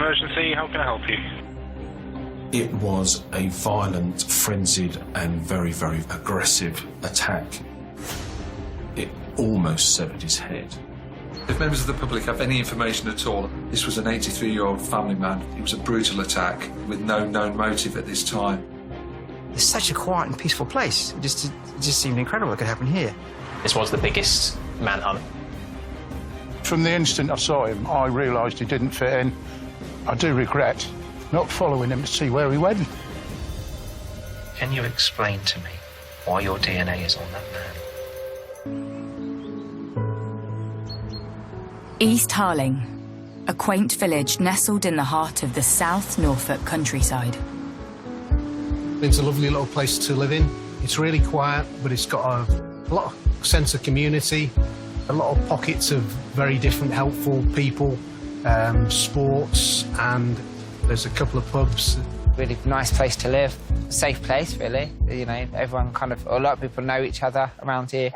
emergency, how can I help you? It was a violent, frenzied and very, very aggressive attack. It almost severed his head. If members of the public have any information at all, this was an 83-year-old family man. It was a brutal attack with no known motive at this time. It's such a quiet and peaceful place. It just seemed incredible it could happen here. This was the biggest manhunt. From the instant I saw him, I realised he didn't fit in. I do regret not following him to see where he went. Can you explain to me why your DNA is on that man? East Harling, a quaint village nestled in the heart of the South Norfolk countryside. It's a lovely little place to live in. It's really quiet, but it's got a lot of sense of community, a lot of pockets of very different helpful people, sports, and there's a couple of pubs. Really nice place to live, safe place really. You know, everyone a lot of people know each other around here.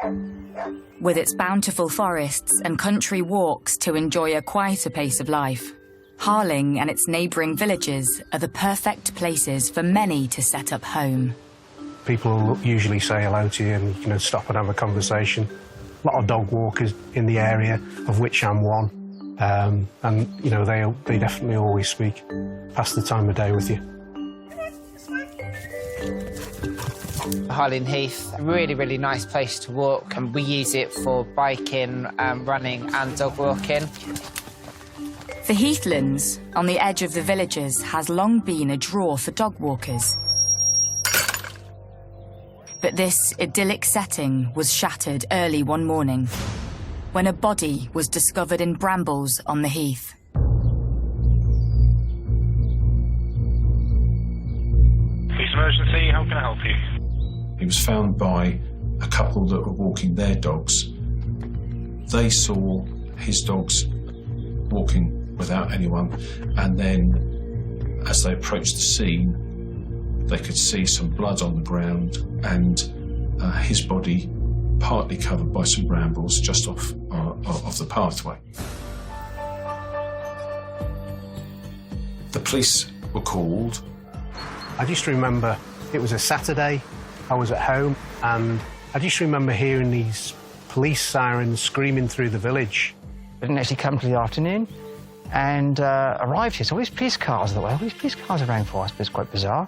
With its bountiful forests and country walks to enjoy a quieter pace of life, Harling and its neighbouring villages are the perfect places for many to set up home. People will usually say hello to you and you can stop and have a conversation. A lot of dog walkers in the area, of which I'm one. And, you know, they definitely always speak, pass the time of day with you. Harling Heath, a really, really nice place to walk, and we use it for biking, running and dog walking. The heathlands on the edge of the villages has long been a draw for dog walkers. But this idyllic setting was shattered early one morning when a body was discovered in brambles on the heath. Police emergency, how can I help you? He was found by a couple that were walking their dogs. They saw his dogs walking without anyone, and then as they approached the scene, they could see some blood on the ground and his body partly covered by some brambles just off the pathway. The police were called. I just remember it was a Saturday, I was at home, and I just remember hearing these police sirens screaming through the village. They didn't actually come till the afternoon and arrived here. So all these police cars all these police cars around for us, but it's quite bizarre.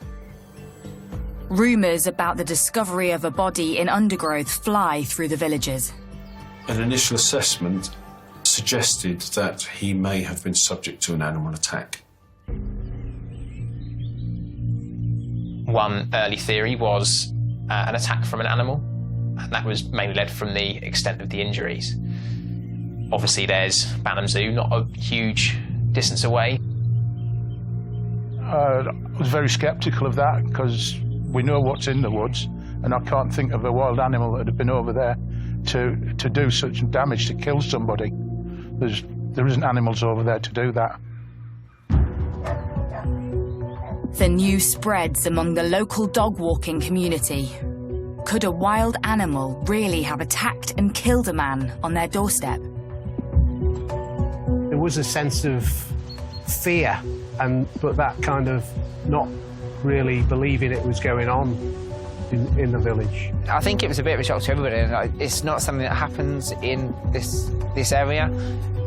Rumours about the discovery of a body in undergrowth fly through the villages. An initial assessment suggested that he may have been subject to an animal attack. One early theory was an attack from an animal, and that was mainly led from the extent of the injuries. Obviously, there's Banham Zoo, not a huge distance away. I was very sceptical of that because we know what's in the woods, and I can't think of a wild animal that had been over there to do such damage, to kill somebody. There isn't animals over there to do that. The news spreads among the local dog walking community. Could a wild animal really have attacked and killed a man on their doorstep? There was a sense of fear, but that kind of not really believing it was going on in the village. I think it was a bit of a shock to everybody, and it's not something that happens in this area.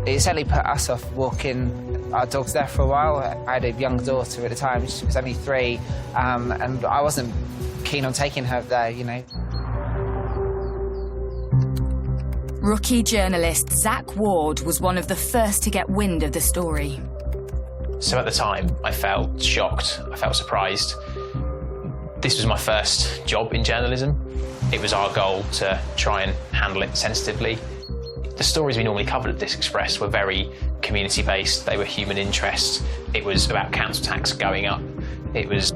It certainly put us off walking our dogs there for a while. I had a young daughter at the time, she was only 3, and I wasn't keen on taking her there, you know. Rookie journalist Zach Ward was one of the first to get wind of the story. So at the time, I felt shocked, I felt surprised. This was my first job in journalism. It was our goal to try and handle it sensitively. The stories we normally covered at This Express were very community-based, they were human interest. It was about council tax going up. It was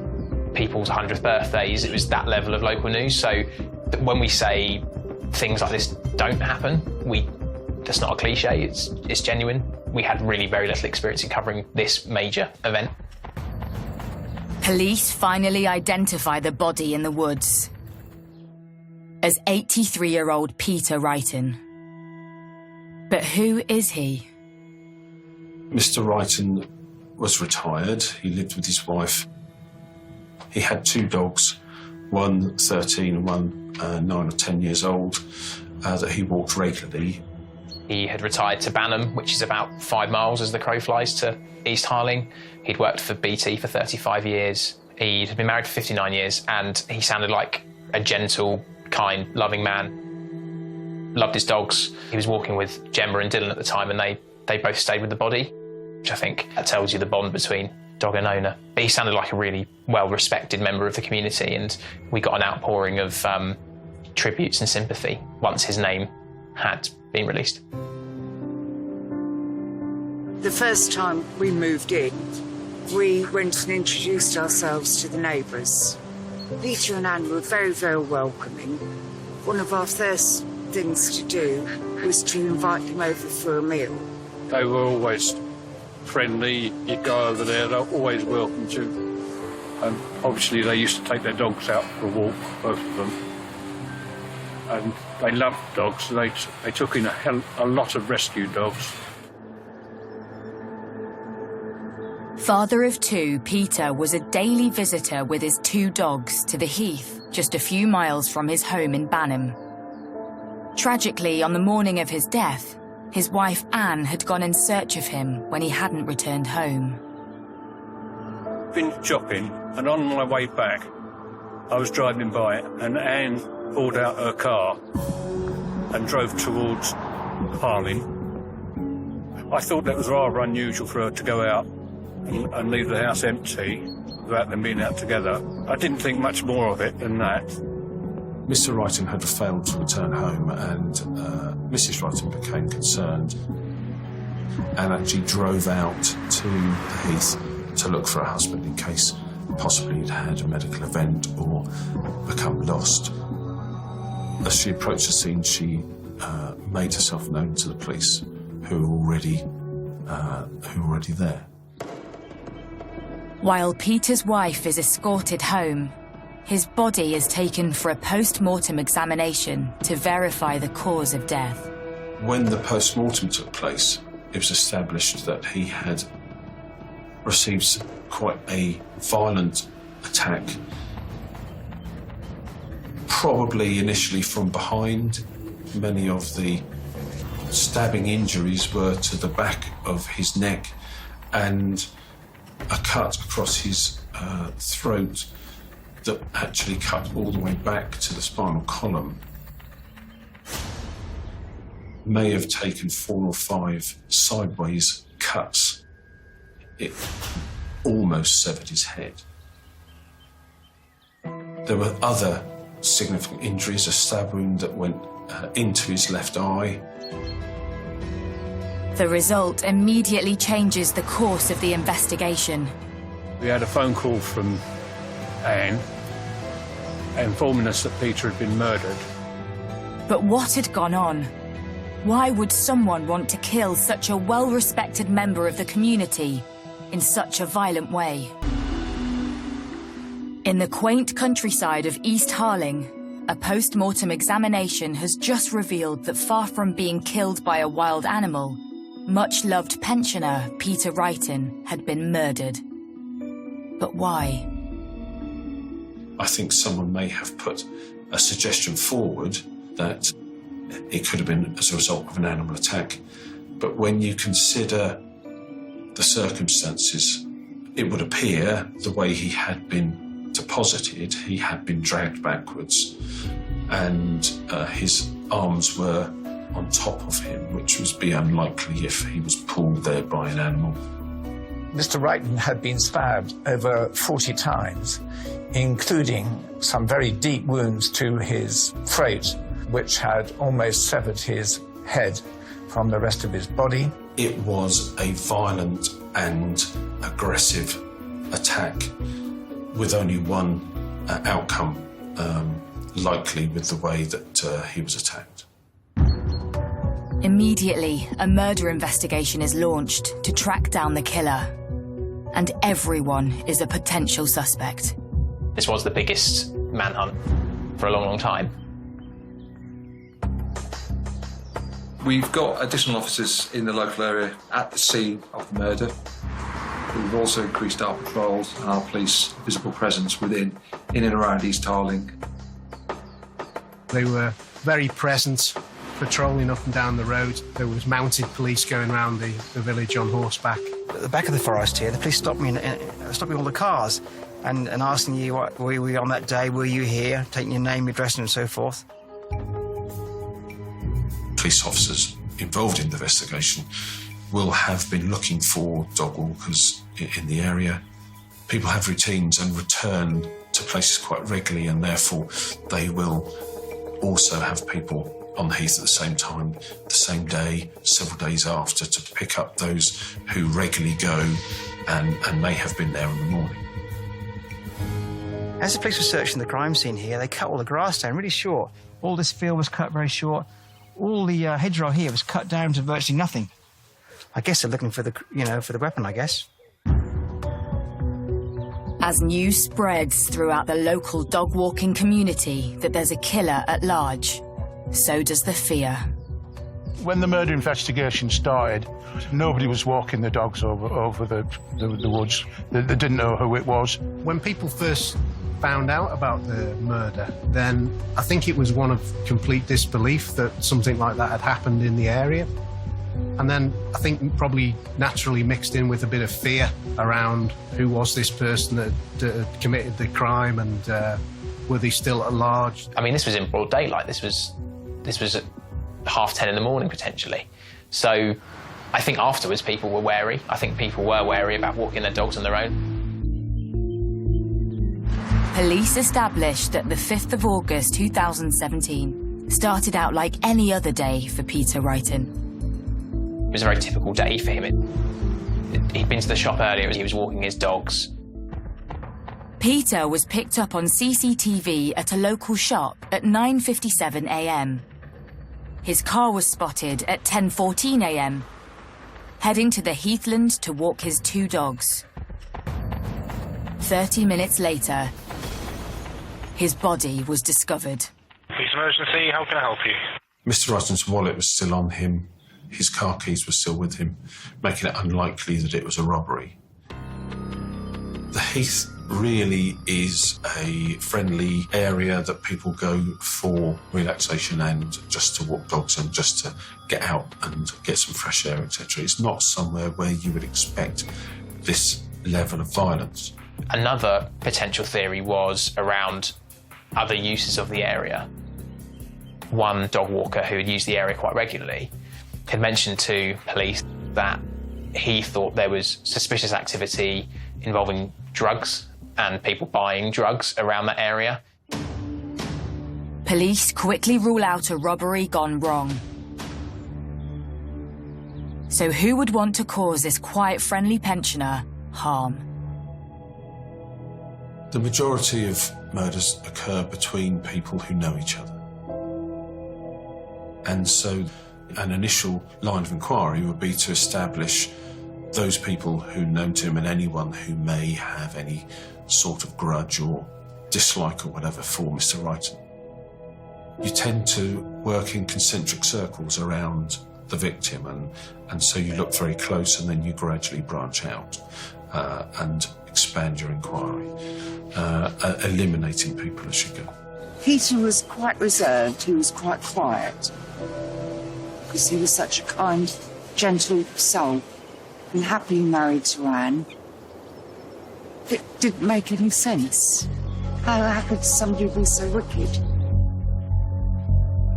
people's 100th birthdays. It was that level of local news. So when we say things like this don't happen, that's not a cliche, it's genuine. We had really very little experience in covering this major event. Police finally identify the body in the woods as 83-year-old Peter Wrighton. But who is he? Mr. Wrighton was retired. He lived with his wife. He had 2 dogs, one 13 and one 9 or 10 years old, that he walked regularly. He had retired to Banham, which is about 5 miles as the crow flies to East Harling. He'd worked for BT for 35 years. He'd been married for 59 years, and he sounded like a gentle, kind, loving man. Loved his dogs. He was walking with Gemma and Dylan at the time, and they both stayed with the body, which I think tells you the bond between dog and owner. But he sounded like a really well-respected member of the community, and we got an outpouring of tributes and sympathy once his name had been released. The first time we moved in, we went and introduced ourselves to the neighbours. Peter and Anne were very, very welcoming. One of our first things to do was to invite them over for a meal. They were always friendly. You'd go over there, they're always welcome to. And obviously they used to take their dogs out for a walk, both of them. And they loved dogs. They took in a lot of rescue dogs. Father of 2, Peter was a daily visitor with his 2 dogs to the Heath, just a few miles from his home in Banham. Tragically, on the morning of his death, his wife Anne had gone in search of him when he hadn't returned home. Been shopping, and on my way back, I was driving by, and Anne pulled out her car and drove towards Harling. I thought that was rather unusual for her to go out and leave the house empty without them being out together. I didn't think much more of it than that. Mr. Wrighton had failed to return home, and Mrs. Wrighton became concerned and actually drove out to the Heath to look for her husband in case possibly he'd had a medical event or become lost. As she approached the scene, she made herself known to the police, who were already there. While Peter's wife is escorted home, his body is taken for a post-mortem examination to verify the cause of death. When the post-mortem took place, it was established that he had received quite a violent attack, probably initially from behind. Many of the stabbing injuries were to the back of his neck and a cut across his throat that actually cut all the way back to the spinal column. May have taken 4 or 5 sideways cuts. It almost severed his head. There were other significant injuries, a stab wound that went into his left eye. The result immediately changes the course of the investigation. We had a phone call from Anne informing us that Peter had been murdered. But what had gone on? Why would someone want to kill such a well-respected member of the community in such a violent way? In the quaint countryside of East Harling, a post-mortem examination has just revealed that far from being killed by a wild animal, much-loved pensioner Peter Wrighton had been murdered. But why? I think someone may have put a suggestion forward that it could have been as a result of an animal attack. But when you consider the circumstances, it would appear the way he had been deposited, he had been dragged backwards and his arms were on top of him, which would be unlikely if he was pulled there by an animal. Mr. Wrighton had been stabbed over 40 times, including some very deep wounds to his throat, which had almost severed his head from the rest of his body. It was a violent and aggressive attack with only one outcome likely with the way that he was attacked. Immediately, a murder investigation is launched to track down the killer. And everyone is a potential suspect. This was the biggest manhunt for a long, long time. We've got additional officers in the local area at the scene of the murder. We've also increased our patrols and our police visible presence in and around East Harling. They were very present, patrolling up and down the road. There was mounted police going around the village on horseback. At the back of the forest here, the police stopped me all the cars and asking you, what, were you on that day, were you here, taking your name, address and so forth. Police officers involved in the investigation will have been looking for dog walkers in the area. People have routines and return to places quite regularly, and therefore they will also have people on the heath at the same time, the same day, several days after, to pick up those who regularly go and may have been there in the morning. As the police were searching the crime scene here, they cut all the grass down really short. All this field was cut very short. All the hedgerow here was cut down to virtually nothing. I guess they're looking for the weapon, I guess. As news spreads throughout the local dog walking community that there's a killer at large, so does the fear. When the murder investigation started, nobody was walking the dogs over the woods. They didn't know who it was. When people first found out about the murder, then I think it was one of complete disbelief that something like that had happened in the area. And then I think probably naturally mixed in with a bit of fear around who was this person that had committed the crime, and were they still at large? I mean, this was in broad daylight. This was at 10:30 in the morning, potentially. So I think afterwards people were wary. I think people were wary about walking their dogs on their own. Police established that the 5th of August 2017 started out like any other day for Peter Wrighton. It was a very typical day for him. He'd been to the shop earlier, he was walking his dogs. Peter was picked up on CCTV at a local shop at 9:57 a.m. His car was spotted at 10:14 a.m, heading to the heathland to walk his 2 dogs. 30 minutes later, his body was discovered. Police emergency, how can I help you? Mr. Wrighton's wallet was still on him. His car keys were still with him, making it unlikely that it was a robbery. The heath really is a friendly area that people go for relaxation and just to walk dogs and just to get out and get some fresh air, etc. It's not somewhere where you would expect this level of violence. Another potential theory was around other uses of the area. One dog walker who had used the area quite regularly had mentioned to police that he thought there was suspicious activity involving drugs and people buying drugs around that area. Police quickly rule out a robbery gone wrong. So who would want to cause this quiet, friendly pensioner harm? The majority of murders occur between people who know each other. And so an initial line of inquiry would be to establish those people who know him and anyone who may have any sort of grudge or dislike or whatever for Mr. Wrighton. You tend to work in concentric circles around the victim, and so you look very close and then you gradually branch out and expand your inquiry, eliminating people as you go. Peter was quite reserved, he was quite quiet, because he was such a kind, gentle soul, and happily married to Anne. It didn't make any sense. How could somebody be so wicked?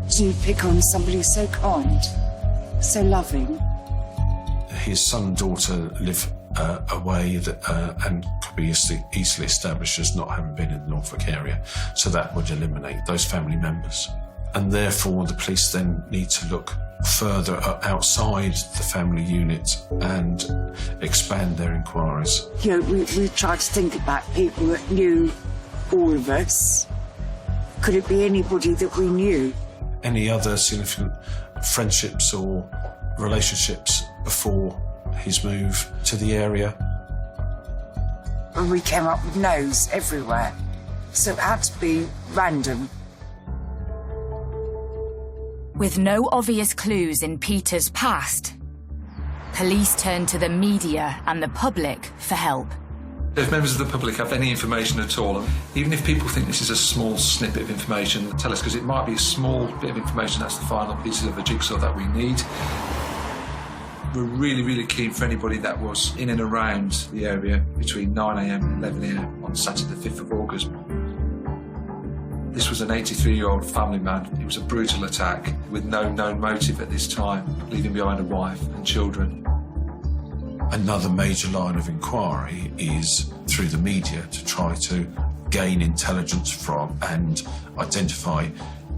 Didn't pick on somebody so kind, so loving. His son and daughter live away and could be easily established as not having been in the Norfolk area, so that would eliminate those family members. And therefore the police then need to look further outside the family unit and expand their inquiries. You know, we tried to think about people that knew all of us. Could it be anybody that we knew? Any other significant friendships or relationships before his move to the area? And we came up with no's everywhere, so it had to be random. With no obvious clues in Peter's past, Police turn to the media and the public for help. If members of the public have any information at all, even if people think this is a small snippet of information, tell us, because it might be a small bit of information that's the final pieces of the jigsaw that we need. We're really, really keen for anybody that was in and around the area between 9 a.m. and 11 a.m. on Saturday the 5th of August. This was an 83-year-old family man. It was a brutal attack with no known motive at this time, leaving behind a wife and children. Another major line of inquiry is through the media to try to gain intelligence from and identify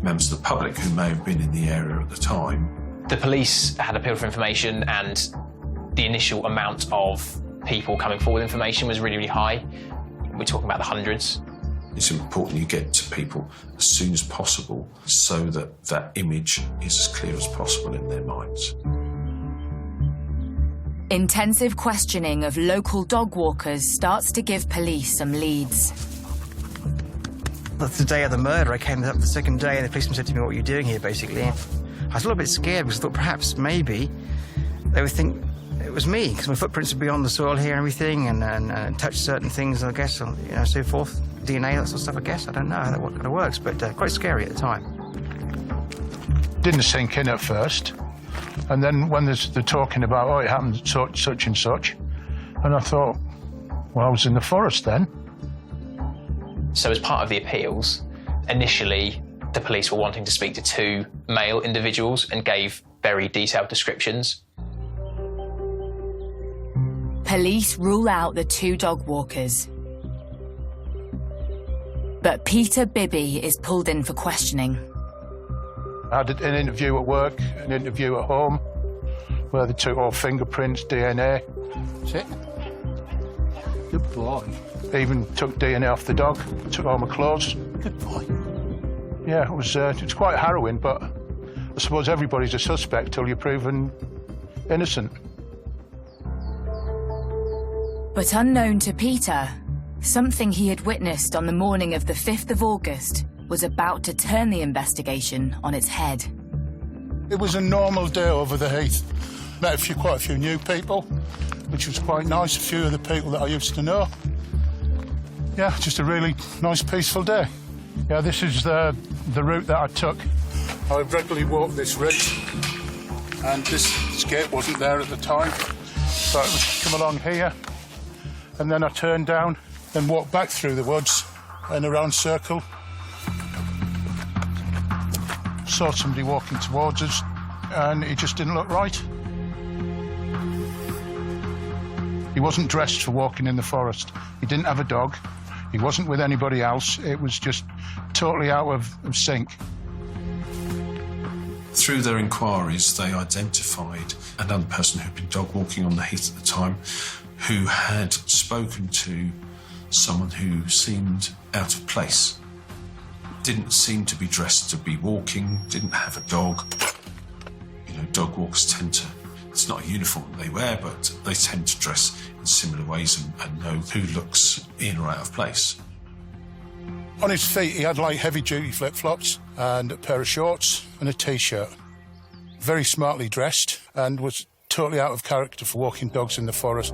members of the public who may have been in the area at the time. The police had appealed for information, and the initial amount of people coming forward with information was really, really high. We're talking about the hundreds. It's important you get to people as soon as possible so that that image is as clear as possible in their minds. Intensive questioning of local dog walkers starts to give police some leads. That's the day of the murder. I came up the second day and the policeman said to me, "What are you doing here?" basically. I was a little bit scared because I thought perhaps maybe they would think it was me, because my footprints would be on the soil here and everything, and touch certain things, I guess, so forth. DNA, that sort of stuff, I guess. I don't know how that kind of works, but quite scary at the time. Didn't sink in at first. And then when they're talking about, oh, it happened such and such, and I thought, well, I was in the forest then. So as part of the appeals, initially the police were wanting to speak to 2 male individuals and gave very detailed descriptions. Police rule out the 2 dog walkers. But Peter Bibby is pulled in for questioning. I had an interview at work, an interview at home, where they took all fingerprints, DNA. That's it. Good boy. They even took DNA off the dog, took all my clothes. Good boy. Yeah, it was quite harrowing, but I suppose everybody's a suspect till you're proven innocent. But unknown to Peter, something he had witnessed on the morning of the 5th of August was about to turn the investigation on its head. It was a normal day over the heath. Met quite a few new people, which was quite nice, a few of the people that I used to know. Yeah, just a really nice, peaceful day. Yeah, this is the route that I took. I regularly walked this ridge, and this gate wasn't there at the time, so I would come along here, and then I turned down and walked back through the woods in a round circle. Saw somebody walking towards us, and he just didn't look right. He wasn't dressed for walking in the forest. He didn't have a dog. He wasn't with anybody else. It was just totally out of sync. Through their inquiries, they identified another person who'd been dog walking on the heath at the time, who had spoken to someone who seemed out of place. Didn't seem to be dressed to be walking, didn't have a dog. You know, dog walkers tend to, it's not a uniform they wear, but they tend to dress in similar ways and know who looks in or out of place. On his feet, he had like heavy-duty flip-flops and a pair of shorts and a T-shirt. Very smartly dressed and was totally out of character for walking dogs in the forest.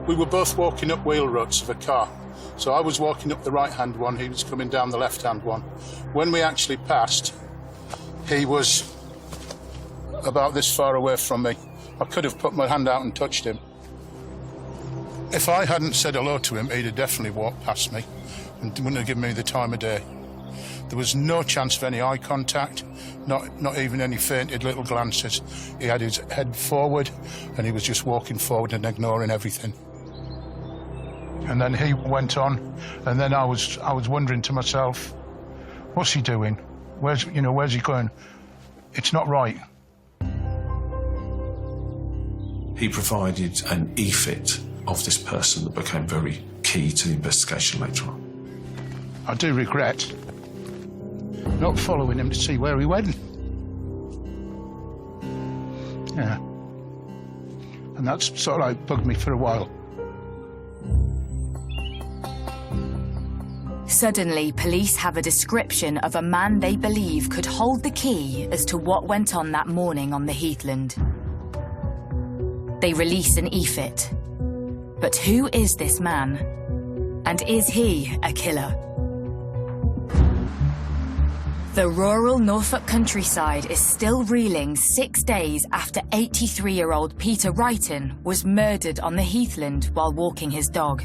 We were both walking up wheel ruts of a car. So I was walking up the right-hand one, he was coming down the left-hand one. When we actually passed, he was about this far away from me. I could have put my hand out and touched him. If I hadn't said hello to him, he'd have definitely walked past me and wouldn't have given me the time of day. There was no chance of any eye contact, not even any feinted little glances. He had his head forward and he was just walking forward and ignoring everything. And then he went on, and then I was wondering to myself, what's he doing? Where's he going? It's not right. He provided an e-fit of this person that became very key to the investigation later on. I do regret not following him to see where he went. Yeah. And that's sort of like bugged me for a while. Suddenly, police have a description of a man they believe could hold the key as to what went on that morning on the heathland. They release an E-fit. But who is this man? And is he a killer? The rural Norfolk countryside is still reeling 6 days after 83-year-old Peter Wrighton was murdered on the heathland while walking his dog.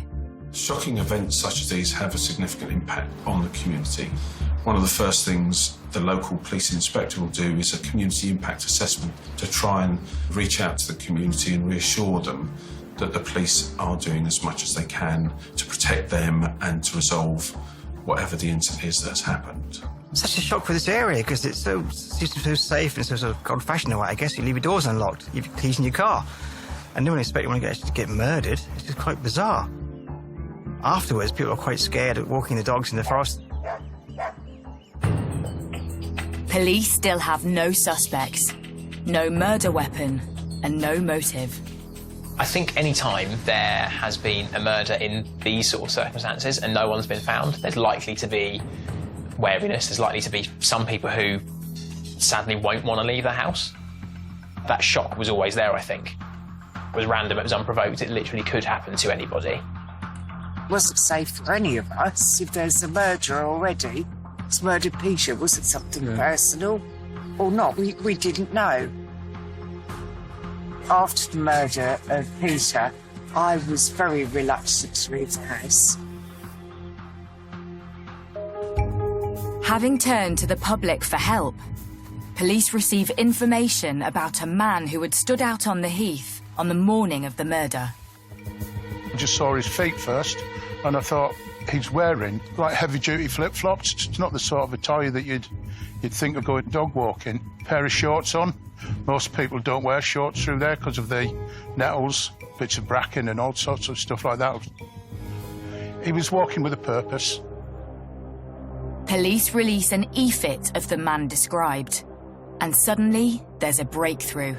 Shocking events such as these have a significant impact on the community. One of the first things the local police inspector will do is a community impact assessment to try and reach out to the community and reassure them that the police are doing as much as they can to protect them and to resolve whatever the incident is that's happened. Such a shock for this area because it's so safe and so sort of old-fashioned in a way. I guess you leave your doors unlocked, you have keys in your car, and no one expects you want to get murdered. It's just quite bizarre. Afterwards, people are quite scared of walking the dogs in the forest. Police still have no suspects, no murder weapon, and no motive. I think any time there has been a murder in these sort of circumstances and no one's been found, there's likely to be wariness, there's likely to be some people who sadly won't want to leave the house. That shock was always there, I think. It was random, it was unprovoked, it literally could happen to anybody. It wasn't safe for any of us. If there's a murderer already, it's murdered Peter. Was it something personal or not? We didn't know. After the murder of Peter, I was very reluctant to leave the house. Having turned to the public for help, police receive information about a man who had stood out on the heath on the morning of the murder. I just saw his feet first, and I thought he's wearing like heavy-duty flip-flops. It's not the sort of attire that you'd think of going dog walking. Pair of shorts on. Most people don't wear shorts through there because of the nettles, bits of bracken and all sorts of stuff like that. He was walking with a purpose. Police release an E-fit of the man described, and suddenly there's a breakthrough.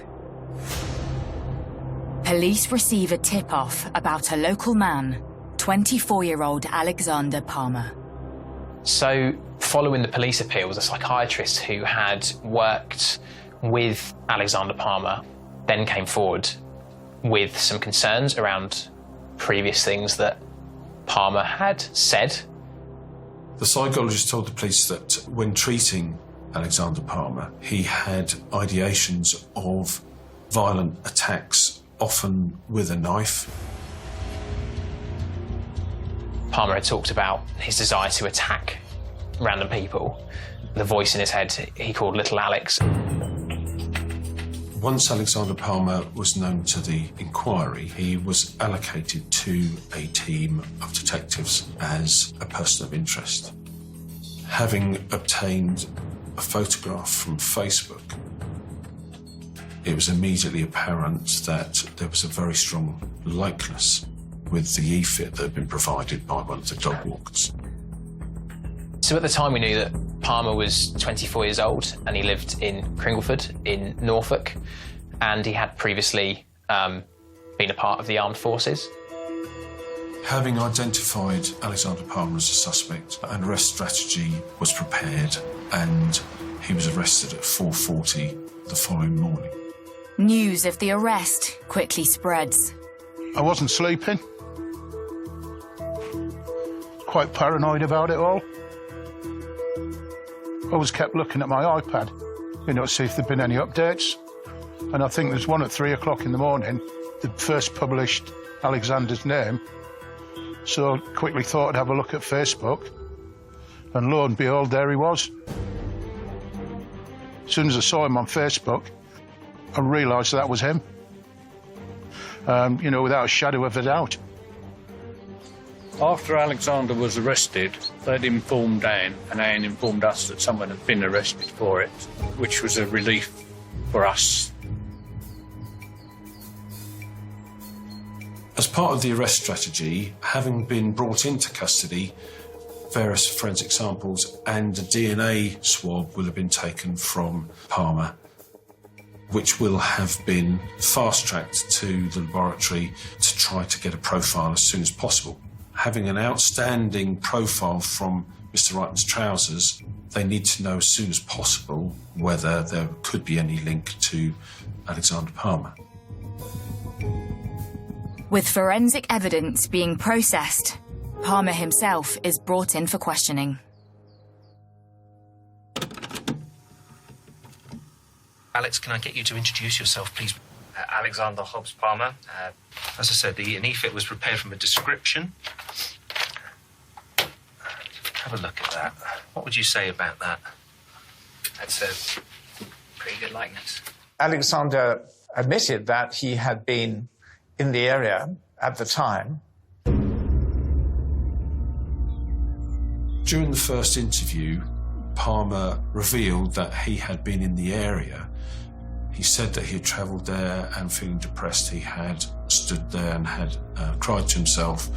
Police receive a tip-off about a local man, 24-year-old Alexander Palmer. So, following the police appeal was a psychiatrist who had worked with Alexander Palmer, then came forward with some concerns around previous things that Palmer had said. The psychologist told the police that when treating Alexander Palmer, he had ideations of violent attacks, often with a knife. Palmer had talked about his desire to attack random people. The voice in his head he called Little Alex. Once Alexander Palmer was known to the inquiry, he was allocated to a team of detectives as a person of interest. Having obtained a photograph from Facebook, it was immediately apparent that there was a very strong likeness with the E-fit that had been provided by one of the dog walkers. So at the time we knew that Palmer was 24 years old and he lived in Cringleford in Norfolk, and he had previously been a part of the armed forces. Having identified Alexander Palmer as a suspect, an arrest strategy was prepared and he was arrested at 4:40 the following morning. News of the arrest quickly spreads. I wasn't sleeping. Quite paranoid about it all. I always kept looking at my iPad, to see if there'd been any updates. And I think there's one at 3 o'clock in the morning, the first published Alexander's name. So I quickly thought I'd have a look at Facebook, and lo and behold, there he was. As soon as I saw him on Facebook, I realised that was him. Without a shadow of a doubt. After Alexander was arrested, they'd informed Anne, and Anne informed us that someone had been arrested for it, which was a relief for us. As part of the arrest strategy, having been brought into custody, various forensic samples and a DNA swab will have been taken from Palmer, which will have been fast-tracked to the laboratory to try to get a profile as soon as possible. Having an outstanding profile from Mr. Wrighton's trousers, they need to know as soon as possible whether there could be any link to Alexander Palmer. With forensic evidence being processed, Palmer himself is brought in for questioning. Alex, can I get you to introduce yourself, please? Alexander Hobbs Palmer. As I said, the e-fit was prepared from a description. Have a look at that. What would you say about that? That's a pretty good likeness. Alexander admitted that he had been in the area at the time. During the first interview, Palmer revealed that he had been in the area. He said that he had travelled there and feeling depressed, he had stood there and had cried to himself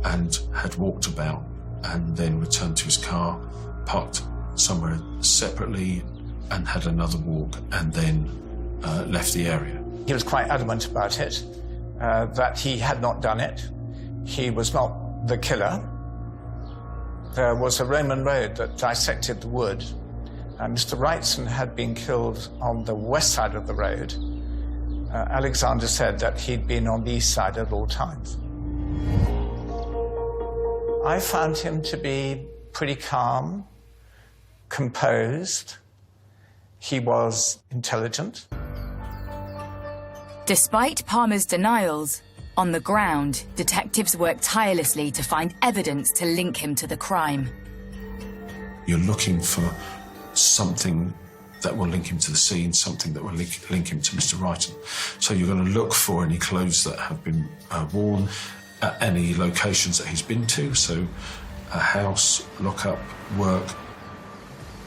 and had walked about and then returned to his car, parked somewhere separately and had another walk and then left the area. He was quite adamant about it, that he had not done it. He was not the killer. There was a Roman road that dissected the wood, and Mr. Wrightson had been killed on the west side of the road. Alexander said that he'd been on the east side at all times. I found him to be pretty calm, composed. He was intelligent. Despite Palmer's denials, on the ground, detectives worked tirelessly to find evidence to link him to the crime. You're looking for something that will link him to the scene, something that will link him to Mr. Wrighton. So you're going to look for any clothes that have been worn at any locations that he's been to, so a house, lock-up, work,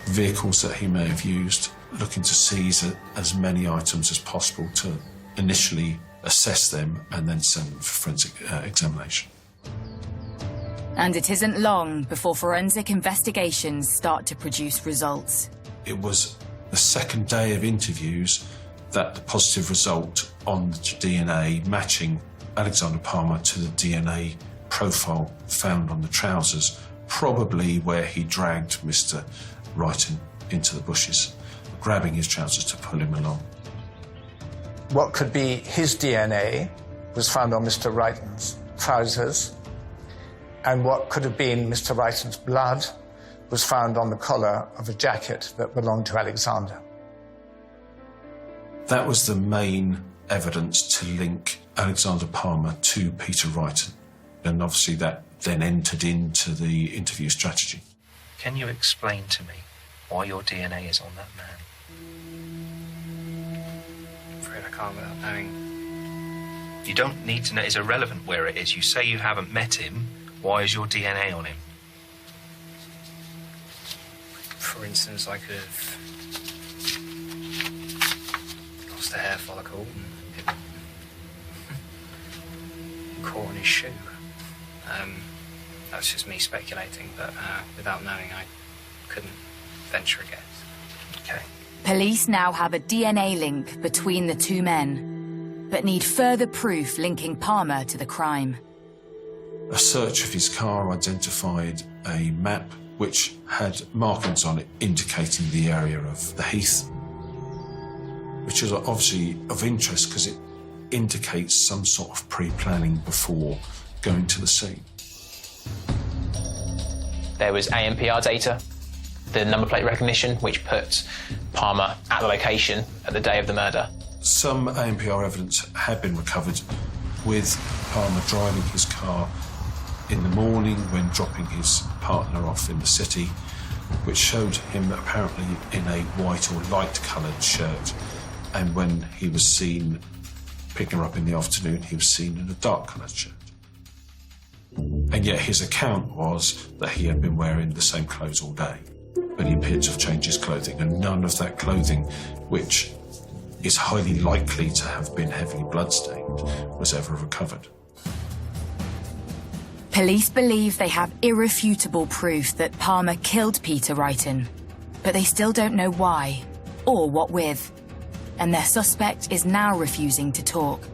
vehicles that he may have used, looking to seize as many items as possible to initially assess them and then send them for forensic examination. And it isn't long before forensic investigations start to produce results. It was the second day of interviews that the positive result on the DNA matching Alexander Palmer to the DNA profile found on the trousers, probably where he dragged Mr. Wrighton into the bushes, grabbing his trousers to pull him along. What could be his DNA was found on Mr. Wrighton's trousers, and what could have been Mr. Wrighton's blood was found on the collar of a jacket that belonged to Alexander. That was the main evidence to link Alexander Palmer to Peter Wrighton, and obviously that then entered into the interview strategy. Can you explain to me why your DNA is on that man? I'm afraid I can't without knowing. You don't need to know. It's irrelevant where it is. You say you haven't met him. Why is your DNA on him? For instance, I could have lost a hair follicle and caught on his shoe. That's just me speculating, but without knowing, I couldn't venture a guess. Okay. Police now have a DNA link between the two men, but need further proof linking Palmer to the crime. A search of his car identified a map which had markings on it indicating the area of the heath, which is obviously of interest because it indicates some sort of pre-planning before going to the scene. There was ANPR data, the number plate recognition, which put Palmer at the location at the day of the murder. Some ANPR evidence had been recovered with Palmer driving his car in the morning when dropping his partner off in the city, which showed him apparently in a white or light-coloured shirt, and when he was seen picking her up in the afternoon, he was seen in a dark-coloured shirt. And yet his account was that he had been wearing the same clothes all day, but he appeared to have changed his clothing, and none of that clothing, which is highly likely to have been heavily bloodstained, was ever recovered. Police believe they have irrefutable proof that Palmer killed Peter Wrighton, but they still don't know why or what with, and their suspect is now refusing to talk.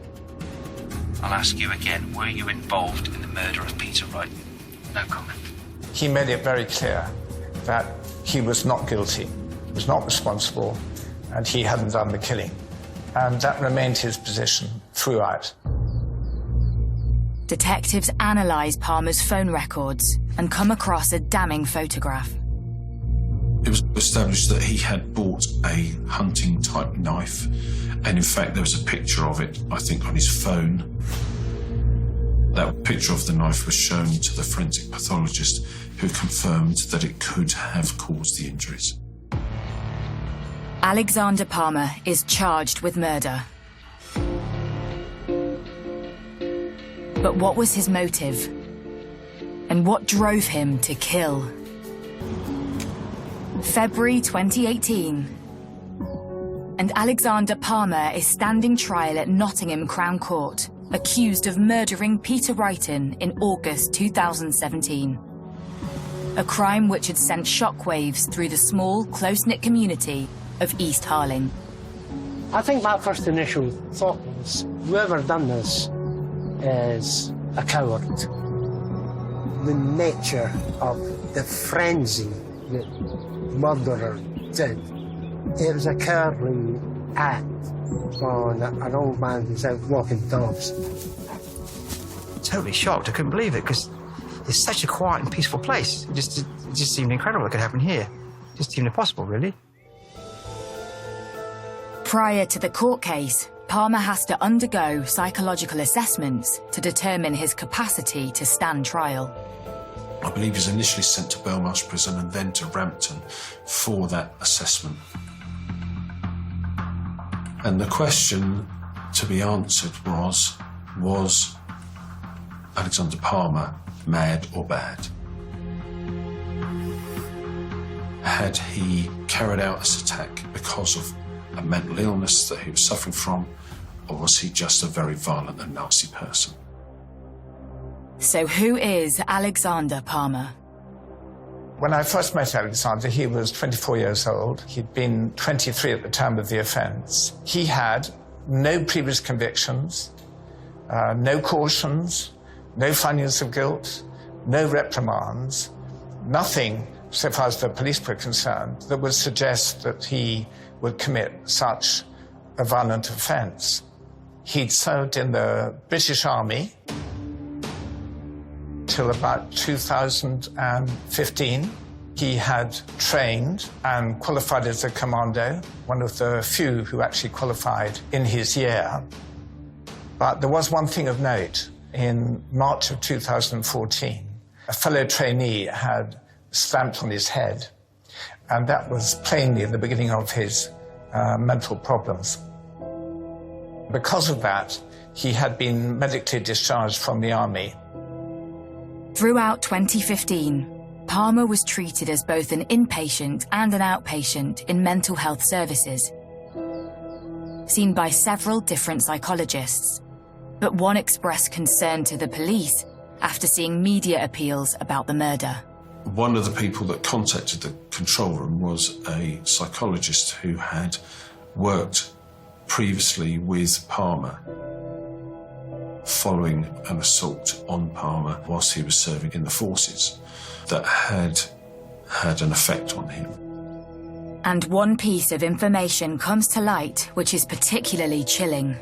I'll ask you again, were you involved in the murder of Peter Wrighton? No comment. He made it very clear that he was not guilty, was not responsible, and he hadn't done the killing. And that remained his position throughout. Police now have a DNA link between the two men, but needs further proof linking Alexander Palmer to Peter Wrighton. detectives analyse Palmer's phone records and come across a damning photograph. It was established that he had bought a hunting-type knife, and in fact there was a picture of it, I think, on his phone. That picture of the knife was shown to the forensic pathologist, who confirmed that it could have caused the injuries. Alexander Palmer is charged with murder. But what was his motive? And what drove him to kill? February 2018. And Alexander Palmer is standing trial at Nottingham Crown Court, accused of murdering Peter Wrighton in August 2017. A crime which had sent shockwaves through the small, close-knit community of East Harling. I think my first initial thought was, whoever done this is a coward. The nature of the frenzy that murderer did. It was a cowardly act on an old man who's out walking dogs. Totally shocked. I couldn't believe it, because it's such a quiet and peaceful place. It just seemed incredible it could happen here. It just seemed impossible, really. Prior to the court case, Palmer has to undergo psychological assessments to determine his capacity to stand trial. I believe he was initially sent to Belmarsh Prison and then to Rampton for that assessment. And the question to be answered was Alexander Palmer mad or bad? Had he carried out this attack because of a mental illness that he was suffering from, or was he just a very violent and nasty person? So who is Alexander Palmer? When I first met Alexander, he was 24 years old. He'd been 23 at the time of the offence. He had no previous convictions, no cautions, no findings of guilt, no reprimands, nothing, so far as the police were concerned, that would suggest that he would commit such a violent offence. He'd served in the British Army till about 2015. He had trained and qualified as a commando, one of the few who actually qualified in his year. But there was one thing of note. In March of 2014, a fellow trainee had stamped on his head, and that was plainly the beginning of his mental problems. Because of that, he had been medically discharged from the army. Throughout 2015, Palmer was treated as both an inpatient and an outpatient in mental health services, seen by several different psychologists, but one expressed concern to the police after seeing media appeals about the murder. One of the people that contacted the control room was a psychologist who had worked previously with Palmer following an assault on Palmer whilst he was serving in the forces that had an effect on him. And one piece of information comes to light which is particularly chilling.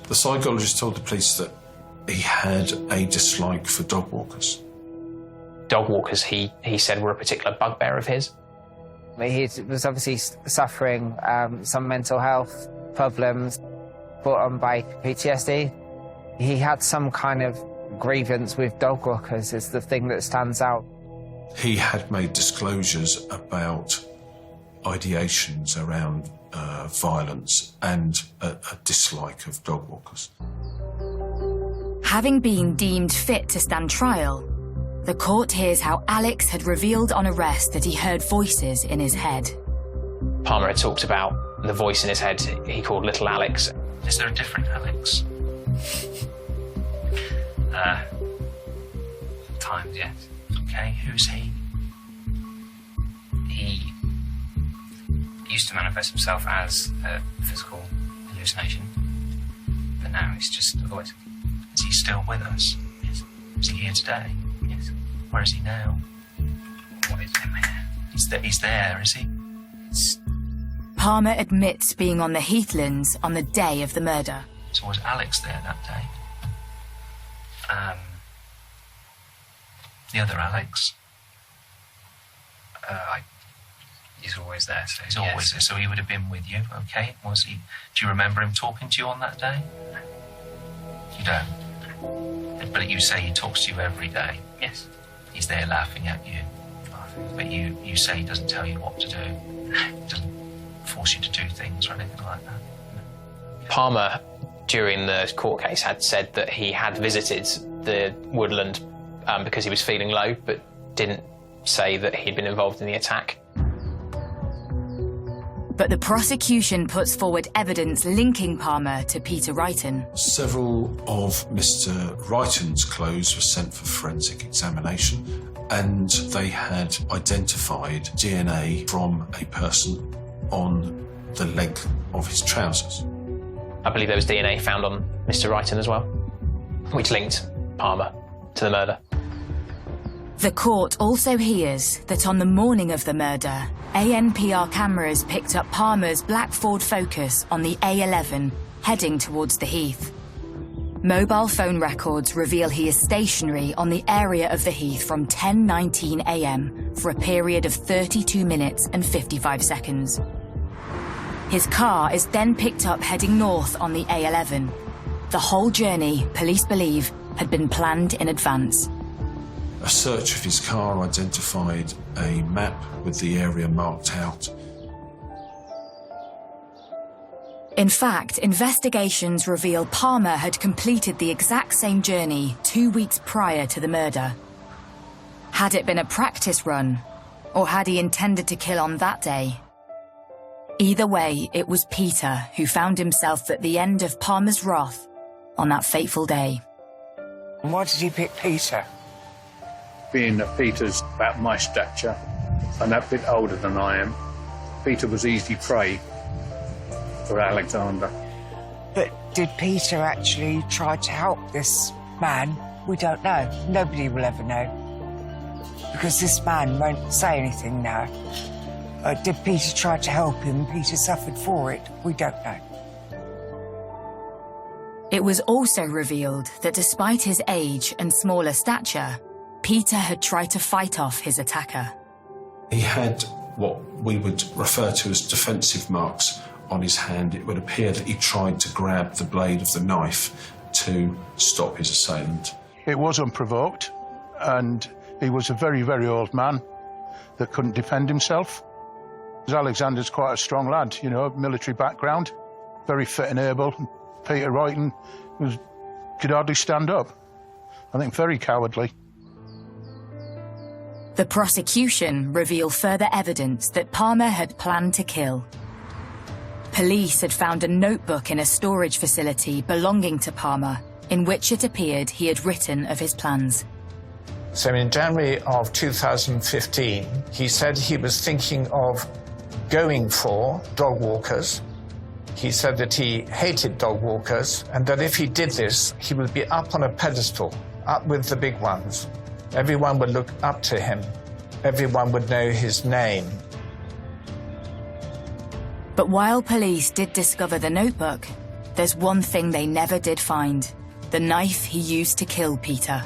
The psychologist told the police that he had a dislike for dog walkers. Dog walkers, he said, were a particular bugbear of his. He was obviously suffering some mental health problems brought on by PTSD. He had some kind of grievance with dog walkers is the thing that stands out. He had made disclosures about ideations around violence and a dislike of dog walkers. Having been deemed fit to stand trial, the court hears how Alex had revealed on arrest that he heard voices in his head. Palmer had talked about the voice in his head he called Little Alex. Is there a different Alex? Times, yes. Okay, who's he? He used to manifest himself as a physical hallucination, but now he's just a voice. Is he still with us? Yes. Is he here today? Yes. Where is he now? What is him here? He's there, is he? Palmer admits being on the Heathlands on the day of the murder. So was Alex there that day? The other Alex, he's always there. So he's always there. So he would have been with you, okay? Was he? Do you remember him talking to you on that day? You don't. But you say he talks to you every day. Yes. He's there laughing at you. But you say he doesn't tell you what to do. He doesn't force you to do things or anything like that. Palmer, during the court case, had said that he had visited the woodland because he was feeling low, but didn't say that he'd been involved in the attack. But the prosecution puts forward evidence linking Palmer to Peter Wrighton. Several of Mr. Wrighton's clothes were sent for forensic examination, and they had identified DNA from a person on the leg of his trousers. I believe there was DNA found on Mr. Wrighton as well, which linked Palmer to the murder. The court also hears that on the morning of the murder, ANPR cameras picked up Palmer's black Ford Focus on the A11, heading towards the Heath. Mobile phone records reveal he is stationary on the area of the Heath from 10:19 a.m. for a period of 32 minutes and 55 seconds. His car is then picked up heading north on the A11. The whole journey, police believe, had been planned in advance. A search of his car identified a map with the area marked out. In fact, investigations reveal Palmer had completed the exact same journey 2 weeks prior to the murder. Had it been a practice run, or had he intended to kill on that day? Either way, it was Peter who found himself at the end of Palmer's wrath on that fateful day. And why did he pick Peter? Being that Peter's about my stature and a bit older than I am, Peter was easy prey for Alexander. But did Peter actually try to help this man? We don't know. Nobody will ever know. Because this man won't say anything now. Did Peter try to help him? Peter suffered for it. We don't know. It was also revealed that despite his age and smaller stature, Peter had tried to fight off his attacker. He had what we would refer to as defensive marks on his hand. It would appear that he tried to grab the blade of the knife to stop his assailant. It was unprovoked, and he was a very, very old man that couldn't defend himself. Alexander's quite a strong lad, you know, military background, very fit and able. Peter Wrighton could hardly stand up. I think very cowardly. The prosecution revealed further evidence that Palmer had planned to kill. Police had found a notebook in a storage facility belonging to Palmer, in which it appeared he had written of his plans. So in January of 2015, he said he was thinking of going for dog walkers. He said that he hated dog walkers and that if he did this, he would be up on a pedestal, up with the big ones. Everyone would look up to him. Everyone would know his name. But while police did discover the notebook, there's one thing they never did find: the knife he used to kill Peter.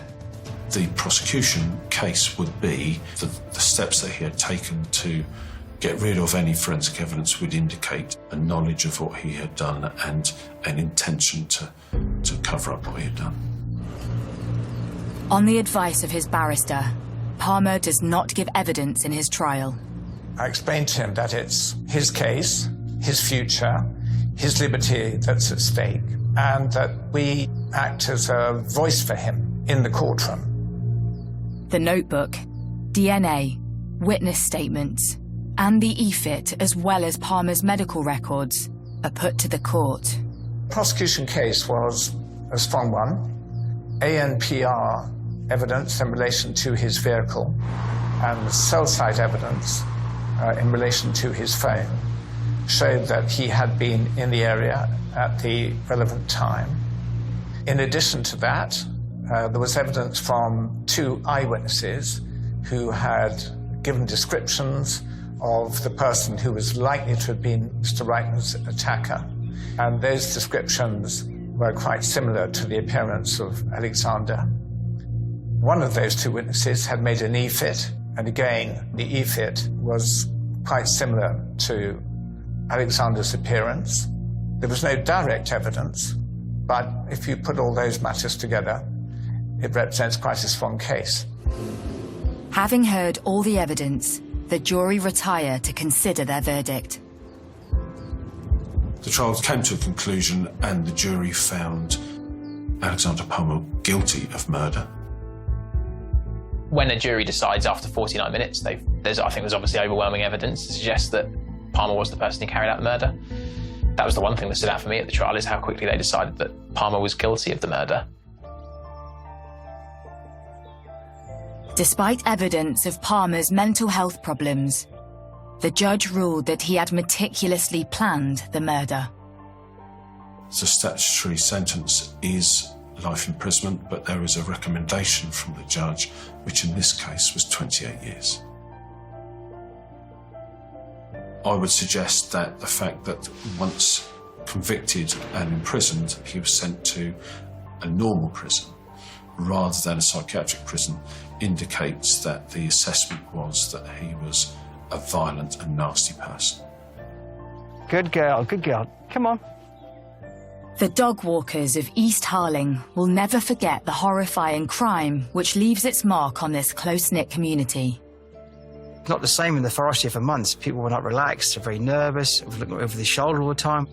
The prosecution case would be that the steps that he had taken to get rid of any forensic evidence would indicate a knowledge of what he had done and an intention to cover up what he had done. On the advice of his barrister, Palmer does not give evidence in his trial. I explained to him that it's his case, his future, his liberty that's at stake, and that we act as a voice for him in the courtroom. The notebook, DNA, witness statements, and the EFIT, as well as Palmer's medical records, are put to the court. The prosecution case was a strong one. ANPR evidence in relation to his vehicle and cell site evidence in relation to his phone showed that he had been in the area at the relevant time. In addition to that, there was evidence from 2 eyewitnesses who had given descriptions of the person who was likely to have been Mr. Wrighton's attacker. And those descriptions were quite similar to the appearance of Alexander. One of those two witnesses had made an E-fit, and again, the E-fit was quite similar to Alexander's appearance. There was no direct evidence, but if you put all those matters together, it represents quite a strong case. Having heard all the evidence, the jury retire to consider their verdict. The trial came to a conclusion and the jury found Alexander Palmer guilty of murder. When a jury decides after 49 minutes, I think there's obviously overwhelming evidence to suggest that Palmer was the person who carried out the murder. That was the one thing that stood out for me at the trial, is how quickly they decided that Palmer was guilty of the murder. Despite evidence of Palmer's mental health problems, the judge ruled that he had meticulously planned the murder. The statutory sentence is life imprisonment, but there is a recommendation from the judge, which in this case was 28 years. I would suggest that the fact that once convicted and imprisoned, he was sent to a normal prison rather than a psychiatric prison indicates that the assessment was that he was a violent and nasty person. Good girl, good girl. Come on. The dog walkers of East Harling will never forget the horrifying crime which leaves its mark on this close-knit community. Not the same in the forest here for months. People were not relaxed, very nervous, looking over the shoulder all the time.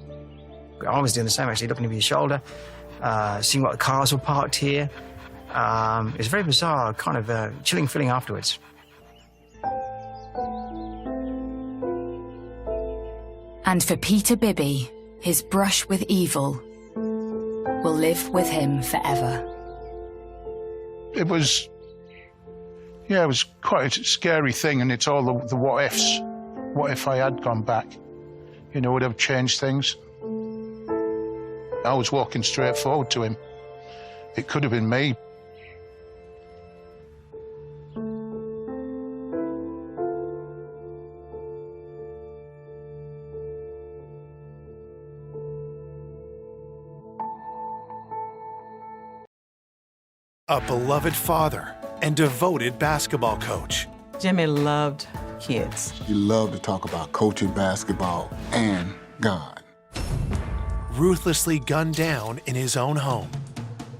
I was doing the same, actually, looking over your shoulder, seeing what the cars were parked here. It was very bizarre, kind of chilling feeling afterwards. And for Peter Bibby, his brush with evil will live with him forever. It was quite a scary thing, and it's all the what ifs. What if I had gone back? You know, would have changed things. I was walking straight forward to him. It could have been me. A beloved father and devoted basketball coach. Jimmy loved kids. He loved to talk about coaching basketball and God. Ruthlessly gunned down in his own home.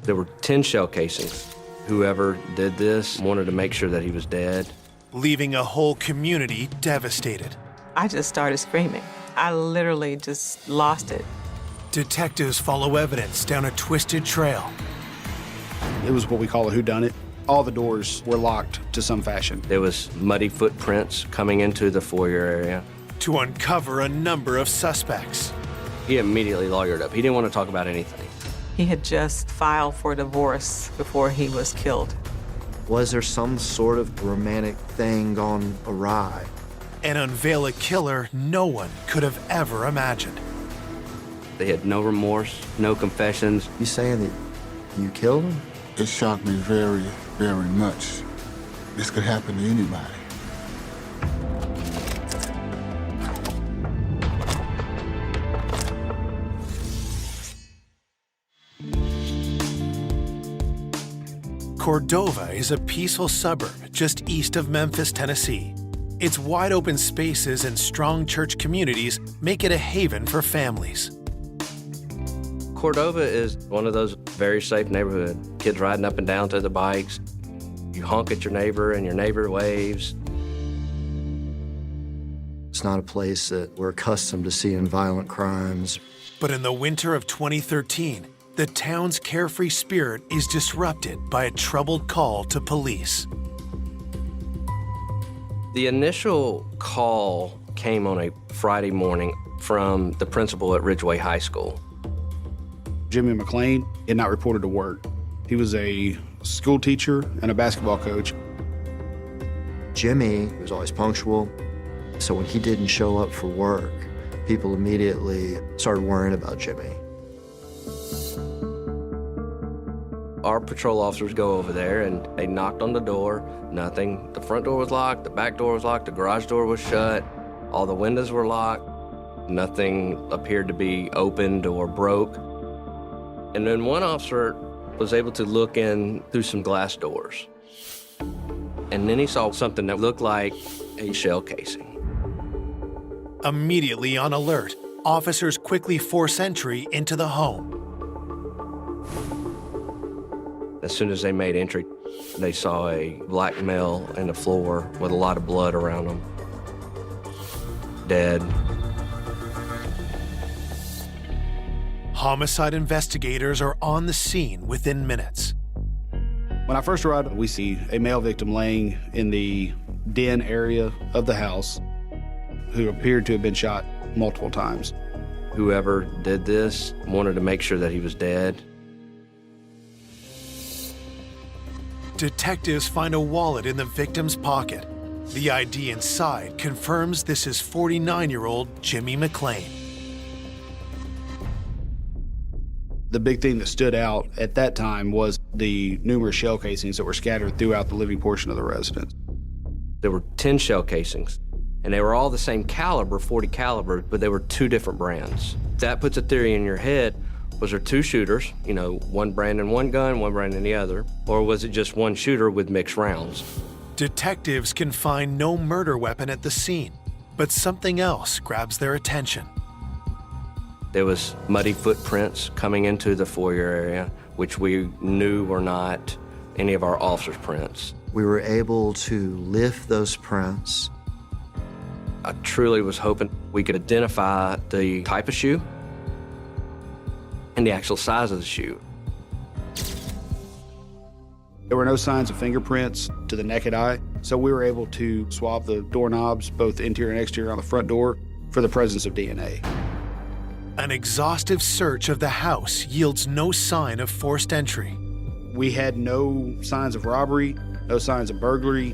There were 10 shell casings. Whoever did this wanted to make sure that he was dead. Leaving a whole community devastated. I just started screaming. I literally just lost it. Detectives follow evidence down a twisted trail. It was what we call a whodunit. All the doors were locked to some fashion. There was muddy footprints coming into the foyer area. To uncover a number of suspects. He immediately lawyered up. He didn't want to talk about anything. He had just filed for divorce before he was killed. Was there some sort of romantic thing gone awry? And unveil a killer no one could have ever imagined. They had no remorse, no confessions. You saying that you killed him? It shocked me very, very much. This could happen to anybody. Cordova is a peaceful suburb just east of Memphis, Tennessee. Its wide open spaces and strong church communities make it a haven for families. Cordova is one of those very safe neighborhood. Kids riding up and down to the bikes. You honk at your neighbor and your neighbor waves. It's not a place that we're accustomed to seeing violent crimes. But in the winter of 2013, the town's carefree spirit is disrupted by a troubled call to police. The initial call came on a Friday morning from the principal at Ridgeway High School. Jimmy McLean had not reported to work. He was a school teacher and a basketball coach. Jimmy was always punctual, so when he didn't show up for work, people immediately started worrying about Jimmy. Our patrol officers go over there and they knocked on the door, nothing. The front door was locked, the back door was locked, the garage door was shut, all the windows were locked. Nothing appeared to be opened or broke. And then one officer was able to look in through some glass doors. And then he saw something that looked like a shell casing. Immediately on alert, officers quickly force entry into the home. As soon as they made entry, they saw a black male on the floor with a lot of blood around him, dead. Homicide investigators are on the scene within minutes. When I first arrived, we see a male victim laying in the den area of the house who appeared to have been shot multiple times. Whoever did this wanted to make sure that he was dead. Detectives find a wallet in the victim's pocket. The ID inside confirms this is 49-year-old Jimmy McClain. The big thing that stood out at that time was the numerous shell casings that were scattered throughout the living portion of the residence. There were 10 shell casings, and they were all the same caliber, 40 caliber, but they were two different brands. That puts a theory in your head. Was there two shooters, you know, one brand in one gun, one brand in the other, or was it just one shooter with mixed rounds? Detectives can find no murder weapon at the scene, but something else grabs their attention. There was muddy footprints coming into the foyer area, which we knew were not any of our officers' prints. We were able to lift those prints. I truly was hoping we could identify the type of shoe and the actual size of the shoe. There were no signs of fingerprints to the naked eye, so we were able to swab the doorknobs, both interior and exterior on the front door, for the presence of DNA. An exhaustive search of the house yields no sign of forced entry. We had no signs of robbery, no signs of burglary.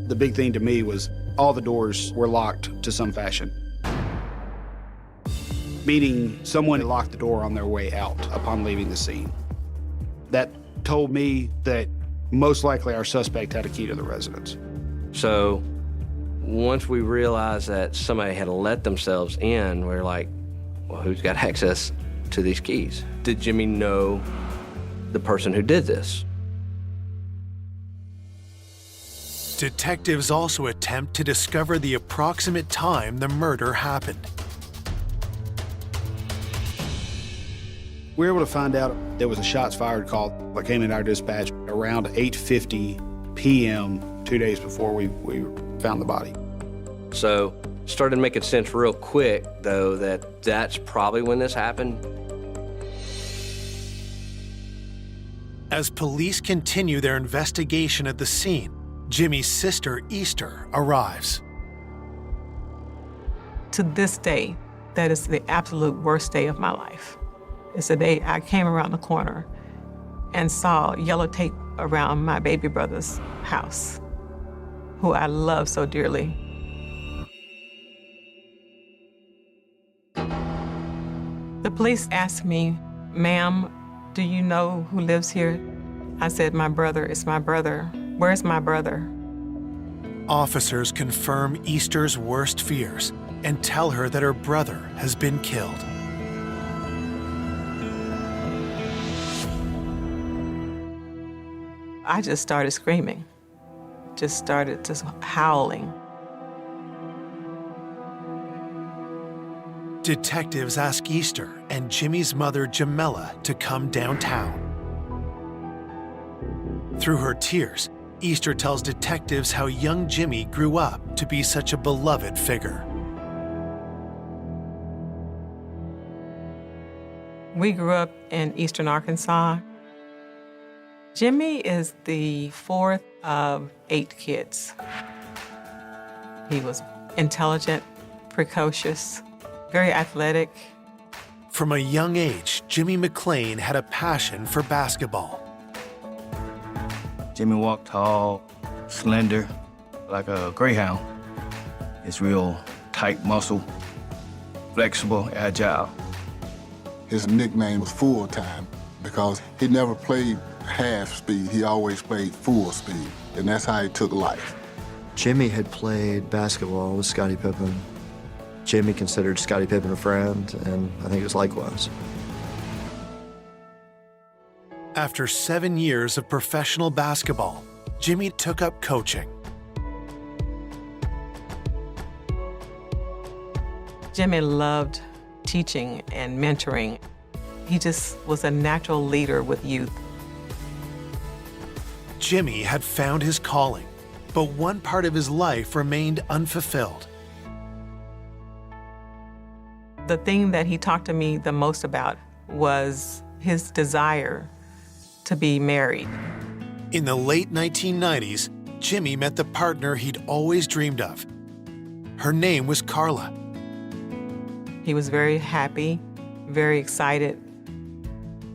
The big thing to me was all the doors were locked to some fashion, meaning someone locked the door on their way out upon leaving the scene. That told me that most likely our suspect had a key to the residence. So once we realized that somebody had let themselves in, we were like, well, who's got access to these keys? Did Jimmy know the person who did this? Detectives also attempt to discover the approximate time the murder happened. We were able to find out there was a shots fired call that came in our dispatch around 8:50 p.m. 2 days before we found the body. So started making sense real quick, though, that that's probably when this happened. As police continue their investigation at the scene, Jimmy's sister, Easter, arrives. To this day, that is the absolute worst day of my life. It's the day I came around the corner and saw yellow tape around my baby brother's house, who I love so dearly. The police asked me, "Ma'am, do you know who lives here?" I said, "My brother is my brother. Where's my brother?" Officers confirm Easter's worst fears and tell her that her brother has been killed. I just started screaming, just started just howling. Detectives ask Easter and Jimmy's mother, Jamela, to come downtown. Through her tears, Easter tells detectives how young Jimmy grew up to be such a beloved figure. We grew up in Eastern Arkansas. Jimmy is the fourth of 8 kids. He was intelligent, precocious, very athletic. From a young age, Jimmy McClain had a passion for basketball. Jimmy walked tall, slender, like a greyhound. It's real tight muscle, flexible, agile. His nickname was Full Time because he never played half speed. He always played full speed, and that's how he took life. Jimmy had played basketball with Scottie Pippen. Jimmy considered Scottie Pippen a friend, and I think it was likewise. After 7 years of professional basketball, Jimmy took up coaching. Jimmy loved teaching and mentoring. He just was a natural leader with youth. Jimmy had found his calling, but one part of his life remained unfulfilled. The thing that he talked to me the most about was his desire to be married. In the late 1990s, Jimmy met the partner he'd always dreamed of. Her name was Carla. He was very happy, very excited.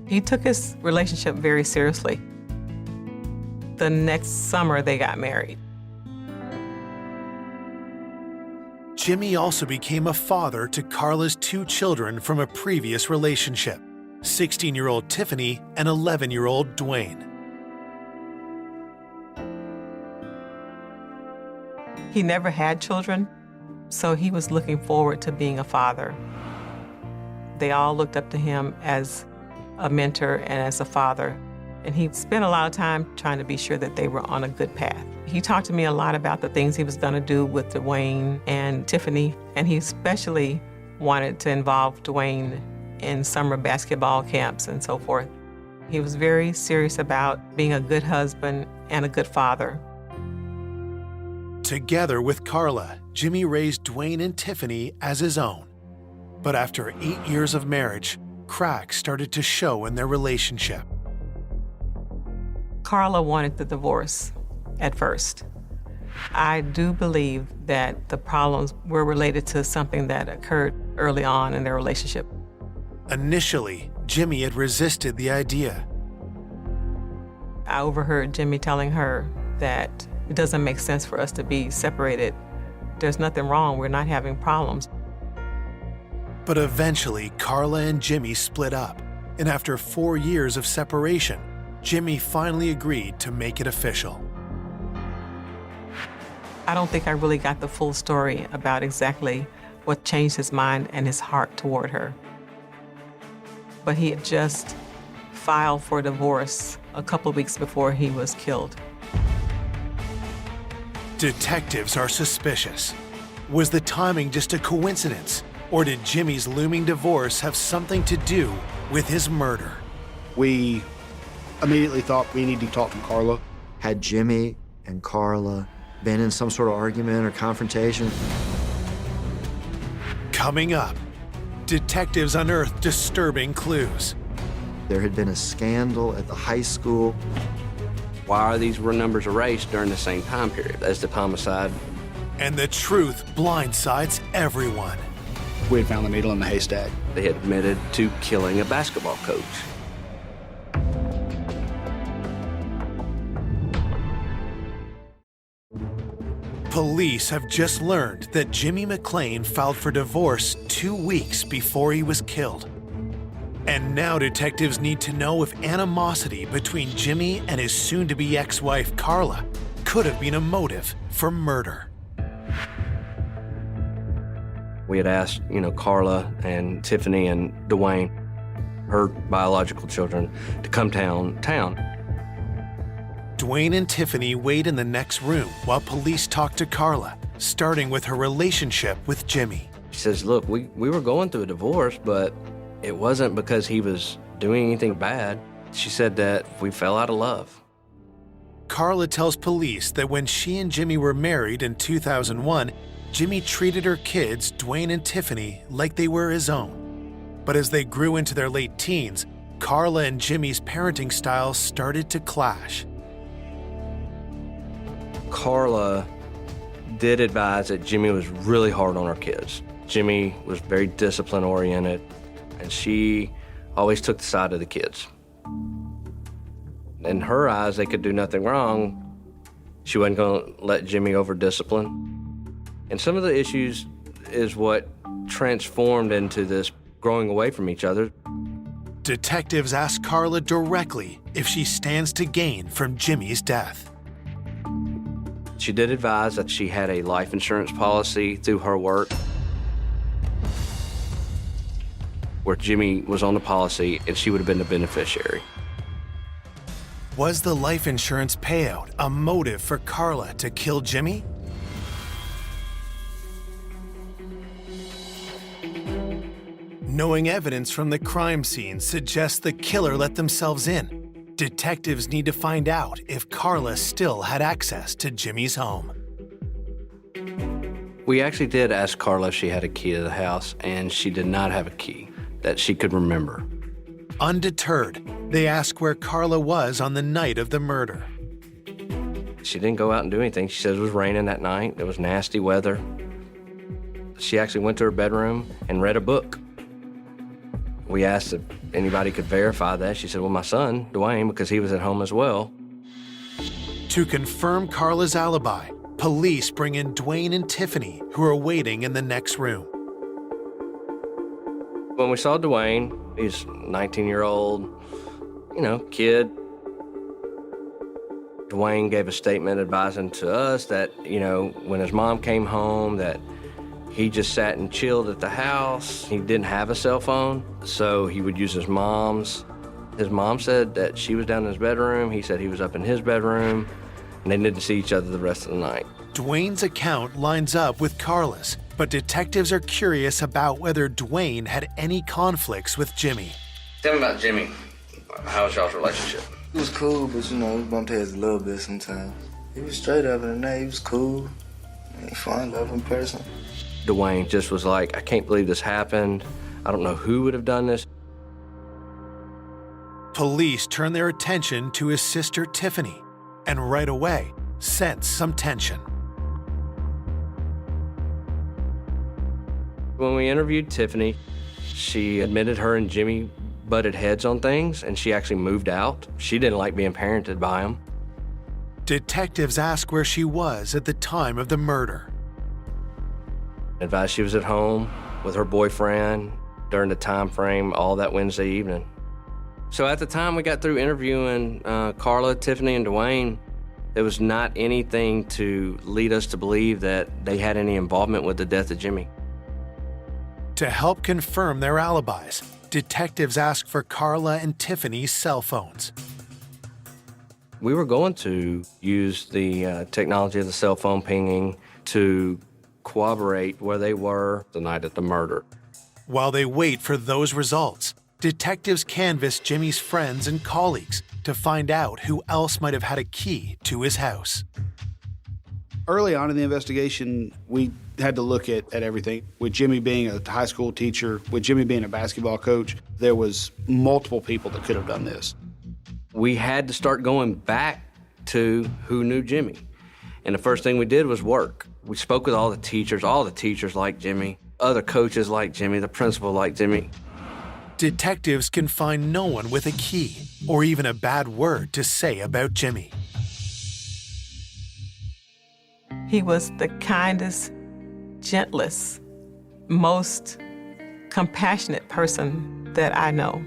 He took his relationship very seriously. The next summer, they got married. Jimmy also became a father to Carla's 2 children from a previous relationship, 16-year-old Tiffany and 11-year-old Dwayne. He never had children, so he was looking forward to being a father. They all looked up to him as a mentor and as a father, and he spent a lot of time trying to be sure that they were on a good path. He talked to me a lot about the things he was going to do with Dwayne and Tiffany, and he especially wanted to involve Dwayne in summer basketball camps and so forth. He was very serious about being a good husband and a good father. Together with Carla, Jimmy raised Dwayne and Tiffany as his own. But after 8 years of marriage, cracks started to show in their relationship. Carla wanted the divorce at first. I do believe that the problems were related to something that occurred early on in their relationship. Initially, Jimmy had resisted the idea. I overheard Jimmy telling her that it doesn't make sense for us to be separated. There's nothing wrong, we're not having problems. But eventually, Carla and Jimmy split up, and after 4 years of separation, Jimmy finally agreed to make it official. I don't think I really got the full story about exactly what changed his mind and his heart toward her. But he had just filed for divorce a couple of weeks before he was killed. Detectives are suspicious. Was the timing just a coincidence, or did Jimmy's looming divorce have something to do with his murder? We immediately thought we need to talk to Carla. Had Jimmy and Carla been in some sort of argument or confrontation? Coming up, detectives unearth disturbing clues. There had been a scandal at the high school. Why are these numbers erased during the same time period as the homicide? And the truth blindsides everyone. We had found the needle in the haystack. They had admitted to killing a basketball coach. Police have just learned that Jimmy McClain filed for divorce 2 weeks before he was killed. And now detectives need to know if animosity between Jimmy and his soon-to-be ex-wife Carla could have been a motive for murder. We had asked, Carla and Tiffany and Dwayne, her biological children, to come town. Dwayne and Tiffany wait in the next room while police talk to Carla, starting with her relationship with Jimmy. She says, look, we were going through a divorce, but it wasn't because he was doing anything bad. She said that we fell out of love. Carla tells police that when she and Jimmy were married in 2001, Jimmy treated her kids, Dwayne and Tiffany, like they were his own. But as they grew into their late teens, Carla and Jimmy's parenting styles started to clash. Carla did advise that Jimmy was really hard on her kids. Jimmy was very discipline-oriented, and she always took the side of the kids. In her eyes, they could do nothing wrong. She wasn't going to let Jimmy over-discipline. And some of the issues is what transformed into this growing away from each other. Detectives ask Carla directly if she stands to gain from Jimmy's death. She did advise that she had a life insurance policy through her work where Jimmy was on the policy and she would have been the beneficiary. Was the life insurance payout a motive for Carla to kill Jimmy? Knowing evidence from the crime scene suggests the killer let themselves in. Detectives need to find out if Carla still had access to Jimmy's home. We actually did ask Carla if she had a key to the house, and she did not have a key that she could remember. Undeterred, they ask where Carla was on the night of the murder. She didn't go out and do anything. She said it was raining that night. It was nasty weather. She actually went to her bedroom and read a book. We asked if anybody could verify that. She said, well, my son, Dwayne, because he was at home as well. To confirm Carla's alibi, police bring in Dwayne and Tiffany, who are waiting in the next room. When we saw Dwayne, he's a 19-year-old, kid. Dwayne gave a statement advising to us that, when his mom came home, that he just sat and chilled at the house. He didn't have a cell phone, so he would use his mom's. His mom said that she was down in his bedroom. He said he was up in his bedroom, and they didn't see each other the rest of the night. Dwayne's account lines up with Carla's, but detectives are curious about whether Dwayne had any conflicts with Jimmy. Tell me about Jimmy. How was y'all's relationship? It was cool, but we bumped heads a little bit sometimes. He was straight up in the night. He was cool. He fun, loving person. Dwayne just was like, I can't believe this happened. I don't know who would have done this. Police turn their attention to his sister Tiffany, and right away sense some tension. When we interviewed Tiffany, she admitted her and Jimmy butted heads on things, and she actually moved out. She didn't like being parented by him. Detectives ask where she was at the time of the murder. Advised she was at home with her boyfriend during the time frame all that Wednesday evening. So at the time we got through interviewing Carla, Tiffany, and Dwayne, there was not anything to lead us to believe that they had any involvement with the death of Jimmy. To help confirm their alibis, detectives ask for Carla and Tiffany's cell phones. We were going to use the technology of the cell phone pinging to corroborate where they were the night of the murder. While they wait for those results, detectives canvass Jimmy's friends and colleagues to find out who else might have had a key to his house. Early on in the investigation, we had to look at everything. With Jimmy being a high school teacher, with Jimmy being a basketball coach, there was multiple people that could have done this. We had to start going back to who knew Jimmy. And the first thing we did was work. We spoke with all the teachers liked Jimmy, other coaches liked Jimmy, the principal liked Jimmy. Detectives can find no one with a key or even a bad word to say about Jimmy. He was the kindest, gentlest, most compassionate person that I know.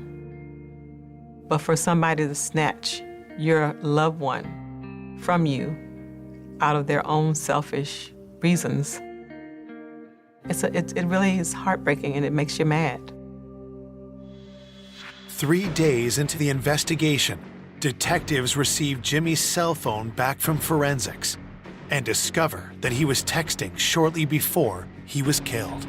But for somebody to snatch your loved one from you out of their own selfish reasons, it really is heartbreaking, and it makes you mad. 3 days into the investigation, detectives receive Jimmy's cell phone back from forensics and discover that he was texting shortly before he was killed.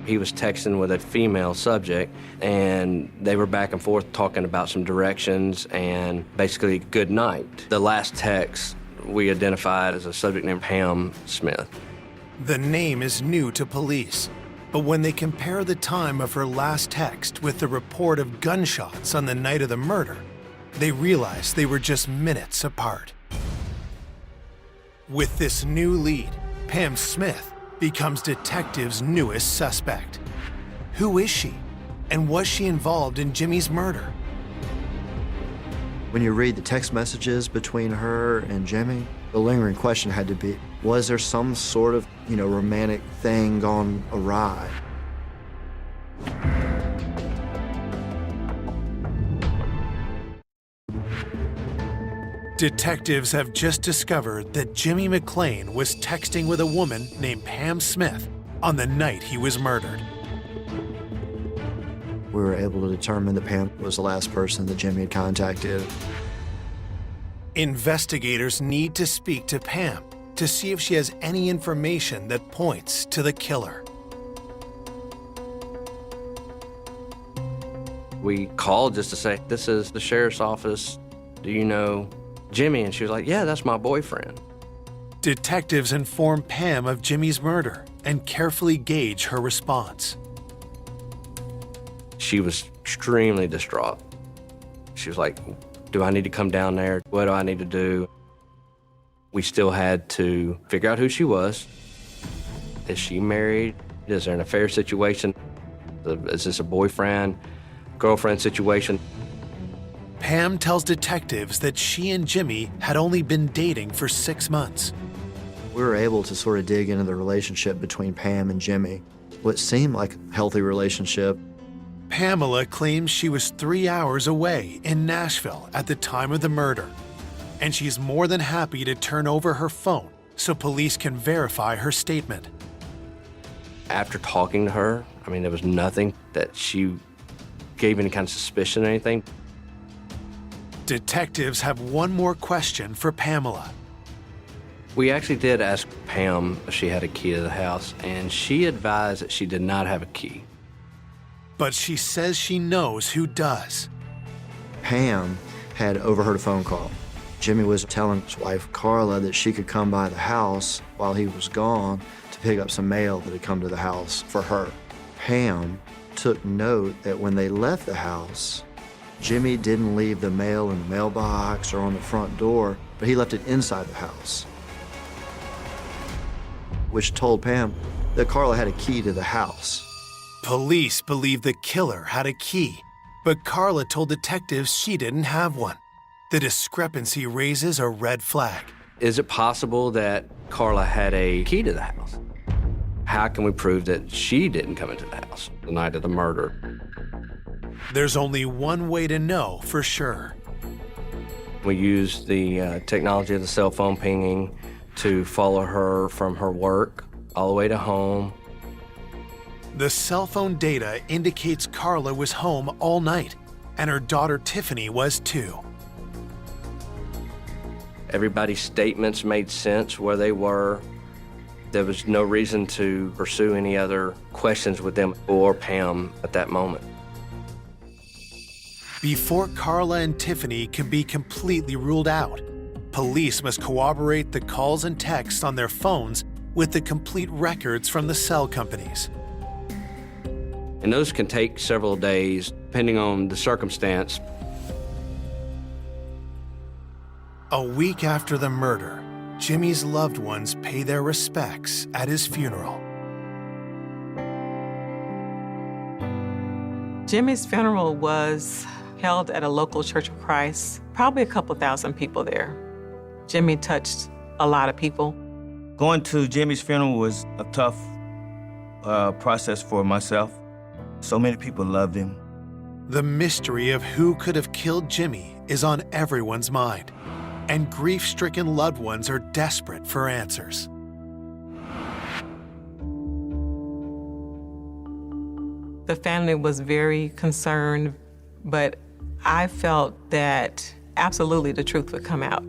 He was texting with a female subject, and they were back and forth talking about some directions and basically good night. The last text we identified as a subject named Pam Smith. The name is new to police, but when they compare the time of her last text with the report of gunshots on the night of the murder, they realize they were just minutes apart. With this new lead, Pam Smith becomes detectives' newest suspect. Who is she? And was she involved in Jimmy's murder? When you read the text messages between her and Jimmy, the lingering question had to be, was there some sort of, romantic thing gone awry? Detectives have just discovered that Jimmy McClain was texting with a woman named Pam Smith on the night he was murdered. We were able to determine that Pam was the last person that Jimmy had contacted. Investigators need to speak to Pam to see if she has any information that points to the killer. We called just to say, this is the sheriff's office. Do you know Jimmy? And she was like, yeah, that's my boyfriend. Detectives inform Pam of Jimmy's murder and carefully gauge her response. She was extremely distraught. She was like, do I need to come down there? What do I need to do? We still had to figure out who she was. Is she married? Is there an affair situation? Is this a boyfriend, girlfriend situation? Pam tells detectives that she and Jimmy had only been dating for 6 months. We were able to sort of dig into the relationship between Pam and Jimmy, what seemed like a healthy relationship. Pamela claims she was 3 hours away in Nashville at the time of the murder, and she's more than happy to turn over her phone so police can verify her statement. After talking to her, I mean, there was nothing that she gave any kind of suspicion or anything. Detectives have one more question for Pamela. We actually did ask Pam if she had a key to the house, and she advised that she did not have a key. But she says she knows who does. Pam had overheard a phone call. Jimmy was telling his wife, Carla, that she could come by the house while he was gone to pick up some mail that had come to the house for her. Pam took note that when they left the house, Jimmy didn't leave the mail in the mailbox or on the front door, but he left it inside the house, which told Pam that Carla had a key to the house. Police believe the killer had a key, but Carla told detectives she didn't have one. The discrepancy raises a red flag. Is it possible that Carla had a key to the house? How can we prove that she didn't come into the house the night of the murder? There's only one way to know for sure. We used the technology of the cell phone pinging to follow her from her work all the way to home. The cell phone data indicates Carla was home all night, and her daughter Tiffany was too. Everybody's statements made sense where they were. There was no reason to pursue any other questions with them or Pam at that moment. Before Carla and Tiffany can be completely ruled out, police must corroborate the calls and texts on their phones with the complete records from the cell companies. And those can take several days, depending on the circumstance. A week after the murder, Jimmy's loved ones pay their respects at his funeral. Jimmy's funeral was held at a local Church of Christ, probably a couple thousand people there. Jimmy touched a lot of people. Going to Jimmy's funeral was a tough process for myself. So many people loved him. The mystery of who could have killed Jimmy is on everyone's mind, and grief-stricken loved ones are desperate for answers. The family was very concerned, but I felt that absolutely the truth would come out.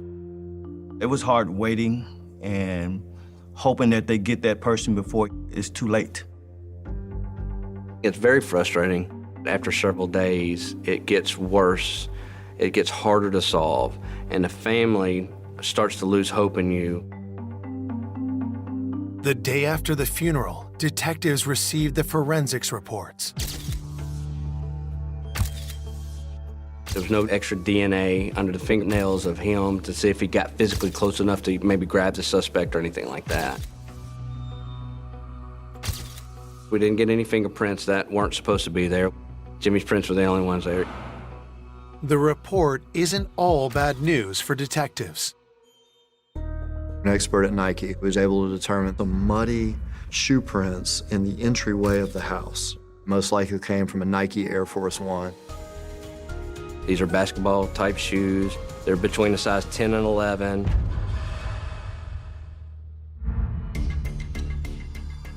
It was hard waiting and hoping that they get that person before it's too late. It's very frustrating. After several days, it gets worse. It gets harder to solve, and the family starts to lose hope in you. The day after the funeral, detectives received the forensics reports. There was no extra DNA under the fingernails of him to see if he got physically close enough to maybe grab the suspect or anything like that. We didn't get any fingerprints that weren't supposed to be there. Jimmy's prints were the only ones there. The report isn't all bad news for detectives. An expert at Nike was able to determine the muddy shoe prints in the entryway of the house. Most likely came from a Nike Air Force One. These are basketball-type shoes. They're between the size 10 and 11.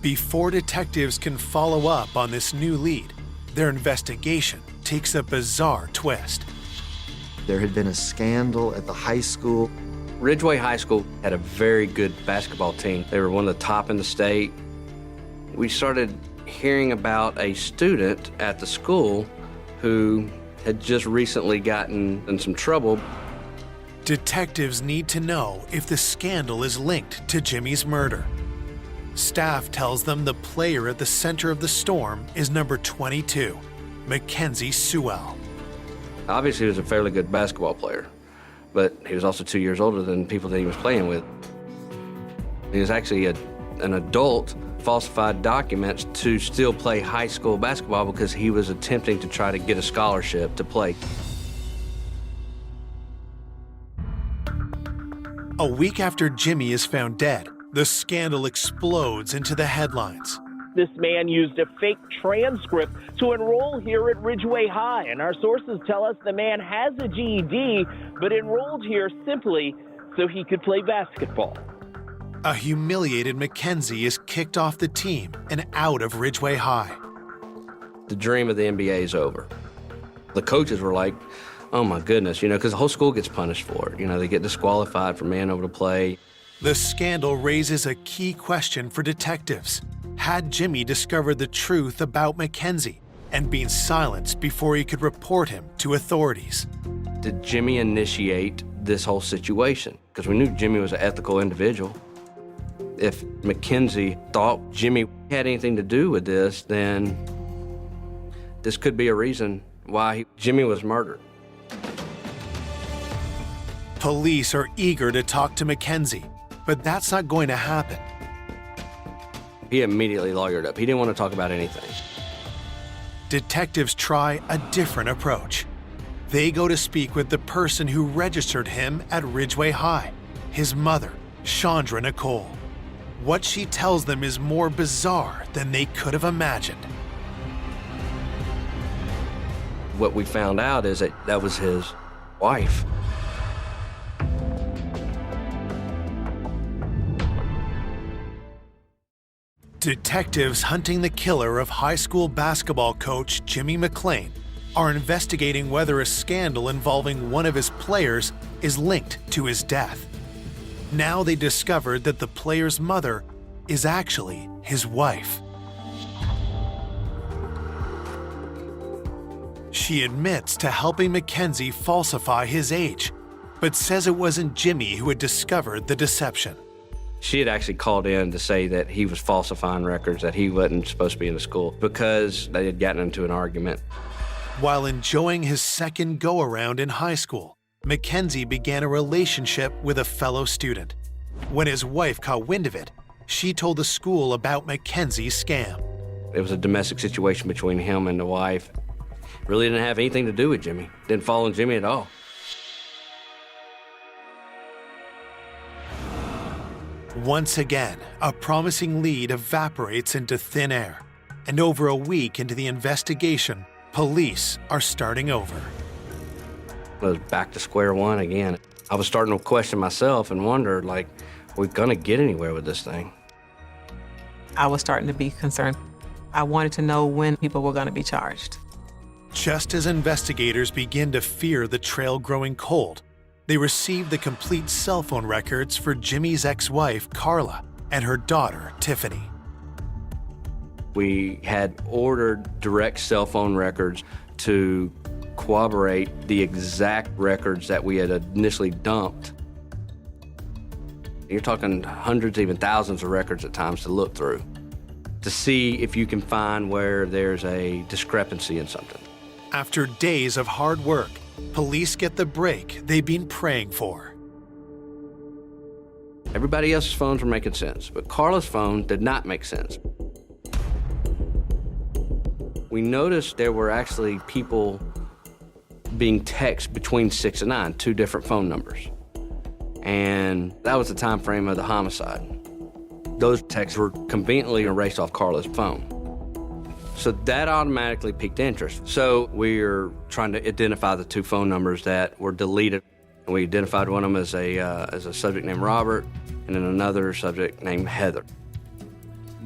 Before detectives can follow up on this new lead, their investigation takes a bizarre twist. There had been a scandal at the high school. Ridgeway High School had a very good basketball team. They were one of the top in the state. We started hearing about a student at the school who had just recently gotten in some trouble. Detectives need to know if the scandal is linked to Jimmy's murder. Staff tells them the player at the center of the storm is number 22, Mackenzie Sewell. Obviously, he was a fairly good basketball player, but he was also 2 years older than people that he was playing with. He was actually an adult, falsified documents to still play high school basketball because he was attempting to try to get a scholarship to play. A week after Jimmy is found dead, the scandal explodes into the headlines. This man used a fake transcript to enroll here at Ridgeway High, and our sources tell us the man has a GED, but enrolled here simply so he could play basketball. A humiliated Mackenzie is kicked off the team and out of Ridgeway High. The dream of the NBA is over. The coaches were like, oh my goodness, because the whole school gets punished for it. They get disqualified from being able to play. The scandal raises a key question for detectives. Had Jimmy discovered the truth about Mackenzie and been silenced before he could report him to authorities? Did Jimmy initiate this whole situation? Because we knew Jimmy was an ethical individual. If Mackenzie thought Jimmy had anything to do with this, then this could be a reason why Jimmy was murdered. Police are eager to talk to Mackenzie, but that's not going to happen. He immediately lawyered up. He didn't want to talk about anything. Detectives try a different approach. They go to speak with the person who registered him at Ridgeway High, his mother, Chandra Nicole. What she tells them is more bizarre than they could have imagined. What we found out is that was his wife. Detectives hunting the killer of high school basketball coach Jimmy McClain are investigating whether a scandal involving one of his players is linked to his death. Now they discovered that the player's mother is actually his wife. She admits to helping Mackenzie falsify his age, but says it wasn't Jimmy who had discovered the deception. She had actually called in to say that he was falsifying records, that he wasn't supposed to be in the school because they had gotten into an argument. While enjoying his second go-around in high school, Mackenzie began a relationship with a fellow student. When his wife caught wind of it, she told the school about Mackenzie's scam. It was a domestic situation between him and the wife. Really didn't have anything to do with Jimmy. Didn't follow Jimmy at all. Once again, a promising lead evaporates into thin air. And over a week into the investigation, police are starting over. I was back to square one again. I was starting to question myself and wonder, are we gonna get anywhere with this thing? I was starting to be concerned. I wanted to know when people were gonna be charged. Just as investigators begin to fear the trail growing cold, they receive the complete cell phone records for Jimmy's ex-wife, Carla, and her daughter, Tiffany. We had ordered direct cell phone records to corroborate the exact records that we had initially dumped. You're talking hundreds, even thousands of records at times to look through, to see if you can find where there's a discrepancy in something. After days of hard work, police get the break they've been praying for. Everybody else's phones were making sense, but Carla's phone did not make sense. We noticed there were actually people being texted between 6 and 9, 2 different phone numbers. And that was the time frame of the homicide. Those texts were conveniently erased off Carla's phone. So that automatically piqued interest. So we were trying to identify the 2 phone numbers that were deleted. We identified one of them as a subject named Robert, and then another subject named Heather.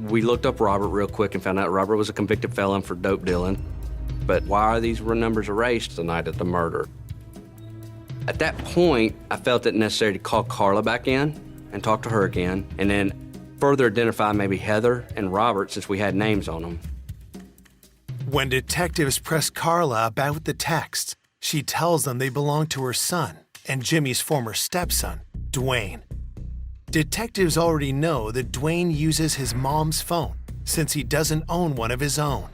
We looked up Robert real quick and found out Robert was a convicted felon for dope dealing. But why are these numbers erased the night of the murder? At that point, I felt it necessary to call Carla back in and talk to her again, and then further identify maybe Heather and Robert, since we had names on them. When detectives press Carla about the texts, she tells them they belong to her son and Jimmy's former stepson, Dwayne. Detectives already know that Dwayne uses his mom's phone since he doesn't own one of his own.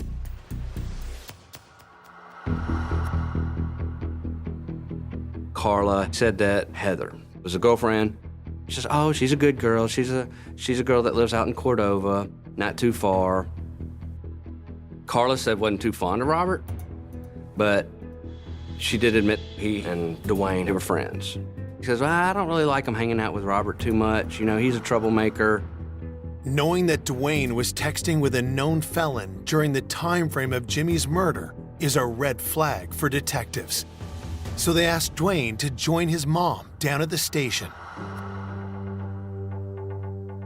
Carla said that Heather was a girlfriend. She says, oh, she's a good girl. She's a girl that lives out in Cordova, not too far. Carla said wasn't too fond of Robert, but she did admit he and Dwayne were friends. She says, well, I don't really like him hanging out with Robert too much. You know, he's a troublemaker. Knowing that Dwayne was texting with a known felon during the time frame of Jimmy's murder is a red flag for detectives. So they asked Dwayne to join his mom down at the station.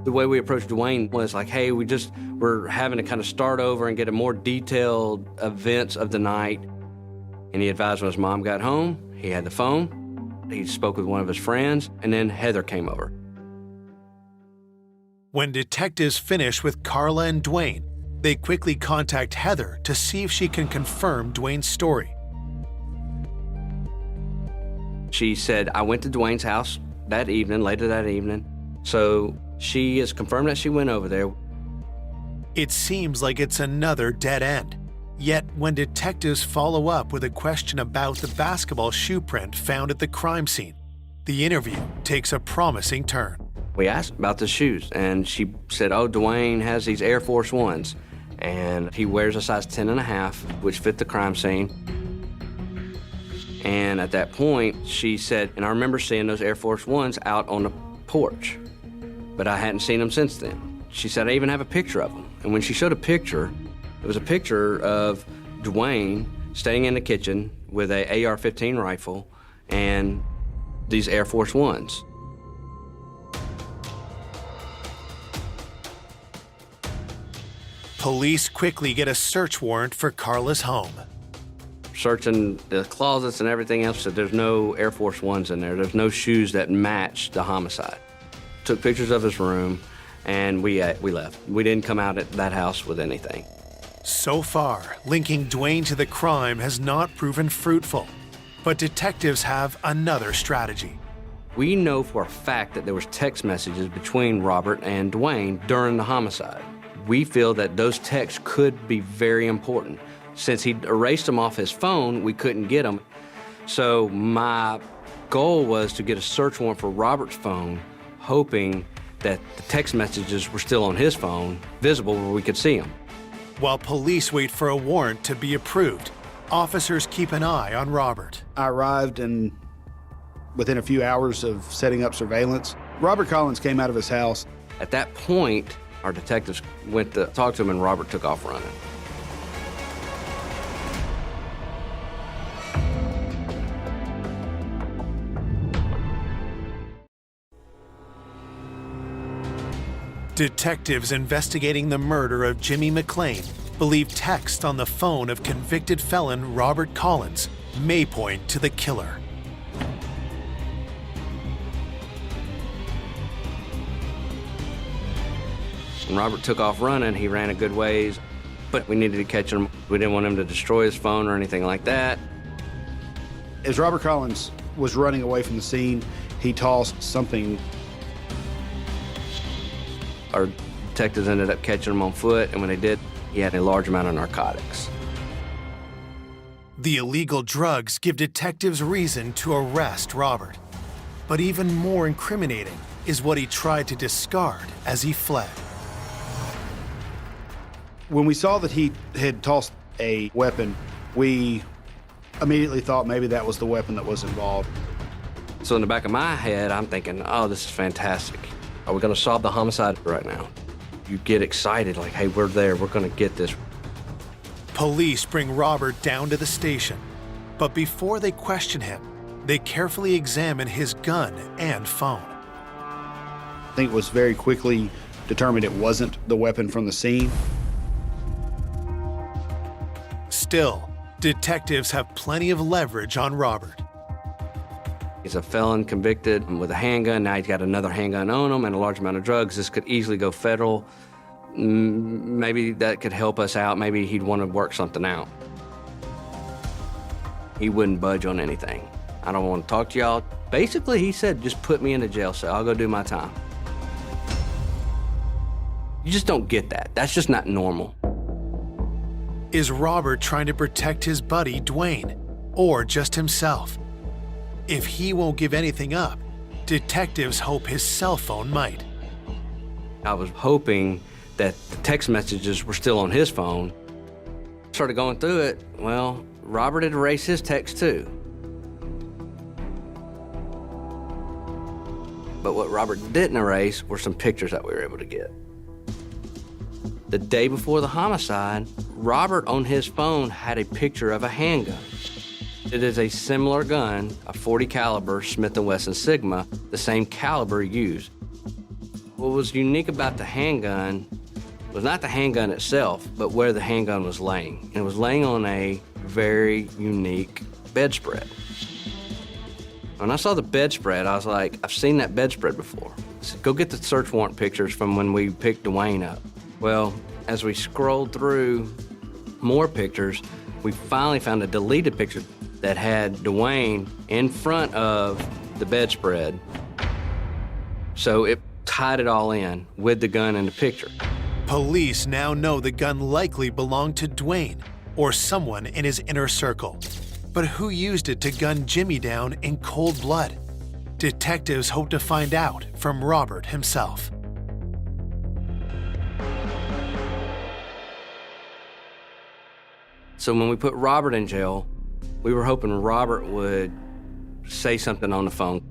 The way we approached Dwayne was like, hey, we're having to kind of start over and get a more detailed events of the night. And he advised when his mom got home, he had the phone, he spoke with one of his friends, and then Heather came over. When detectives finish with Carla and Dwayne, they quickly contact Heather to see if she can confirm Dwayne's story. She said, I went to Dwayne's house that evening, later that evening. So she has confirmed that she went over there. It seems like it's another dead end. Yet when detectives follow up with a question about the basketball shoe print found at the crime scene, the interview takes a promising turn. We asked about the shoes, and she said, oh, Dwayne has these Air Force Ones, and he wears a size 10.5, which fit the crime scene. And at that point, she said, and I remember seeing those Air Force Ones out on the porch, but I hadn't seen them since then. She said, I even have a picture of them. And when she showed a picture, it was a picture of Dwayne staying in the kitchen with a AR-15 rifle and these Air Force Ones. Police quickly get a search warrant for Carla's home. Searching the closets and everything else, so there's no Air Force Ones in there. There's no shoes that match the homicide. Took pictures of his room, and we left. We didn't come out at that house with anything. So far, linking Dwayne to the crime has not proven fruitful, but detectives have another strategy. We know for a fact that there was text messages between Robert and Dwayne during the homicide. We feel that those texts could be very important. Since he'd erased them off his phone, we couldn't get them. So my goal was to get a search warrant for Robert's phone, hoping that the text messages were still on his phone, visible where we could see them. While police wait for a warrant to be approved, officers keep an eye on Robert. I arrived, and within a few hours of setting up surveillance, Robert Collins came out of his house. At that point, our detectives went to talk to him, and Robert took off running. Detectives investigating the murder of Jimmy McClain believe text on the phone of convicted felon Robert Collins may point to the killer. When Robert took off running, he ran a good ways, but we needed to catch him. We didn't want him to destroy his phone or anything like that. As Robert Collins was running away from the scene, he tossed something. Our detectives ended up catching him on foot, and when they did, he had a large amount of narcotics. The illegal drugs give detectives reason to arrest Robert. But even more incriminating is what he tried to discard as he fled. When we saw that he had tossed a weapon, we immediately thought maybe that was the weapon that was involved. So in the back of my head, I'm thinking, oh, this is fantastic. Are we going to solve the homicide right now? You get excited, like, hey, we're there, we're going to get this. Police bring Robert down to the station, but before they question him, they carefully examine his gun and phone. I think it was very quickly determined it wasn't the weapon from the scene. Still, detectives have plenty of leverage on Robert. He's a felon convicted with a handgun. Now he's got another handgun on him and a large amount of drugs. This could easily go federal. Maybe that could help us out. Maybe he'd want to work something out. He wouldn't budge on anything. I don't want to talk to y'all. Basically, he said, just put me in a jail cell. I'll go do my time. You just don't get that. That's just not normal. Is Robert trying to protect his buddy, Dwayne, or just himself? If he won't give anything up, detectives hope his cell phone might. I was hoping that the text messages were still on his phone. Started going through it. Well, Robert had erased his text too. But what Robert didn't erase were some pictures that we were able to get. The day before the homicide, Robert on his phone had a picture of a handgun. It is a similar gun, a .40 caliber Smith & Wesson Sigma, the same caliber used. What was unique about the handgun was not the handgun itself, but where the handgun was laying. And it was laying on a very unique bedspread. When I saw the bedspread, I was like, I've seen that bedspread before. I said, go get the search warrant pictures from when we picked Dwayne up. Well, as we scrolled through more pictures, we finally found a deleted picture that had Dwayne in front of the bedspread. So it tied it all in with the gun in the picture. Police now know the gun likely belonged to Dwayne or someone in his inner circle. But who used it to gun Jimmy down in cold blood? Detectives hope to find out from Robert himself. So when we put Robert in jail, we were hoping Robert would say something on the phone.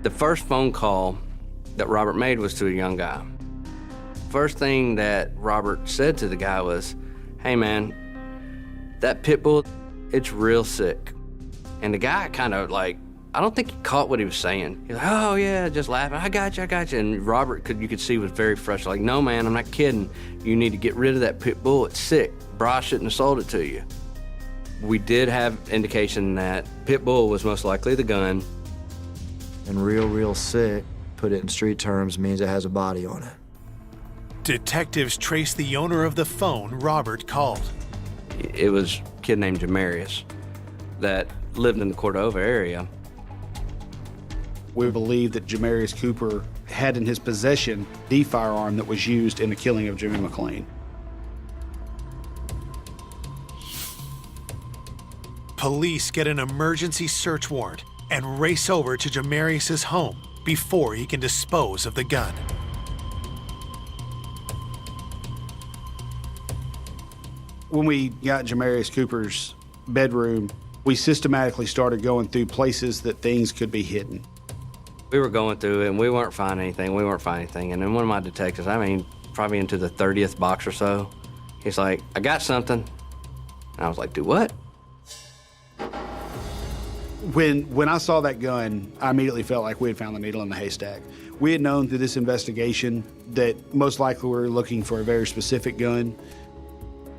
The first phone call that Robert made was to a young guy. First thing that Robert said to the guy was, hey man, that pit bull, it's real sick. And the guy kind of like, I don't think he caught what he was saying. He's like, oh yeah, just laughing, I got you. And Robert, you could see was very frustrated, like, no man, I'm not kidding. You need to get rid of that pit bull, it's sick. Bra shouldn't have sold it to you. We did have indication that pit bull was most likely the gun. And real sick, put it in street terms, means it has a body on it. Detectives trace the owner of the phone Robert called. It was a kid named Jamarius that lived in the Cordova area. We believe that Jamarius Cooper had in his possession the firearm that was used in the killing of Jimmy McClain. Police get an emergency search warrant and race over to Jamarius' home before he can dispose of the gun. When we got Jamarius Cooper's bedroom, we systematically started going through places that things could be hidden. We were going through it and we weren't finding anything. And then one of my detectives, probably into the 30th box or so, he's like, I got something. And I was like, do what? When I saw that gun, I immediately felt like we had found the needle in the haystack. We had known through this investigation that most likely we were looking for a very specific gun.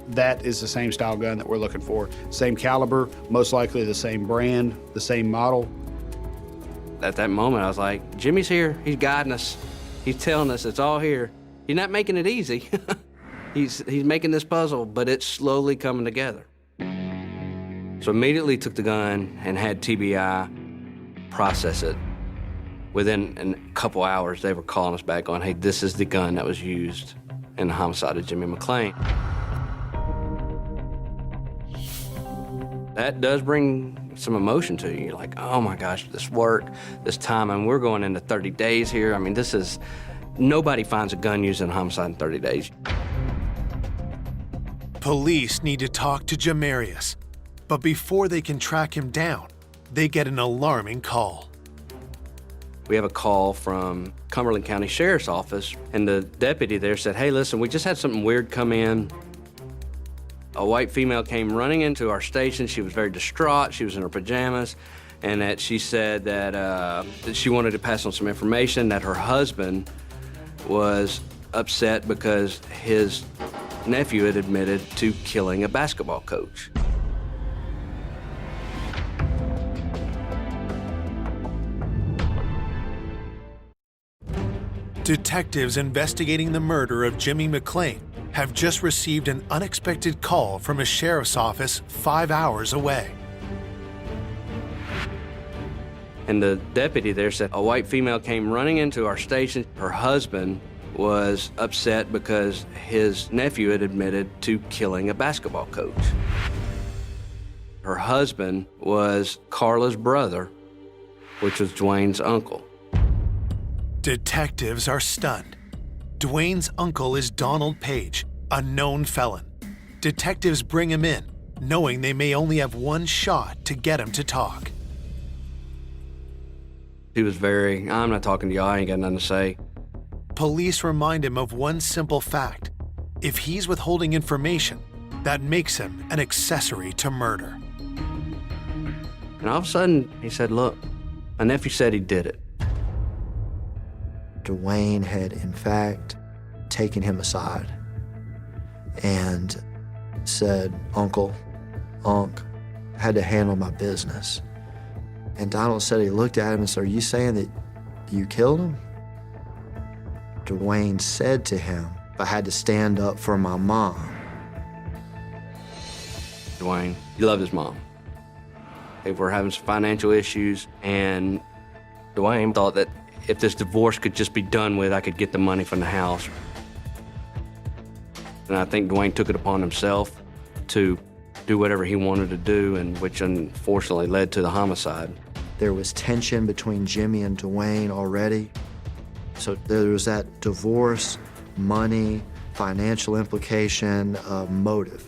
That is the same style gun that we're looking for. Same caliber, most likely the same brand, the same model. At that moment, I was like, Jimmy's here. He's guiding us. He's telling us it's all here. He's not making it easy. He's making this puzzle, but it's slowly coming together. So immediately took the gun and had TBI process it. Within a couple hours, they were calling us back on, hey, this is the gun that was used in the homicide of Jimmy McClain. That does bring some emotion to you. You're like, oh my gosh, this work, this time, and we're going into 30 days here. I mean, nobody finds a gun used in a homicide in 30 days. Police need to talk to Jamarius, but before they can track him down, they get an alarming call. We have a call from Cumberland County Sheriff's Office, and the deputy there said, hey, listen, we just had something weird come in. A white female came running into our station. She was very distraught. She was in her pajamas, and that she said that she wanted to pass on some information, that her husband was upset because his nephew had admitted to killing a basketball coach. Detectives investigating the murder of Jimmy McClain have just received an unexpected call from a sheriff's office 5 hours away. And the deputy there said a white female came running into our station. Her husband was upset because his nephew had admitted to killing a basketball coach. Her husband was Carla's brother, which was Dwayne's uncle. Detectives are stunned. Dwayne's uncle is Donald Page, a known felon. Detectives bring him in, knowing they may only have one shot to get him to talk. He was very, I'm not talking to you, I ain't got nothing to say. Police remind him of one simple fact. If he's withholding information, that makes him an accessory to murder. And all of a sudden, he said, look, my nephew said he did it. Dwayne had, in fact, taken him aside and said, Uncle, Unc, I had to handle my business. And Donald said he looked at him and said, are you saying that you killed him? Dwayne said to him, I had to stand up for my mom. Dwayne, he loved his mom. They were having some financial issues, and Dwayne thought that if this divorce could just be done with, I could get the money from the house. And I think Dwayne took it upon himself to do whatever he wanted to do, and which unfortunately led to the homicide. There was tension between Jimmy and Dwayne already. So there was that divorce, money, financial implication, motive.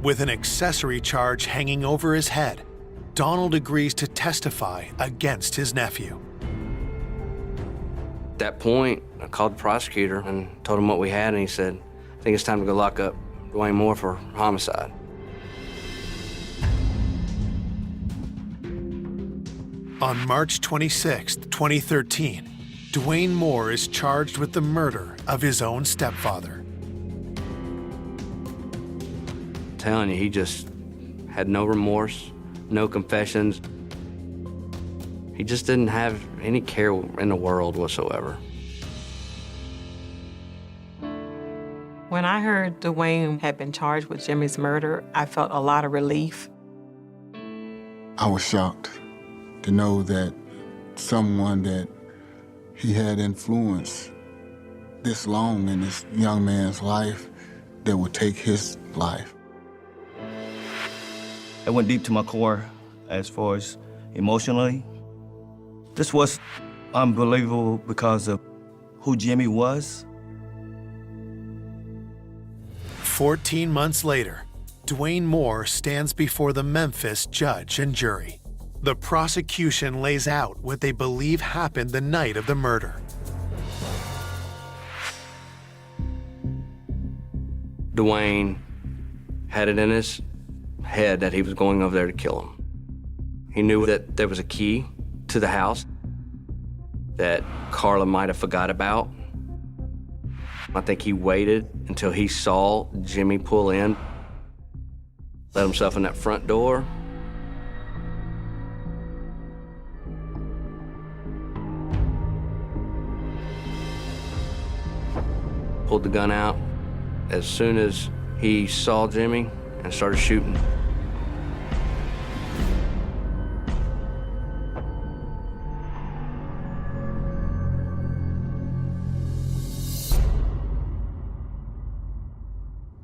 With an accessory charge hanging over his head, Donald agrees to testify against his nephew. At that point, I called the prosecutor and told him what we had, and he said, I think it's time to go lock up Dwayne Moore for homicide. On March 26, 2013, Dwayne Moore is charged with the murder of his own stepfather. I'm telling you, he just had no remorse, no confessions. He just didn't have any care in the world whatsoever. When I heard Dwayne had been charged with Jimmy's murder, I felt a lot of relief. I was shocked to know that someone that he had influenced this long in this young man's life that would take his life. I went deep to my core as far as emotionally. This was unbelievable because of who Jimmy was. 14 months later, Dwayne Moore stands before the Memphis judge and jury. The prosecution lays out what they believe happened the night of the murder. Dwayne had it in his head that he was going over there to kill him. He knew that there was a key to the house that Carla might have forgot about. I think he waited until he saw Jimmy pull in, let himself in that front door. Pulled the gun out as soon as he saw Jimmy and started shooting.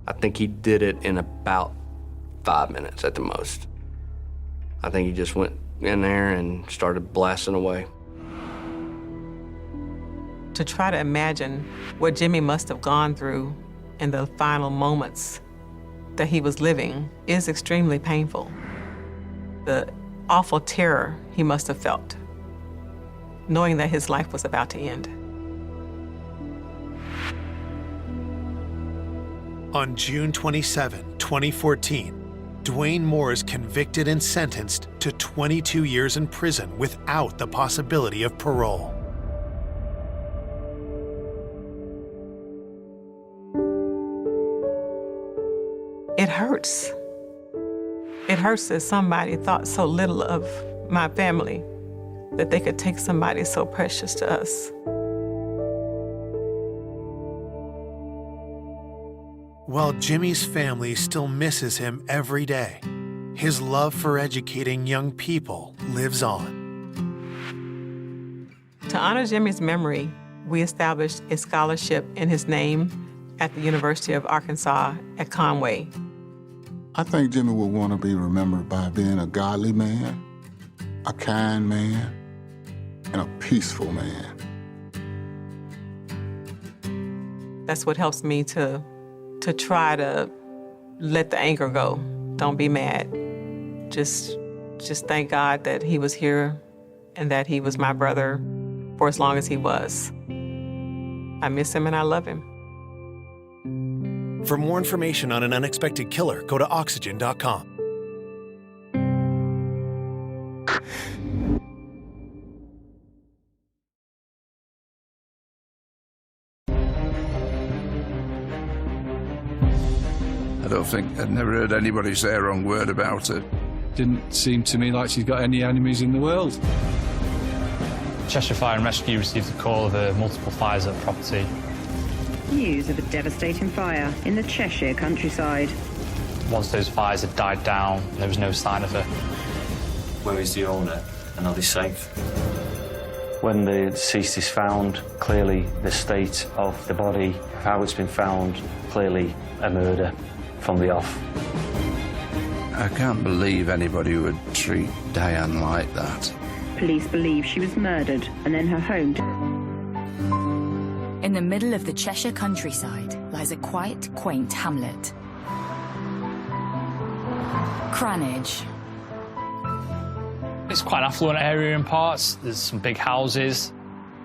I think he did it in about 5 minutes at the most. I think he just went in there and started blasting away. To try to imagine what Jimmy must have gone through in the final moments that he was living is extremely painful. The awful terror he must have felt, knowing that his life was about to end. On June 27, 2014, Dwayne Moore is convicted and sentenced to 22 years in prison without the possibility of parole. It hurts. It hurts that somebody thought so little of my family, that they could take somebody so precious to us. While Jimmy's family still misses him every day, his love for educating young people lives on. To honor Jimmy's memory, we established a scholarship in his name at the University of Arkansas at Conway. I think Jimmy will want to be remembered by being a godly man, a kind man, and a peaceful man. That's what helps me to try to let the anger go. Don't be mad. Just thank God that he was here and that he was my brother for as long as he was. I miss him and I love him. For more information on an unexpected killer, go to oxygen.com. I'd never heard anybody say a wrong word about her. Didn't seem to me like she's got any enemies in the world. Cheshire Fire and Rescue received a call of multiple fires at property. News of a devastating fire in the Cheshire countryside. Once those fires had died down, there was no sign of her. Where is the owner, and are they safe? When the deceased is found, clearly the state of the body, how it's been found, clearly a murder from the off. I can't believe anybody would treat Diane like that. Police believe she was murdered and then her home. In the middle of the Cheshire countryside lies a quite quaint hamlet. Cranage. It's quite an affluent area in parts. There's some big houses.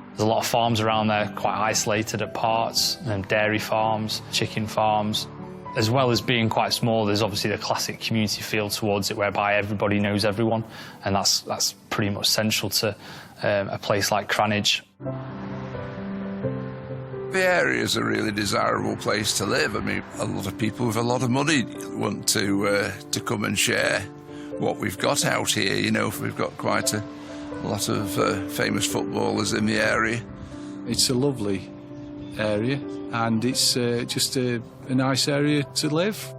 There's a lot of farms around there, quite isolated at parts, and dairy farms, chicken farms. As well as being quite small, there's obviously the classic community feel towards it, whereby everybody knows everyone, and that's pretty much central to a place like Cranage. The area is a really desirable place to live. I mean, a lot of people with a lot of money want to come and share what we've got out here. You know, we've got quite a lot of famous footballers in the area. It's a lovely area, and it's just a nice area to live.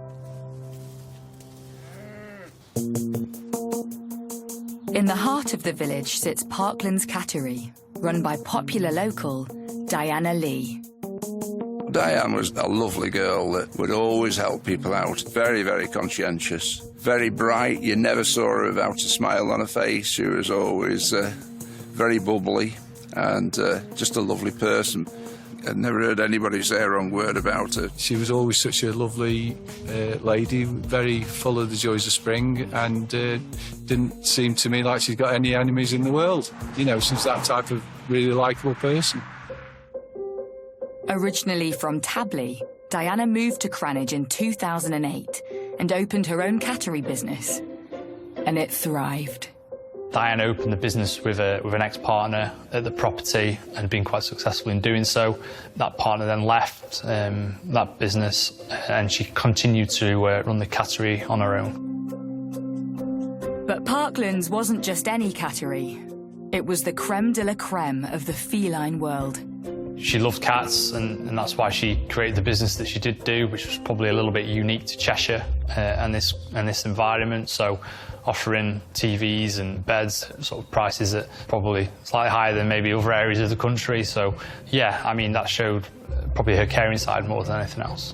In the heart of the village sits Parkland's Cattery, run by popular local Diana Lee. Diane was a lovely girl that would always help people out. Very, very conscientious, very bright. You never saw her without a smile on her face. She was always very bubbly and just a lovely person. I'd never heard anybody say a wrong word about her. She was always such a lovely lady, very full of the joys of spring, and didn't seem to me like she's got any enemies in the world. You know, she's that type of really likeable person. Originally from Tabley, Diana moved to Cranage in 2008 and opened her own cattery business, and it thrived. Diane opened the business with an ex-partner at the property and had been quite successful in doing so. That partner then left that business, and she continued to run the cattery on her own. But Parklands wasn't just any cattery. It was the creme de la creme of the feline world. She loved cats, and that's why she created the business that she did do, which was probably a little bit unique to Cheshire and this environment. So offering TVs and beds, sort of prices that probably slightly higher than maybe other areas of the country. So yeah, I mean, that showed probably her caring side more than anything else.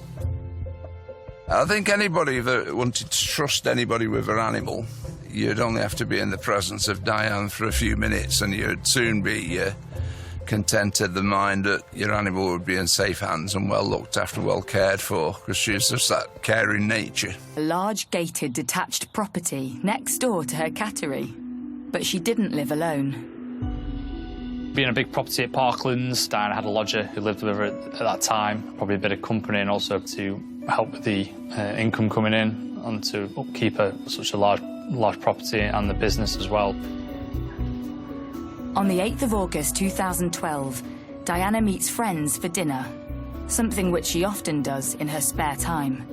I think anybody that wanted to trust anybody with an animal, you'd only have to be in the presence of Diane for a few minutes and you'd soon be contented the mind that your animal would be in safe hands and well looked after, well cared for, because she's just that caring nature. A large gated detached property next door to her cattery. But she didn't live alone. Being a big property at Parklands, Diana had a lodger who lived with her at that time, probably a bit of company, and also to help with the income coming in and to upkeep such a large property and the business as well. On the 8th of August 2012, Diana meets friends for dinner, something which she often does in her spare time.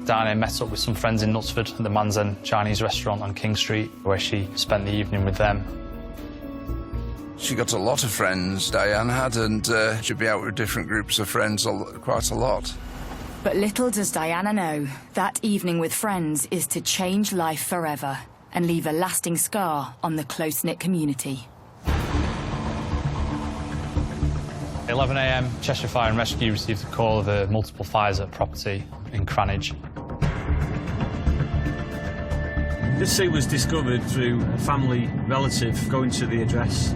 Diana met up with some friends in Knutsford at the Manzen Chinese restaurant on King Street, where she spent the evening with them. She got a lot of friends, Diane had, and she'd be out with different groups of friends quite a lot. But little does Diana know, that evening with friends is to change life forever and leave a lasting scar on the close-knit community. 11 a.m, Cheshire Fire and Rescue received a call of multiple fires at a property in Cranage. This scene was discovered through a family relative going to the address.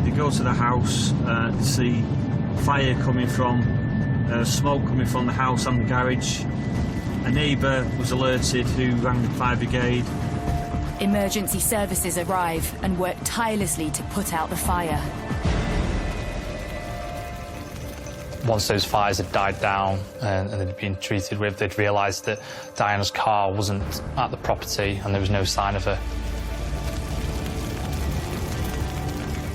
They go to the house, see fire coming from, smoke coming from the house and the garage. A neighbour was alerted who rang the fire brigade. Emergency services arrive and work tirelessly to put out the fire. Once those fires had died down and they'd been treated with, they'd realised that Diana's car wasn't at the property and there was no sign of her.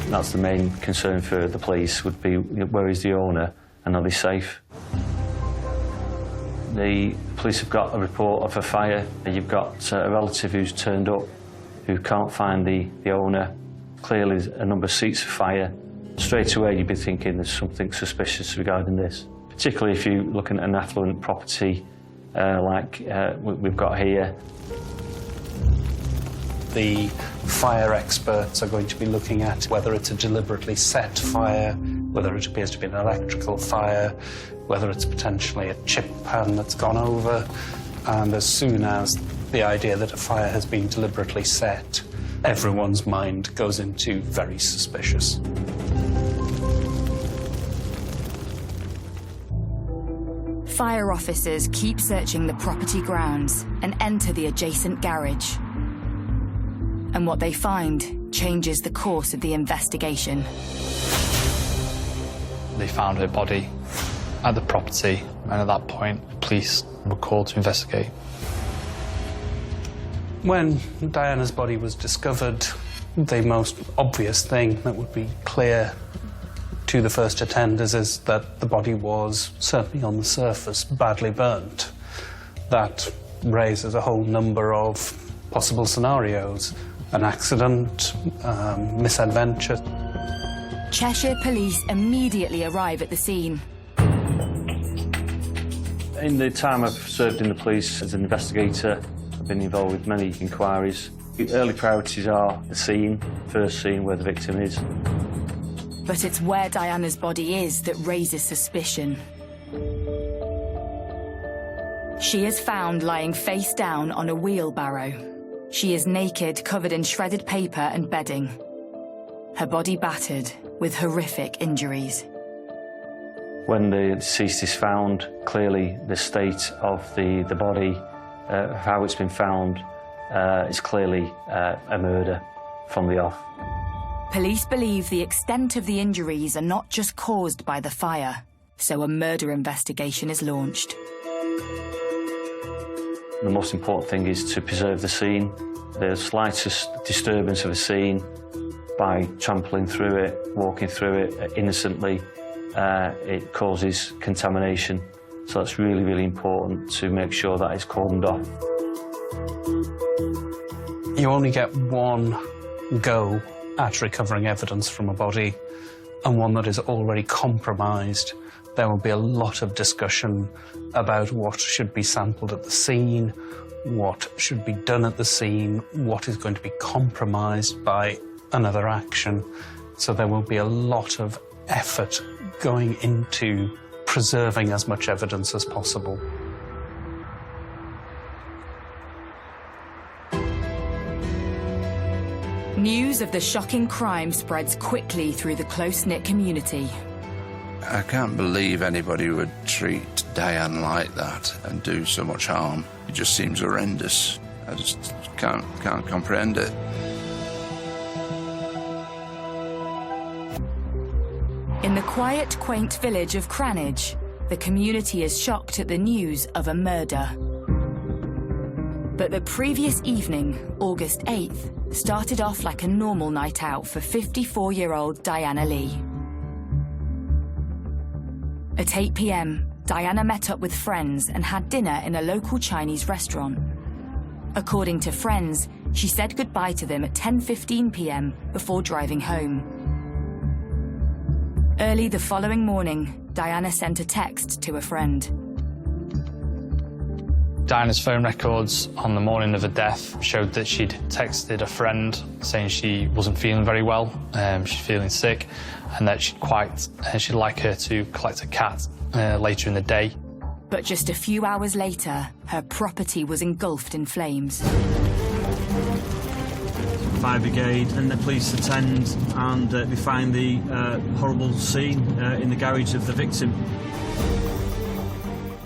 That's the main concern for the police, would be where is the owner and are they safe? The police have got a report of a fire. You've got a relative who's turned up who can't find the owner. Clearly there's a number of seats of fire. Straight away you'd be thinking there's something suspicious regarding this, particularly if you're looking at an affluent property like we've got here. The fire experts are going to be looking at whether it's a deliberately set fire, whether it appears to be an electrical fire, whether it's potentially a chip pan that's gone over, and as soon as the idea that a fire has been deliberately set, everyone's mind goes into very suspicious. Fire officers keep searching the property grounds and enter the adjacent garage. And what they find changes the course of the investigation. They found her body at the property, and at that point, police were called to investigate. When Diana's body was discovered, the most obvious thing that would be clear to the first attenders is that the body was, certainly on the surface, badly burnt. That raises a whole number of possible scenarios. An accident, misadventure. Cheshire police immediately arrive at the scene. In the time I've served in the police as an investigator, I've been involved with many inquiries. The early priorities are the scene, first scene where the victim is. But it's where Diana's body is that raises suspicion. She is found lying face down on a wheelbarrow. She is naked, covered in shredded paper and bedding. Her body battered with horrific injuries. When the deceased is found, clearly the state of the body, how it's been found, is clearly a murder from the off. Police believe the extent of the injuries are not just caused by the fire, so a murder investigation is launched. The most important thing is to preserve the scene. The slightest disturbance of a scene, by trampling through it, walking through it innocently, it causes contamination. So it's really, really important to make sure that it's cordoned off. You only get one go at recovering evidence from a body, and one that is already compromised. There will be a lot of discussion about what should be sampled at the scene, what should be done at the scene, what is going to be compromised by another action. So there will be a lot of effort going into preserving as much evidence as possible. News of the shocking crime spreads quickly through the close-knit community. I can't believe anybody would treat Diane like that and do so much harm. It just seems horrendous. I just can't comprehend it. In the quiet, quaint village of Cranage, the community is shocked at the news of a murder. But the previous evening, August 8th, started off like a normal night out for 54-year-old Diana Lee. At 8 p.m, Diana met up with friends and had dinner in a local Chinese restaurant. According to friends, she said goodbye to them at 10:15 p.m. before driving home. Early the following morning, Diana sent a text to a friend. Diana's phone records on the morning of her death showed that she'd texted a friend saying she wasn't feeling very well, she's feeling sick, and that she'd like her to collect a cat later in the day. But just a few hours later, her property was engulfed in flames. Fire brigade and the police attend, and they find the horrible scene in the garage of the victim.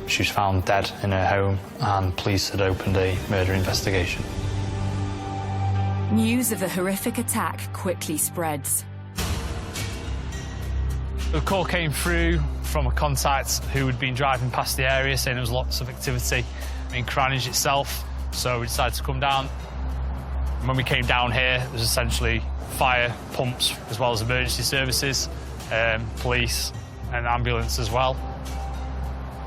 She was found dead in her home, and police had opened a murder investigation. News of the horrific attack quickly spreads. The call came through from a contact who had been driving past the area saying there was lots of activity in Cranage itself, so we decided to come down. When we came down here, there was essentially fire, pumps, as well as emergency services, police and ambulance as well.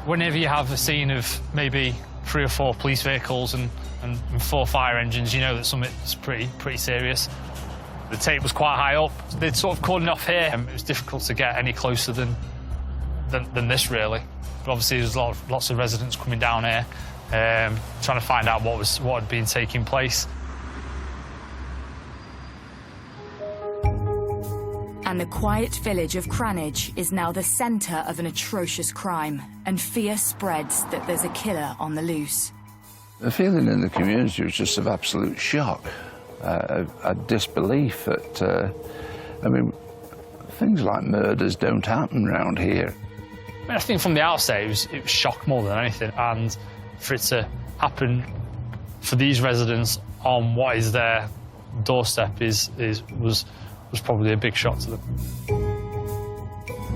Whenever you have a scene of maybe 3 or 4 police vehicles and 4 fire engines, you know that something's pretty serious. The tape was quite high up. They'd sort of cordoned off here, and it was difficult to get any closer than this, really. But obviously, there's lots of residents coming down here, trying to find out what had been taking place. And the quiet village of Cranage is now the centre of an atrocious crime, and fear spreads that there's a killer on the loose. The feeling in the community was just of absolute shock, a disbelief that, I mean, things like murders don't happen around here. I think from the outset it was shock more than anything, and for it to happen for these residents on what is their doorstep was probably a big shock to them.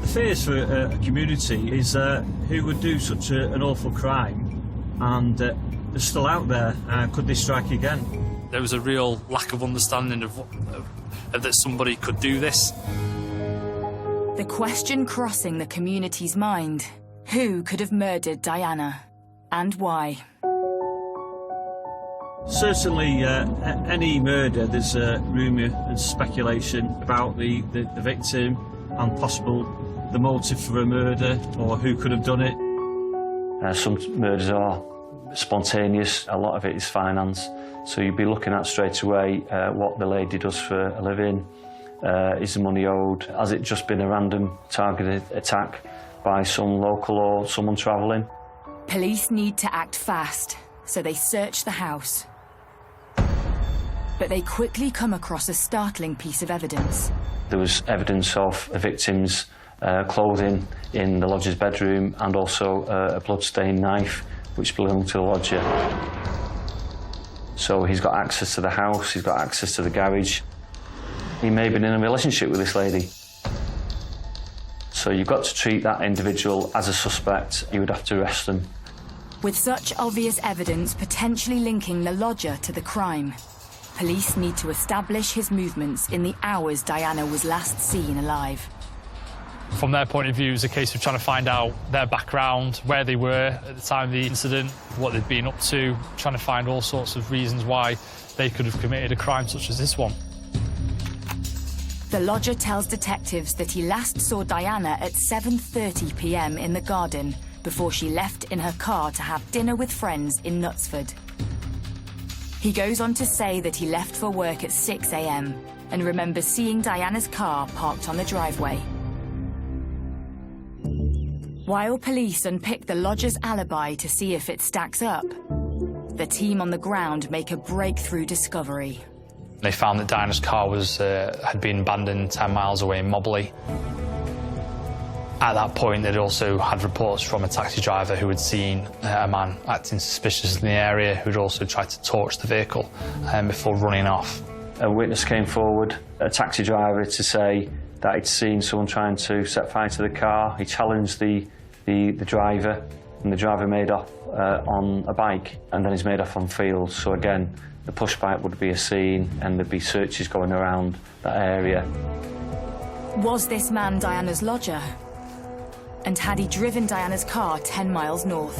The fears for a community is who would do such an awful crime, and they're still out there. Could they strike again? There was a real lack of understanding of that somebody could do this. The question crossing the community's mind: who could have murdered Diana, and why? Certainly, any murder, there's rumour and speculation about the victim and the motive for a murder, or who could have done it. Some murders are spontaneous, a lot of it is finance, so you'd be looking at straight away what the lady does for a living, is the money owed, has it just been a random targeted attack by some local or someone travelling? Police need to act fast, so they search the house. But they quickly come across a startling piece of evidence. There was evidence of the victim's clothing in the lodger's bedroom, and also a blood-stained knife which belonged to the lodger. So he's got access to the house, he's got access to the garage. He may have been in a relationship with this lady. So you've got to treat that individual as a suspect. You would have to arrest them. With such obvious evidence potentially linking the lodger to the crime, police need to establish his movements in the hours Diana was last seen alive. From their point of view, it was a case of trying to find out their background, where they were at the time of the incident, what they'd been up to, trying to find all sorts of reasons why they could have committed a crime such as this one. The lodger tells detectives that he last saw Diana at 7:30 p.m. in the garden before she left in her car to have dinner with friends in Knutsford. He goes on to say that he left for work at 6 a.m. and remembers seeing Diana's car parked on the driveway. While police unpick the lodger's alibi to see if it stacks up, the team on the ground make a breakthrough discovery. They found that Diana's car had been abandoned 10 miles away in Mobley. At that point, they'd also had reports from a taxi driver who had seen a man acting suspicious in the area, who'd also tried to torch the vehicle before running off. A witness came forward, a taxi driver, to say that he'd seen someone trying to set fire to the car. He challenged the driver, and the driver made off on a bike, and then he's made off on fields. So again, the push bike would be a scene, and there'd be searches going around that area. Was this man Diana's lodger? And had he driven Diana's car 10 miles north?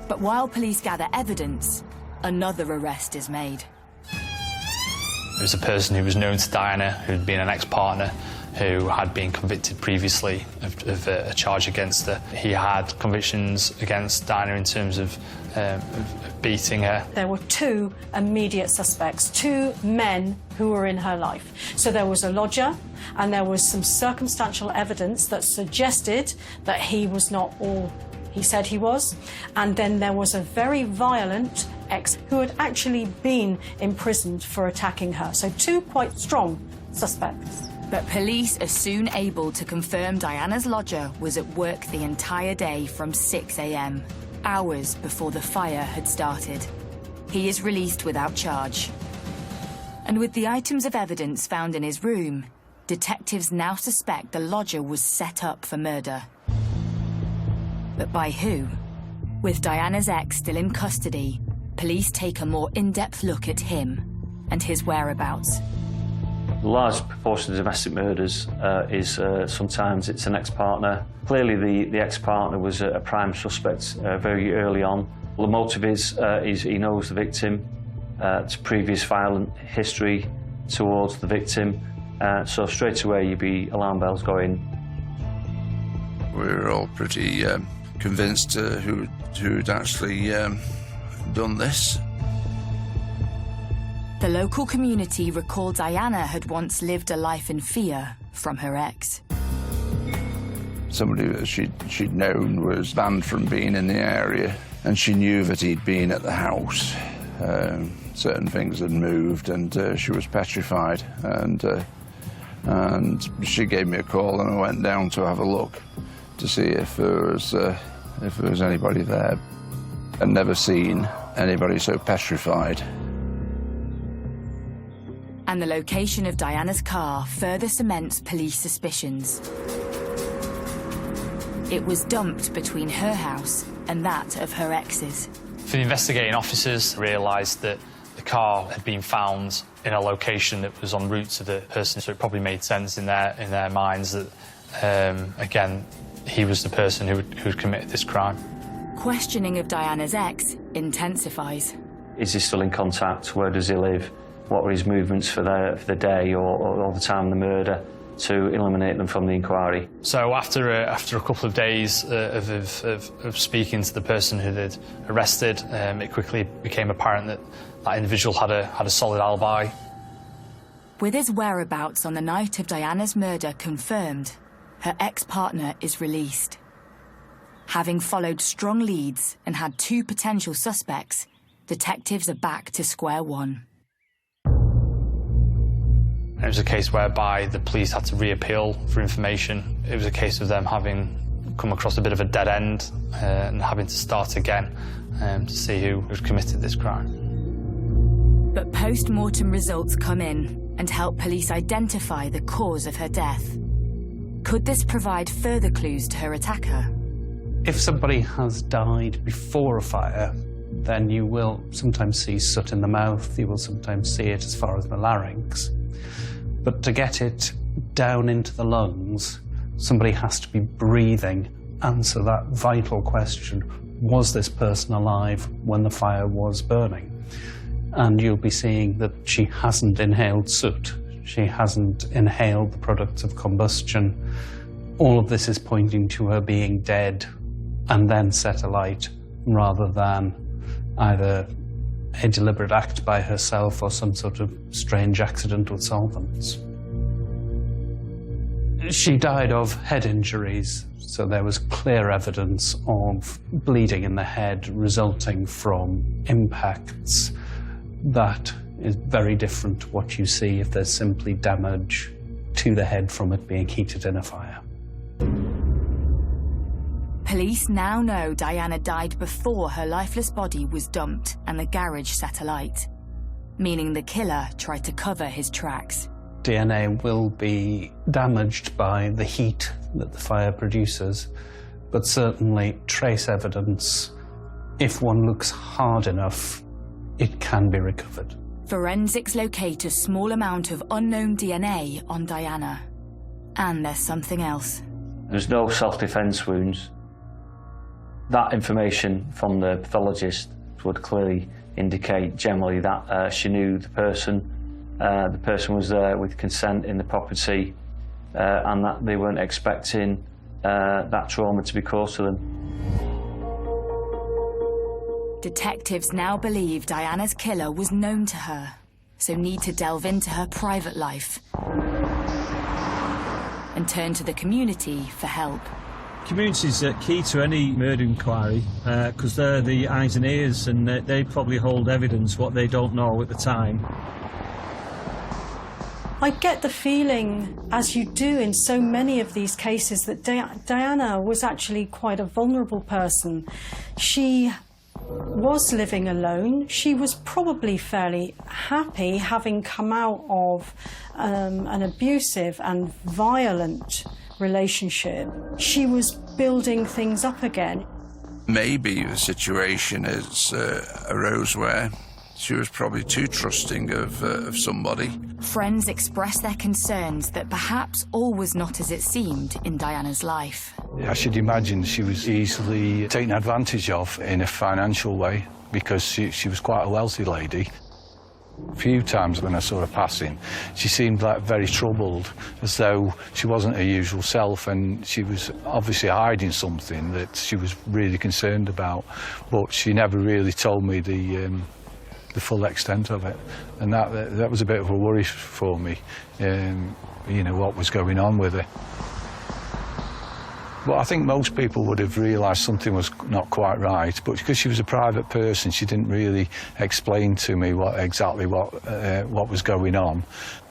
But while police gather evidence, another arrest is made. There was a person who was known to Diana, who'd been an ex-partner, who had been convicted previously of a charge against her. He had convictions against Diana in terms of beating her. There were two immediate suspects, two men who were in her life. So there was a lodger, and there was some circumstantial evidence that suggested that he was not all he said he was. And then there was a very violent ex who had actually been imprisoned for attacking her. So two quite strong suspects. But police are soon able to confirm Diana's lodger was at work the entire day from 6 a.m, hours before the fire had started. He is released without charge. And with the items of evidence found in his room, detectives now suspect the lodger was set up for murder. But by who? With Diana's ex still in custody, police take a more in-depth look at him and his whereabouts. A large proportion of domestic murders is sometimes it's an ex-partner. Clearly the ex-partner was a prime suspect very early on. The motive is he knows the victim, it's previous violent history towards the victim, so straight away you'd be alarm bells going. We're all pretty convinced who'd actually done this. The local community recalled Diana had once lived a life in fear from her ex. Somebody that she'd known was banned from being in the area, and she knew that he'd been at the house. Certain things had moved, and she was petrified. And she gave me a call, and I went down to have a look to see if there was anybody there. I'd never seen anybody so petrified. And the location of Diana's car further cements police suspicions. It was dumped between her house and that of her ex's. The investigating officers realised that the car had been found in a location that was en route to the person, so it probably made sense in their minds that, again, he was the person who had committed this crime. Questioning of Diana's ex intensifies. Is he still in contact? Where does he live? What were his movements for the day or the time of the murder, to eliminate them from the inquiry? So after a couple of days of speaking to the person who they'd arrested, it quickly became apparent that that individual had a solid alibi. With his whereabouts on the night of Diana's murder confirmed, her ex-partner is released. Having followed strong leads and had two potential suspects, detectives are back to square one. It was a case whereby the police had to reappeal for information. It was a case of them having come across a bit of a dead end and having to start again to see who had committed this crime. But post-mortem results come in and help police identify the cause of her death. Could this provide further clues to her attacker? If somebody has died before a fire, then you will sometimes see soot in the mouth, you will sometimes see it as far as the larynx. But to get it down into the lungs, somebody has to be breathing, answer that vital question, was this person alive when the fire was burning? And you'll be seeing that she hasn't inhaled soot, she hasn't inhaled the products of combustion. All of this is pointing to her being dead and then set alight, rather than either a deliberate act by herself or some sort of strange accident with solvents. She died of head injuries, so there was clear evidence of bleeding in the head resulting from impacts. That is very different to what you see if there's simply damage to the head from it being heated in a fire. Police now know Diana died before her lifeless body was dumped and the garage set alight, meaning the killer tried to cover his tracks. DNA will be damaged by the heat that the fire produces, but certainly trace evidence, if one looks hard enough, it can be recovered. Forensics locate a small amount of unknown DNA on Diana. And there's something else. There's no self-defense wounds. That information from the pathologist would clearly indicate generally that she knew the person was there with consent in the property, and that they weren't expecting that trauma to be caused to them. Detectives now believe Diana's killer was known to her, so need to delve into her private life and turn to the community for help. Community is key to any murder inquiry because they're the eyes and ears, and they probably hold evidence what they don't know at the time. I get the feeling, as you do in so many of these cases, that Diana was actually quite a vulnerable person. She was living alone. She was probably fairly happy, having come out of an abusive and violent relationship. She was building things up again. Maybe the situation has arose where she was probably too trusting of somebody. Friends express their concerns that perhaps all was not as it seemed in Diana's life. I should imagine she was easily taken advantage of in a financial way because she was quite a wealthy lady. A few times when I saw her passing, she seemed like very troubled, as though she wasn't her usual self, and she was obviously hiding something that she was really concerned about, but she never really told me the full extent of it, and that was a bit of a worry for me, you know, what was going on with her. But I think most people would have realised something was not quite right, but because she was a private person, she didn't really explain to me exactly what was going on.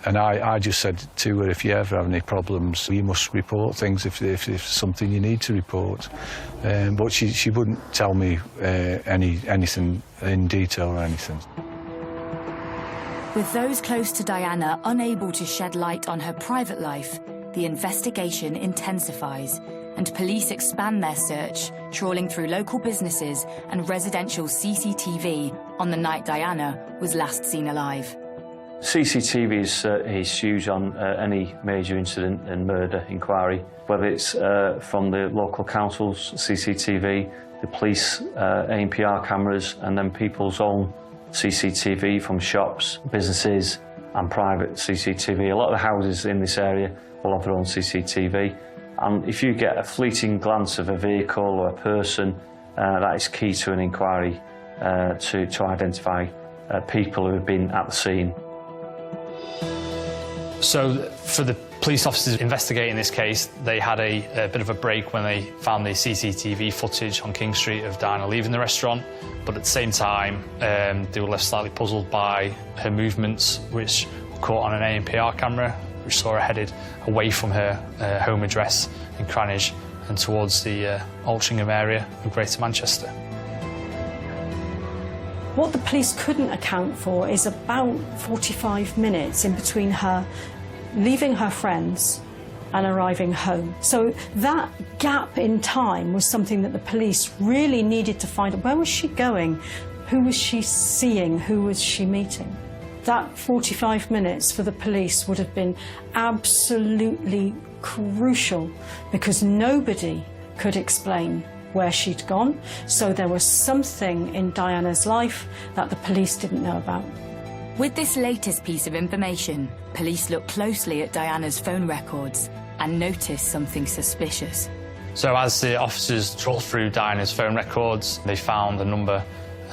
And I just said to her, if you ever have any problems, you must report things if there's something you need to report. But she wouldn't tell me anything in detail or anything. With those close to Diana unable to shed light on her private life, the investigation intensifies, and police expand their search, trawling through local businesses and residential CCTV on the night Diana was last seen alive. CCTV is huge on any major incident and murder inquiry, whether it's from the local council's CCTV, the police ANPR cameras, and then people's own CCTV from shops, businesses and private CCTV. A lot of the houses in this area will have their own CCTV. And if you get a fleeting glance of a vehicle or a person, that is key to an inquiry to identify people who have been at the scene. So for the police officers investigating this case, they had a bit of a break when they found the CCTV footage on King Street of Diana leaving the restaurant, but at the same time they were left slightly puzzled by her movements, which were caught on an ANPR camera, which saw her headed away from her home address in Cranage and towards the Altrincham area of Greater Manchester. What the police couldn't account for is about 45 minutes in between her leaving her friends and arriving home. So that gap in time was something that the police really needed to find out. Where was she going? Who was she seeing? Who was she meeting? That 45 minutes for the police would have been absolutely crucial because nobody could explain where she'd gone. So there was something in Diana's life that the police didn't know about. With this latest piece of information, police looked closely at Diana's phone records and noticed something suspicious. So as the officers trawled through Diana's phone records, they found a number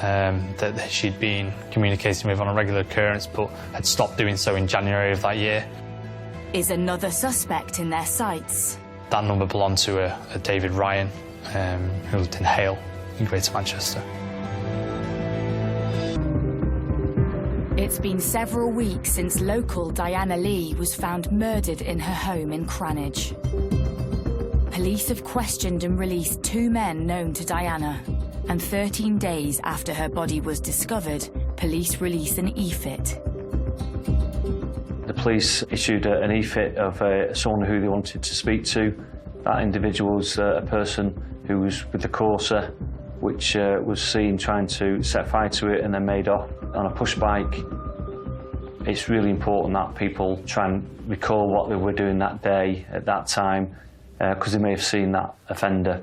that she'd been communicating with on a regular occurrence, but had stopped doing so in January of that year. Is another suspect in their sights? That number belonged to a David Ryan, who lived in Hale in Greater Manchester. It's been several weeks since local Diana Lee was found murdered in her home in Cranage. Police have questioned and released 2 men known to Diana, and 13 days after her body was discovered, police release an e-fit. The police issued an e-fit of someone who they wanted to speak to. That individual was a person who was with the Corsa, which was seen trying to set fire to it and then made off on a push bike. It's really important that people try and recall what they were doing that day at that time, because they may have seen that offender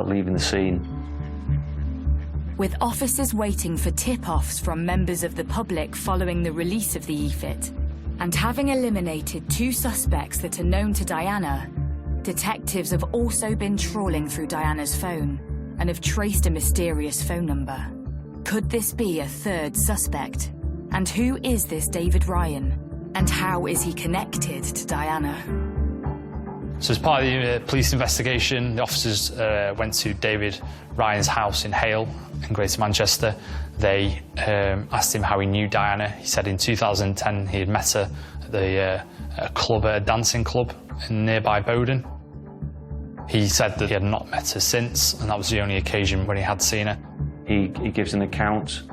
leaving the scene. With officers waiting for tip-offs from members of the public following the release of the e-fit, And having eliminated 2 suspects that are known to Diana, detectives have also been trawling through Diana's phone and have traced a mysterious phone number. Could this be a 3rd suspect? And who is this David Ryan? And how is he connected to Diana? So as part of the police investigation, the officers went to David Ryan's house in Hale in Greater Manchester. They asked him how he knew Diana. He said in 2010 he had met her at a dancing club in nearby Bowden. He said that he had not met her since, and that was the only occasion when he had seen her. He gives an account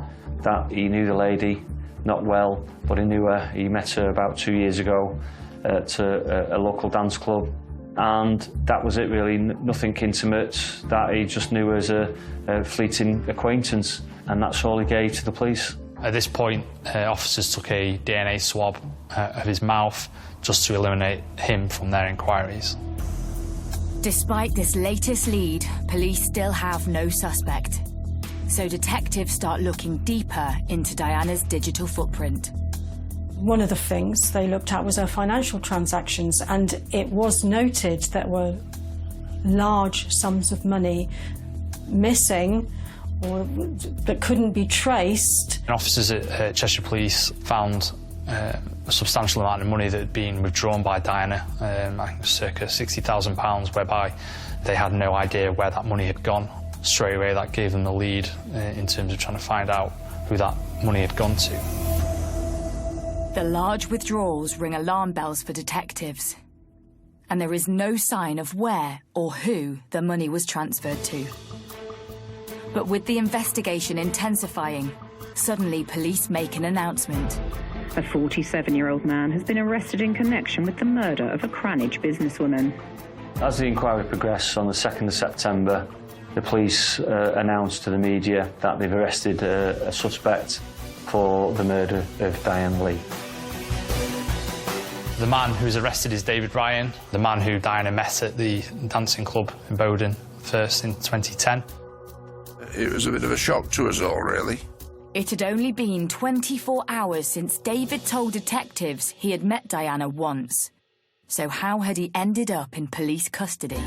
that he knew the lady, not well, but he knew her. He met her about 2 years ago at a local dance club, and that was it really, nothing intimate, that he just knew her as a fleeting acquaintance, and that's all he gave to the police. At this point, officers took a DNA swab of his mouth just to eliminate him from their inquiries. Despite this latest lead, police still have no suspect. So detectives start looking deeper into Diana's digital footprint. One of the things they looked at was her financial transactions, and it was noted there were large sums of money missing or that couldn't be traced. And officers at Cheshire Police found a substantial amount of money that had been withdrawn by Diana, I think circa £60,000, whereby they had no idea where that money had gone. Straight away that gave them the lead in terms of trying to find out who that money had gone to. The large withdrawals ring alarm bells for detectives, and there is no sign of where or who the money was transferred to. But with the investigation intensifying, suddenly police make an announcement. A 47-year-old man has been arrested in connection with the murder of a Cranage businesswoman. As the inquiry progressed on the 2nd of September, the police announced to the media that they've arrested a suspect for the murder of Diane Lee. The man who was arrested is David Ryan, the man who Diana met at the dancing club in Bowden first in 2010. It was a bit of a shock to us all, really. It had only been 24 hours since David told detectives he had met Diana once. So how had he ended up in police custody?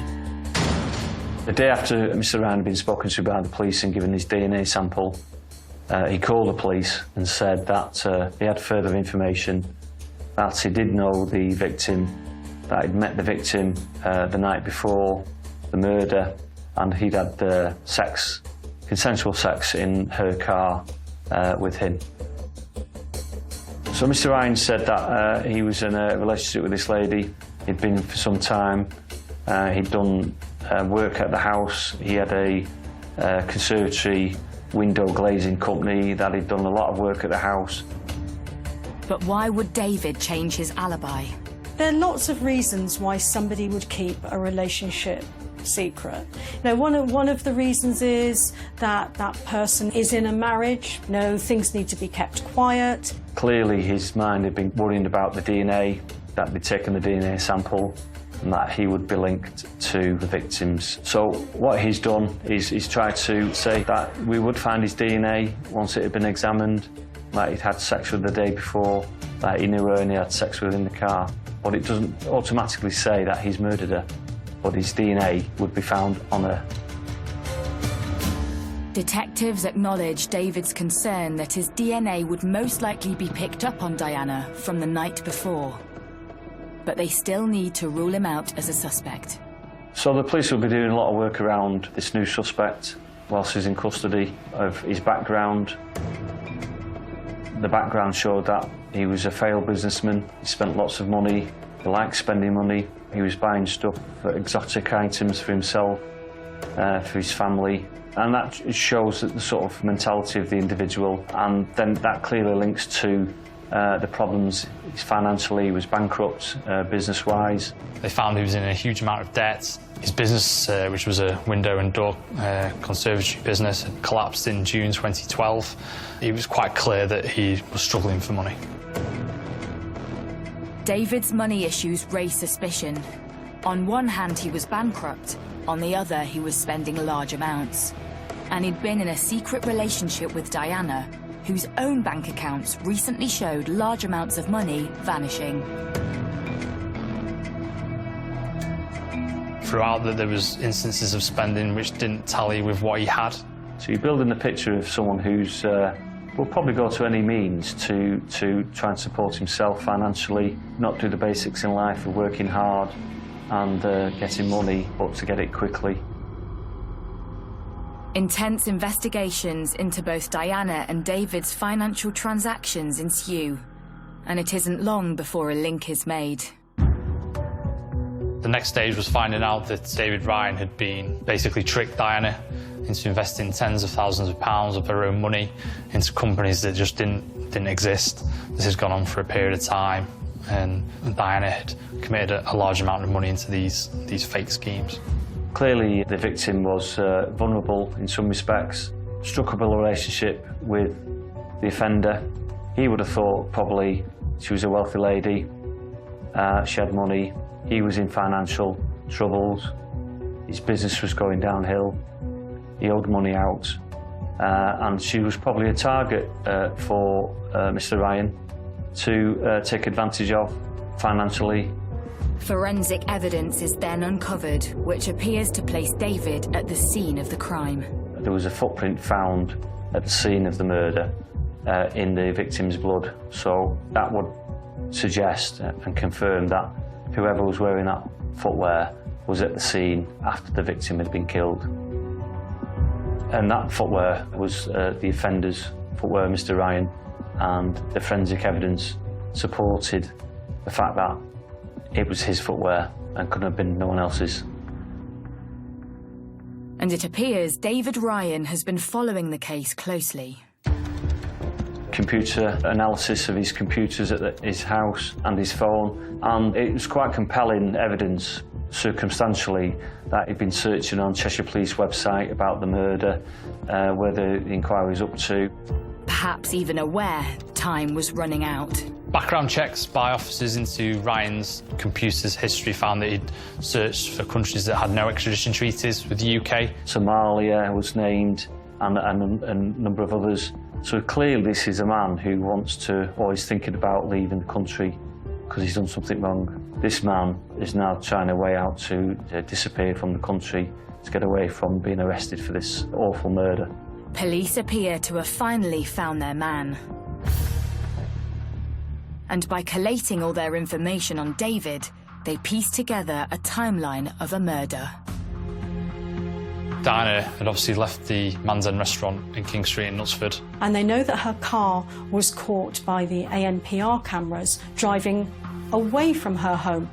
The day after Mr. Ryan had been spoken to by the police and given his DNA sample, he called the police and said that he had further information, that he did know the victim, that he'd met the victim the night before the murder, and he'd had consensual sex in her car with him. So Mr. Ryan said that he was in a relationship with this lady. He'd been for some time. He'd done work at the house. He had a conservatory window glazing company that he'd done a lot of work at the house. But why would David change his alibi? There are lots of reasons why somebody would keep a relationship secret. Now, one of the reasons is that that person is in a marriage. Things need to be kept quiet. Clearly his mind had been worrying about the DNA, that they'd taken the DNA sample and that he would be linked to the victims. So what he's done is he's tried to say that we would find his DNA once it had been examined, that he'd had sex with the day before, that he knew her and he had sex with her in the car. But it doesn't automatically say that he's murdered her, but his DNA would be found on her. Detectives acknowledge David's concern that his DNA would most likely be picked up on Diana from the night before. But they still need to rule him out as a suspect. So the police will be doing a lot of work around this new suspect whilst he's in custody, of his background. The background showed that he was a failed businessman. He spent lots of money. He liked spending money. He was buying stuff, exotic items for himself, for his family. And that shows the sort of mentality of the individual. And then that clearly links to the problems financially. He was bankrupt, business-wise. They found he was in a huge amount of debt. His business, which was a window and door conservatory business, had collapsed in June 2012. It was quite clear that he was struggling for money. David's money issues raised suspicion. On one hand, he was bankrupt. On the other, he was spending large amounts. And he'd been in a secret relationship with Diana whose own bank accounts recently showed large amounts of money vanishing. Throughout that, there was instances of spending which didn't tally with what he had. So you're building the picture of someone who's will probably go to any means to try and support himself financially, not do the basics in life of working hard and getting money, but to get it quickly. Intense investigations into both Diana and David's financial transactions ensue, and it isn't long before a link is made. The next stage was finding out that David Ryan had basically tricked Diana into investing tens of thousands of pounds of her own money into companies that just didn't exist. This has gone on for a period of time, and Diana had committed a large amount of money into these fake schemes. Clearly, the victim was vulnerable in some respects, struck up a relationship with the offender. He would have thought probably she was a wealthy lady, she had money, he was in financial troubles, his business was going downhill, he owed money out, and she was probably a target for Mr. Ryan to take advantage of financially. Forensic evidence is then uncovered, which appears to place David at the scene of the crime. There was a footprint found at the scene of the murder in the victim's blood, so that would suggest and confirm that whoever was wearing that footwear was at the scene after the victim had been killed. And that footwear was the offender's footwear, Mr. Ryan, and the forensic evidence supported the fact that it was his footwear and couldn't have been no one else's. And it appears David Ryan has been following the case closely. Computer analysis of his computers at his house and his phone, and it was quite compelling evidence, circumstantially, that he'd been searching on Cheshire Police website about the murder, where the inquiry was up to. Perhaps even aware time was running out. Background checks by officers into Ryan's computer's history found that he'd searched for countries that had no extradition treaties with the UK. Somalia was named, and a number of others. So clearly this is a man who wants to, or is thinking about leaving the country because he's done something wrong. This man is now trying a way out to disappear from the country, to get away from being arrested for this awful murder. Police appear to have finally found their man. And by collating all their information on David, they piece together a timeline of a murder. Diana had obviously left the Man's End restaurant in King Street in Knutsford. And they know that her car was caught by the ANPR cameras driving away from her home.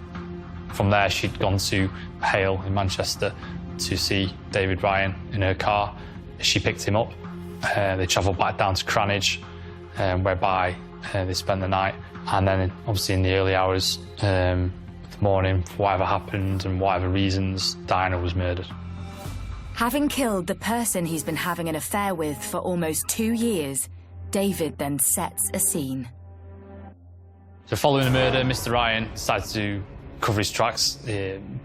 From there, she'd gone to Hale in Manchester to see David Ryan in her car. She picked him up. They travelled back down to Cranage, whereby they spent the night. And then, obviously, in the early hours of the morning, for whatever happened and whatever reasons, Diana was murdered. Having killed the person he's been having an affair with for almost 2 years, David then sets a scene. So following the murder, Mr. Ryan decided to cover his tracks,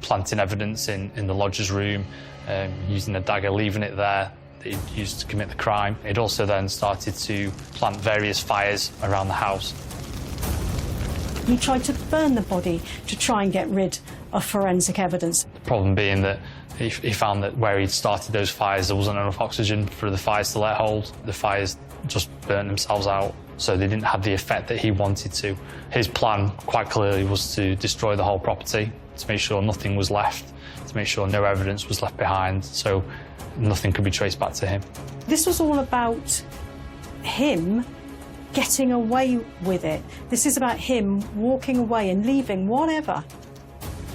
planting evidence in the lodger's room, using a dagger, leaving it there that he'd used to commit the crime. He'd also then started to plant various fires around the house. He tried to burn the body to try and get rid of forensic evidence. The problem being that he found that where he'd started those fires, there wasn't enough oxygen for the fires to let hold. The fires just burnt themselves out, so they didn't have the effect that he wanted to. His plan, quite clearly, was to destroy the whole property, to make sure nothing was left, to make sure no evidence was left behind, so nothing could be traced back to him. This was all about him getting away with it. This is about him walking away and leaving whatever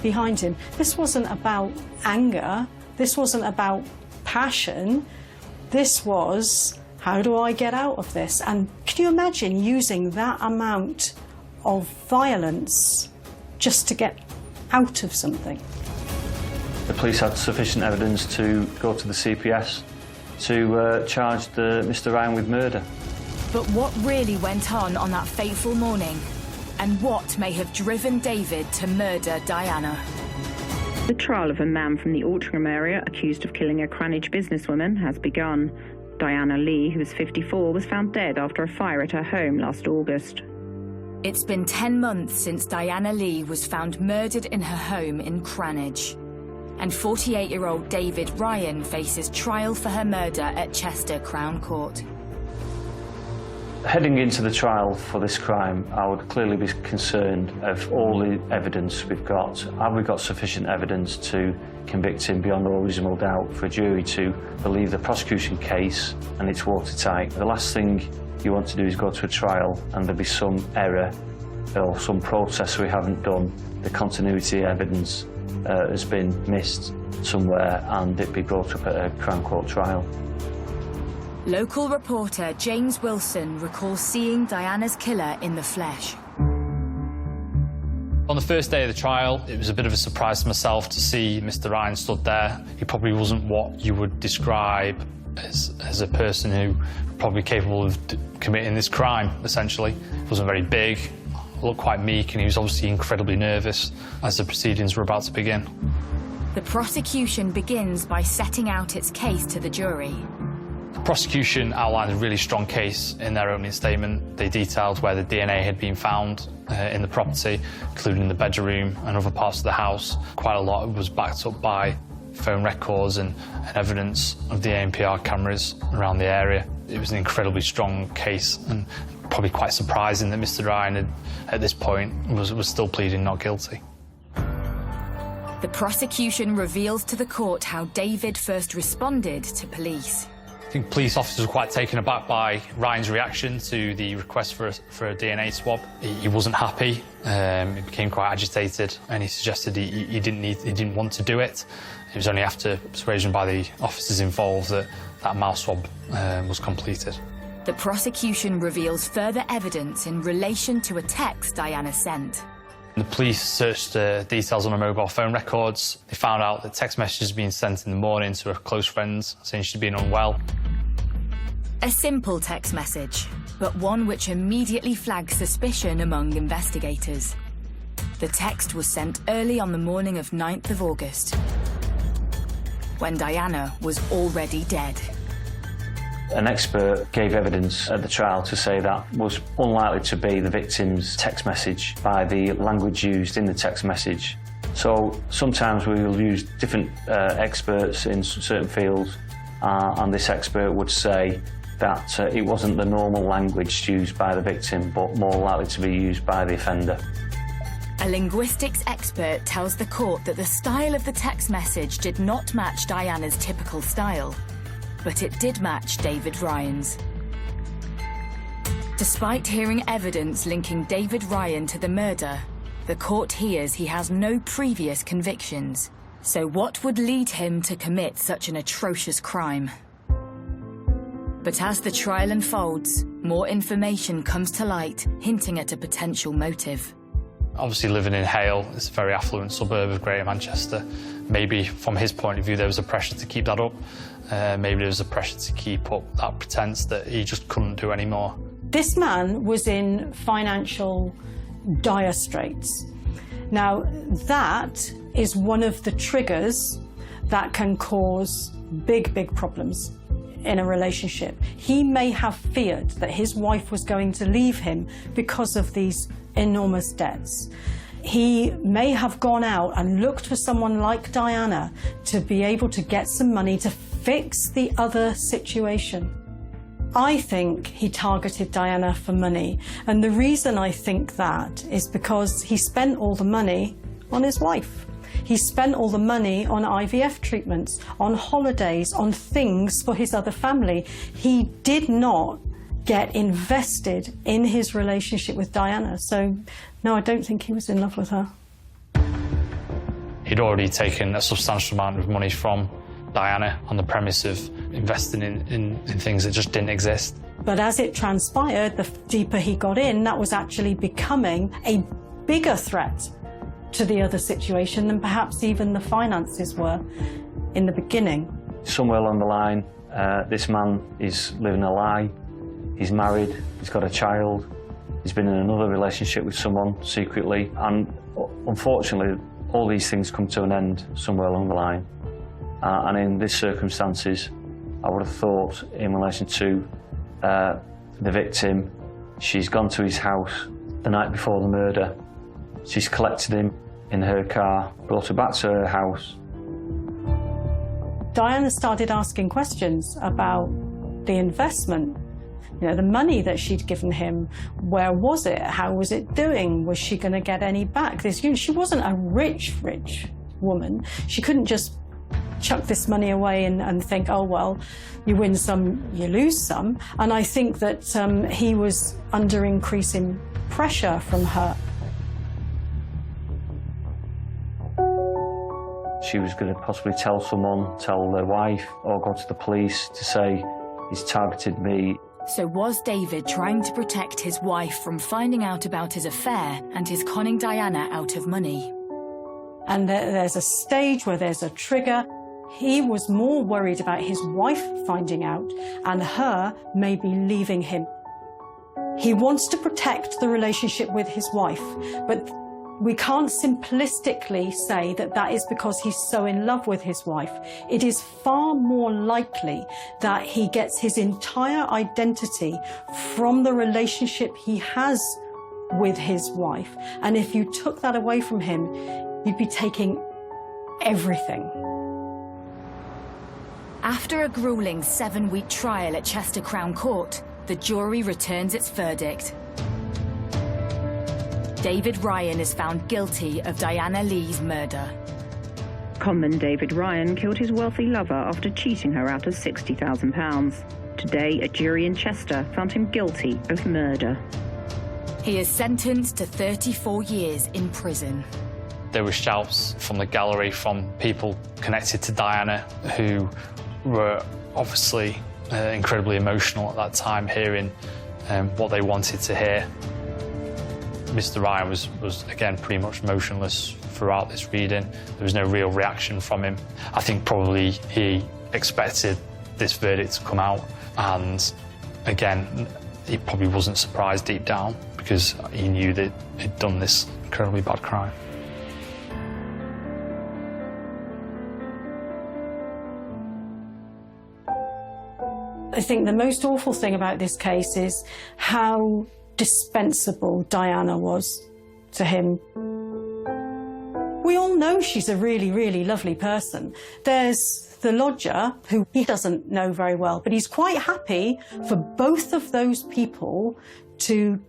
behind him. This wasn't about anger. This wasn't about passion. This was, how do I get out of this? And can you imagine using that amount of violence just to get out of something? The police had sufficient evidence to go to the CPS to charge Mr. Ryan with murder. But what really went on that fateful morning? And what may have driven David to murder Diana? The trial of a man from the Altrincham area accused of killing a Cranage businesswoman has begun. Diana Lee, who was 54, was found dead after a fire at her home last August. It's been 10 months since Diana Lee was found murdered in her home in Cranage. And 48-year-old David Ryan faces trial for her murder at Chester Crown Court. Heading into the trial for this crime, I would clearly be concerned of all the evidence we've got. Have we got sufficient evidence to convict him beyond all reasonable doubt for a jury to believe the prosecution case and it's watertight? The last thing you want to do is go to a trial and there be some error or some process we haven't done. The continuity evidence has been missed somewhere and it be brought up at a Crown Court trial. Local reporter James Wilson recalls seeing Diana's killer in the flesh. On the first day of the trial, it was a bit of a surprise to myself to see Mr. Ryan stood there. He probably wasn't what you would describe as a person who probably capable of committing this crime, essentially. He wasn't very big, looked quite meek, and he was obviously incredibly nervous as the proceedings were about to begin. The prosecution begins by setting out its case to the jury. The prosecution outlined a really strong case in their opening statement. They detailed where the DNA had been found in the property, including the bedroom and other parts of the house. Quite a lot was backed up by phone records and evidence of the ANPR cameras around the area. It was an incredibly strong case and probably quite surprising that Mr. Ryan at this point was still pleading not guilty. The prosecution reveals to the court how David first responded to police. I think police officers were quite taken aback by Ryan's reaction to the request for a DNA swab. He wasn't happy, he became quite agitated, and he suggested he didn't want to do it. It was only after persuasion by the officers involved that mouth swab was completed. The prosecution reveals further evidence in relation to a text Diana sent. The police searched details on her mobile phone records. They found out that text messages had been sent in the morning to her close friends, saying she'd been unwell. A simple text message, but one which immediately flagged suspicion among investigators. The text was sent early on the morning of 9th of August, when Diana was already dead. An expert gave evidence at the trial to say that was unlikely to be the victim's text message by the language used in the text message. So sometimes we will use different experts in certain fields, and this expert would say that it wasn't the normal language used by the victim, but more likely to be used by the offender. A linguistics expert tells the court that the style of the text message did not match Diana's typical style, but it did match David Ryan's. Despite hearing evidence linking David Ryan to the murder, the court hears he has no previous convictions. So what would lead him to commit such an atrocious crime? But as the trial unfolds, more information comes to light, hinting at a potential motive. Obviously living in Hale, it's a very affluent suburb of Greater Manchester. Maybe from his point of view there was a pressure to keep that up. Maybe there was a pressure to keep up that pretense that he just couldn't do anymore. This man was in financial dire straits. Now, that is one of the triggers that can cause big, big problems in a relationship. He may have feared that his wife was going to leave him because of these enormous debts. He may have gone out and looked for someone like Diana to be able to get some money to fix the other situation. I think he targeted Diana for money, and the reason I think that is because he spent all the money on his wife. He spent all the money on IVF treatments, on holidays, on things for his other family. He did not get invested in his relationship with Diana. So, no, I don't think he was in love with her. He'd already taken a substantial amount of money from Diana on the premise of investing in things that just didn't exist. But as it transpired, the deeper he got in, that was actually becoming a bigger threat to the other situation than perhaps even the finances were in the beginning. Somewhere along the line, this man is living a lie. He's married, he's got a child, he's been in another relationship with someone secretly, and unfortunately all these things come to an end somewhere along the line. And in these circumstances, I would have thought in relation to the victim, she's gone to his house the night before the murder. She's collected him in her car, brought her back to her house. Diana started asking questions about the investment. You know, the money that she'd given him, where was it? How was it doing? Was she going to get any back? She wasn't a rich woman. She couldn't just chuck this money away and think, oh, well, you win some, you lose some. And I think that he was under increasing pressure from her. She was going to possibly tell someone, tell their wife, or go to the police to say, he's targeted me. So was David trying to protect his wife from finding out about his affair and his conning Diana out of money? And there's a stage where there's a trigger. He was more worried about his wife finding out and her maybe leaving him. He wants to protect the relationship with his wife, but we can't simplistically say that that is because he's so in love with his wife. It is far more likely that he gets his entire identity from the relationship he has with his wife. And if you took that away from him, you'd be taking everything. After a grueling 7-week trial at Chester Crown Court, the jury returns its verdict. David Ryan is found guilty of Diana Lee's murder. Conman David Ryan killed his wealthy lover after cheating her out of £60,000. Today, a jury in Chester found him guilty of murder. He is sentenced to 34 years in prison. There were shouts from the gallery from people connected to Diana who were obviously incredibly emotional at that time, hearing what they wanted to hear. Mr. Ryan was again pretty much motionless throughout this reading. There was no real reaction from him. I think probably he expected this verdict to come out, and again, he probably wasn't surprised deep down because he knew that he'd done this incredibly bad crime. I think the most awful thing about this case is how dispensable Diana was to him. We all know she's a really, really lovely person. There's the lodger, who he doesn't know very well, but he's quite happy for both of those people to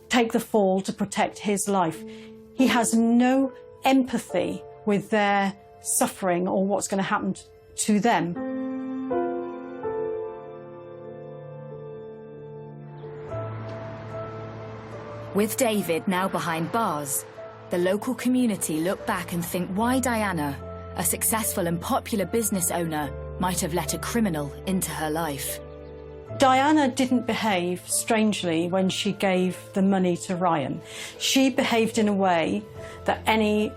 take the fall to protect his life. He has no empathy with their suffering or what's going to happen to them. With David now behind bars, the local community look back and think why Diana, a successful and popular business owner, might have let a criminal into her life. Diana didn't behave strangely when she gave the money to Ryan. She behaved in a way that any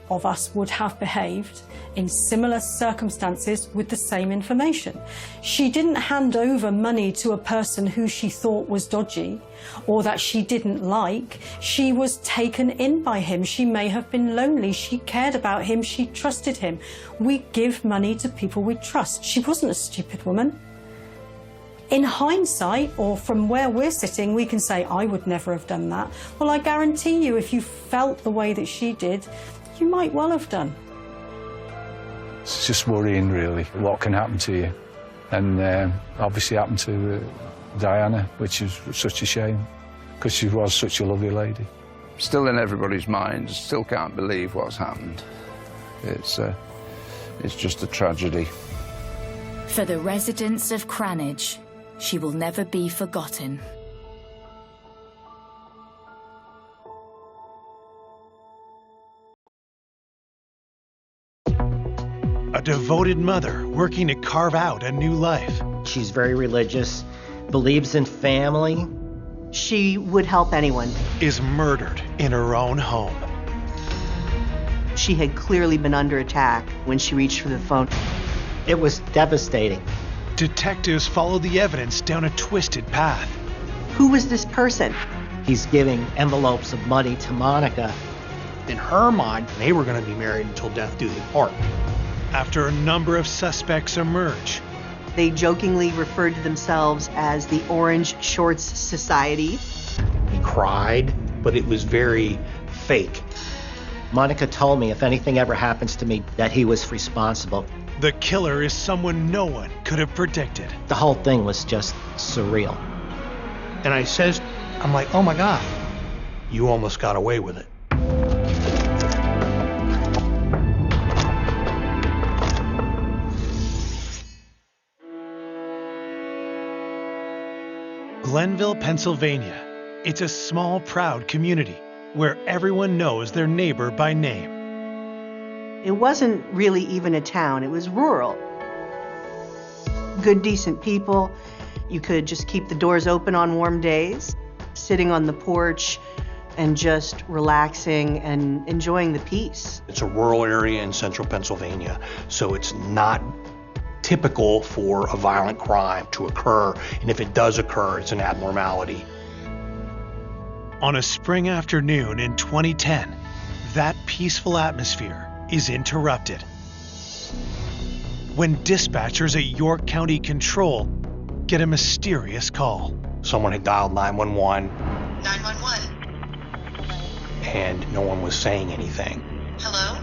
of us would have behaved in similar circumstances with the same information. She didn't hand over money to a person who she thought was dodgy or that she didn't like. She was taken in by him. She may have been lonely. She cared about him. She trusted him. We give money to people we trust. She wasn't a stupid woman. In hindsight, or from where we're sitting, we can say, I would never have done that. Well, I guarantee you, if you felt the way that she did, you might well have done. It's just worrying, really, what can happen to you. And obviously happened to Diana, which is such a shame, because she was such a lovely lady. Still in everybody's minds, still can't believe what's happened. It's just a tragedy. For the residents of Cranage, she will never be forgotten. A devoted mother working to carve out a new life. She's very religious, believes in family. She would help anyone. Is murdered in her own home. She had clearly been under attack when she reached for the phone. It was devastating. Detectives follow the evidence down a twisted path. Who was this person? He's giving envelopes of money to Monica. In her mind, they were going to be married until death do them part. After a number of suspects emerge, They jokingly referred to themselves as the Orange Shorts Society. He cried, but it was very fake. Monica told me if anything ever happens to me, that he was responsible. The killer is someone no one could have predicted. The whole thing was just surreal. And I'm like, oh my God, you almost got away with it. Glenville, Pennsylvania. It's a small, proud community where everyone knows their neighbor by name. It wasn't really even a town, it was rural. Good, decent people. You could just keep the doors open on warm days, sitting on the porch and just relaxing and enjoying the peace. It's a rural area in central Pennsylvania, so it's not typical for a violent crime to occur, and if it does occur, it's an abnormality. On a spring afternoon in 2010, that peaceful atmosphere is interrupted when dispatchers at York County Control get a mysterious call. Someone had dialed 911. 911. And no one was saying anything. Hello?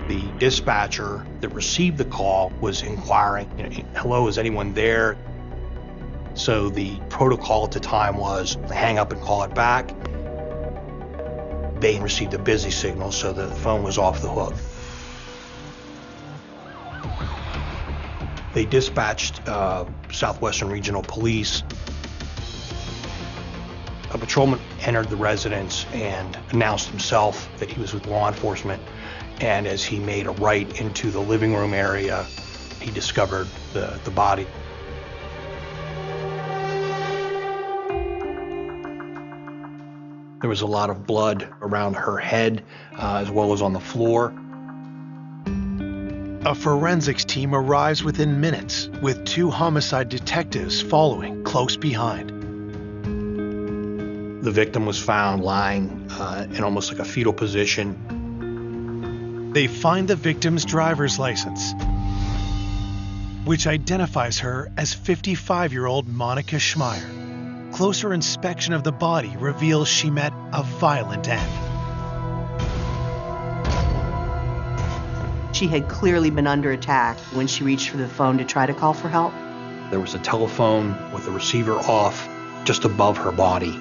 The dispatcher that received the call was inquiring, hello, is anyone there? So the protocol at the time was to hang up and call it back. They received a busy signal, so the phone was off the hook. They dispatched Southwestern Regional Police. A patrolman entered the residence and announced himself that he was with law enforcement. And as he made a right into the living room area, he discovered the body. There was a lot of blood around her head, as well as on the floor. A forensics team arrives within minutes, with 2 homicide detectives following close behind. The victim was found lying in almost like a fetal position. They find the victim's driver's license, which identifies her as 55-year-old Monica Schmeier. Closer inspection of the body reveals she met a violent end. She had clearly been under attack when she reached for the phone to try to call for help. There was a telephone with the receiver off just above her body,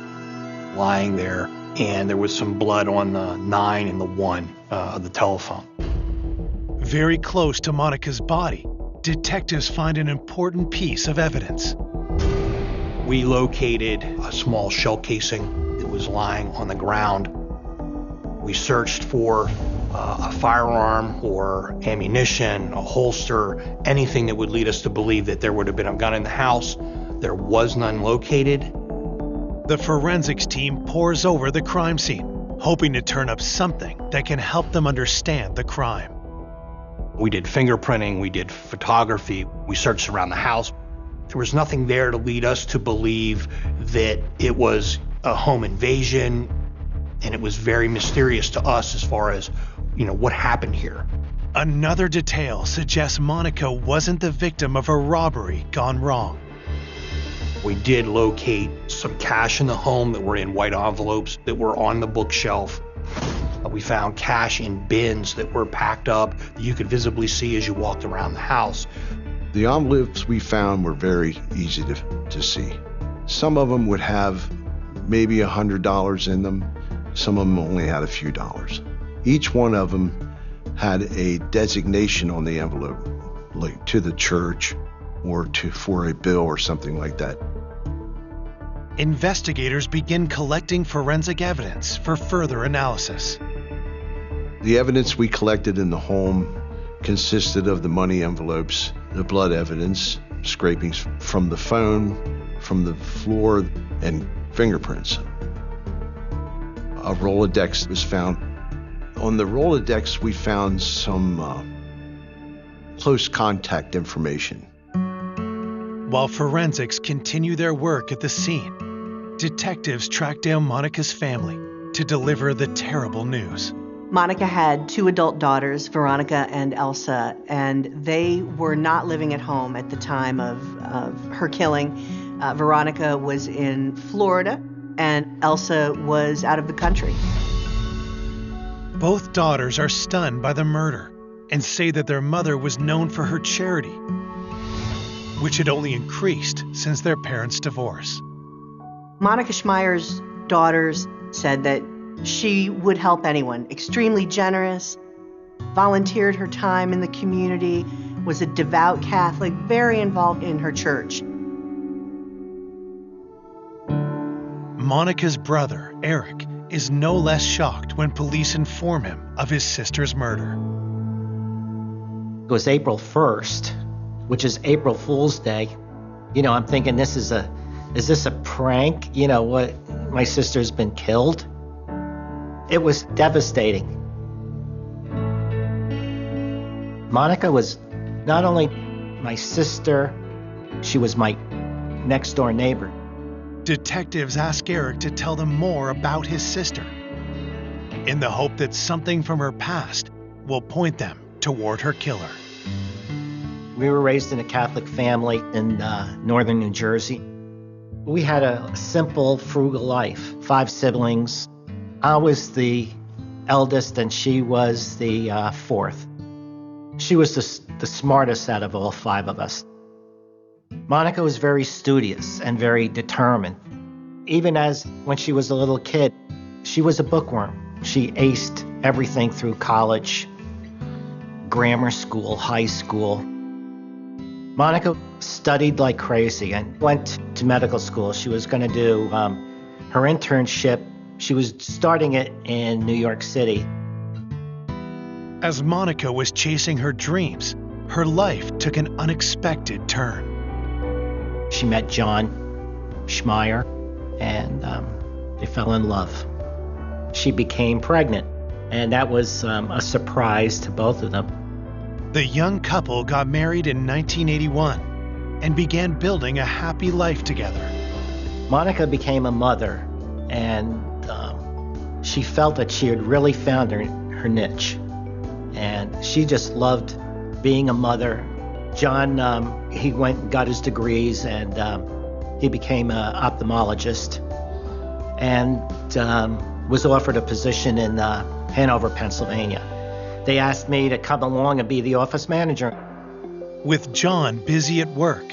lying there, and there was some blood on the 9 and the 1 of the telephone. Very close to Monica's body, detectives find an important piece of evidence. We located a small shell casing that was lying on the ground. We searched for a firearm or ammunition, a holster, anything that would lead us to believe that there would have been a gun in the house. There was none located. The forensics team pores over the crime scene, hoping to turn up something that can help them understand the crime. We did fingerprinting, we did photography, we searched around the house. There was nothing there to lead us to believe that it was a home invasion, and it was very mysterious to us as far as, what happened here. Another detail suggests Monica wasn't the victim of a robbery gone wrong. We did locate some cash in the home that were in white envelopes that were on the bookshelf. We found cash in bins that were packed up that you could visibly see as you walked around the house. The envelopes we found were very easy to see. Some of them would have maybe $100 in them. Some of them only had a few dollars. Each one of them had a designation on the envelope, like to the church or for a bill or something like that. Investigators begin collecting forensic evidence for further analysis. The evidence we collected in the home consisted of the money envelopes, the blood evidence, scrapings from the phone, from the floor, and fingerprints. A Rolodex was found. On the Rolodex, we found some close contact information. While forensics continue their work at the scene, detectives track down Monica's family to deliver the terrible news. Monica had 2 adult daughters, Veronica and Elsa, and they were not living at home at the time of her killing. Veronica was in Florida, and Elsa was out of the country. Both daughters are stunned by the murder and say that their mother was known for her charity, which had only increased since their parents' divorce. Monica Schmeier's daughters said that she would help anyone, extremely generous, volunteered her time in the community, was a devout Catholic, very involved in her church. Monica's brother, Eric, is no less shocked when police inform him of his sister's murder. It was April 1st, which is April Fool's Day. You know, I'm thinking is this a prank? You know, what, my sister's been killed? It was devastating. Monica was not only my sister, she was my next door neighbor. Detectives ask Eric to tell them more about his sister, in the hope that something from her past will point them toward her killer. We were raised in a Catholic family in northern New Jersey. We had a simple, frugal life, 5 siblings. I was the eldest and she was the 4th. She was the smartest out of all 5 of us. Monica was very studious and very determined. Even when she was a little kid, she was a bookworm. She aced everything through college, grammar school, high school. Monica studied like crazy and went to medical school. She was going to do her internship. She was starting it in New York City. As Monica was chasing her dreams, her life took an unexpected turn. She met John Schmeier, and they fell in love. She became pregnant, and that was a surprise to both of them. The young couple got married in 1981 and began building a happy life together. Monica became a mother, and she felt that she had really found her niche. And she just loved being a mother. John, he went and got his degrees, and he became an ophthalmologist and was offered a position in Hanover, Pennsylvania. They asked me to come along and be the office manager. With John busy at work,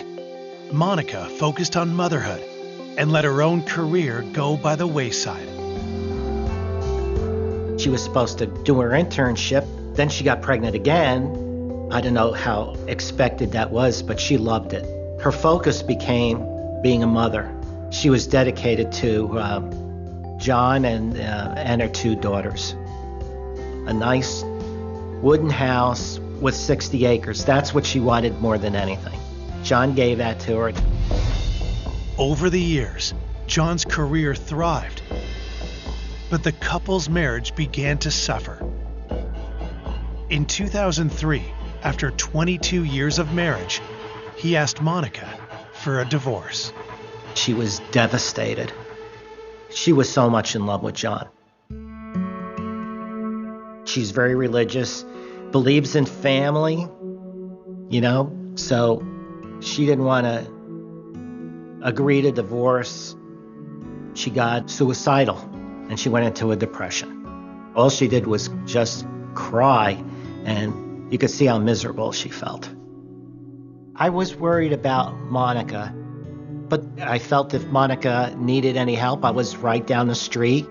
Monica focused on motherhood and let her own career go by the wayside. She was supposed to do her internship, then she got pregnant again. I don't know how expected that was, but she loved it. Her focus became being a mother. She was dedicated to John and her 2 daughters. A nice wooden house with 60 acres. That's what she wanted more than anything. John gave that to her. Over the years, John's career thrived, but the couple's marriage began to suffer. In 2003, after 22 years of marriage, he asked Monica for a divorce. She was devastated. She was so much in love with John. She's very religious, believes in family, you know, so she didn't want to agree to divorce. She got suicidal and she went into a depression. All she did was just cry, and you could see how miserable she felt. I was worried about Monica, but I felt if Monica needed any help, I was right down the street.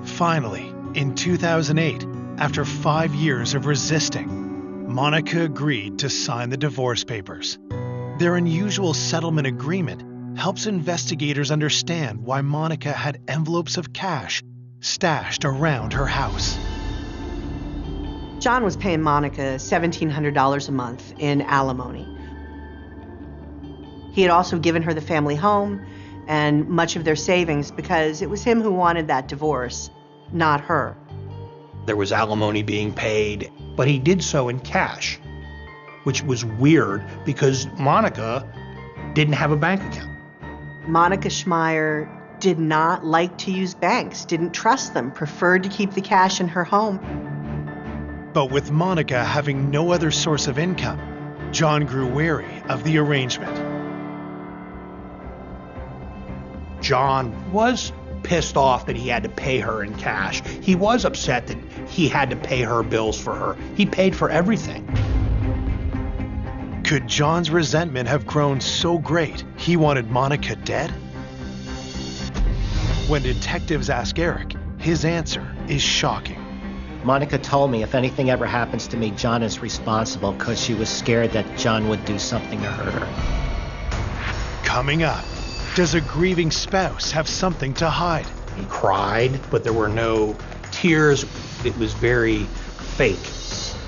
Finally, in 2008, after 5 years of resisting, Monica agreed to sign the divorce papers. Their unusual settlement agreement helps investigators understand why Monica had envelopes of cash stashed around her house. John was paying Monica $1,700 a month in alimony. He had also given her the family home and much of their savings because it was him who wanted that divorce, not her. There was alimony being paid, but he did so in cash, which was weird because Monica didn't have a bank account. Monica Schmeier did not like to use banks, didn't trust them, preferred to keep the cash in her home. But with Monica having no other source of income, John grew wary of the arrangement. John was pissed off that he had to pay her in cash. He was upset that he had to pay her bills for her. He paid for everything. Could John's resentment have grown so great he wanted Monica dead? When detectives ask Eric, his answer is shocking. Monica told me if anything ever happens to me, John is responsible because she was scared that John would do something to hurt her. Coming up, does a grieving spouse have something to hide? He cried, but there were no tears. It was very fake.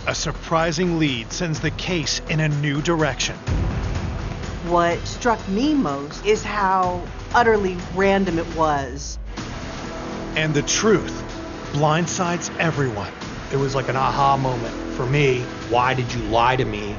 A surprising lead sends the case in a new direction. What struck me most is how utterly random it was. And the truth blindsides everyone. It was like an aha moment for me. Why did you lie to me?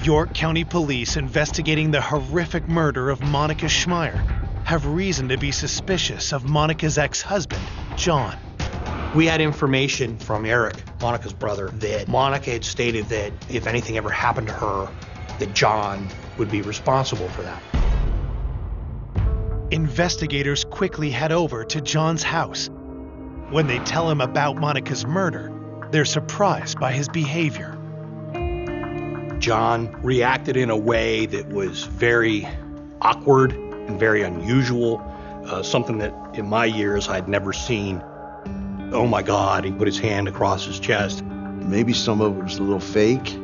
York County Police investigating the horrific murder of Monica Schmeier have reason to be suspicious of Monica's ex-husband, John. We had information from Eric, Monica's brother, that Monica had stated that if anything ever happened to her, that John would be responsible for that. Investigators quickly head over to John's house. When they tell him about Monica's murder, they're surprised by his behavior. John reacted in a way that was very awkward and very unusual, something that in my years I'd never seen. Oh my God, he put his hand across his chest. Maybe some of it was a little fake.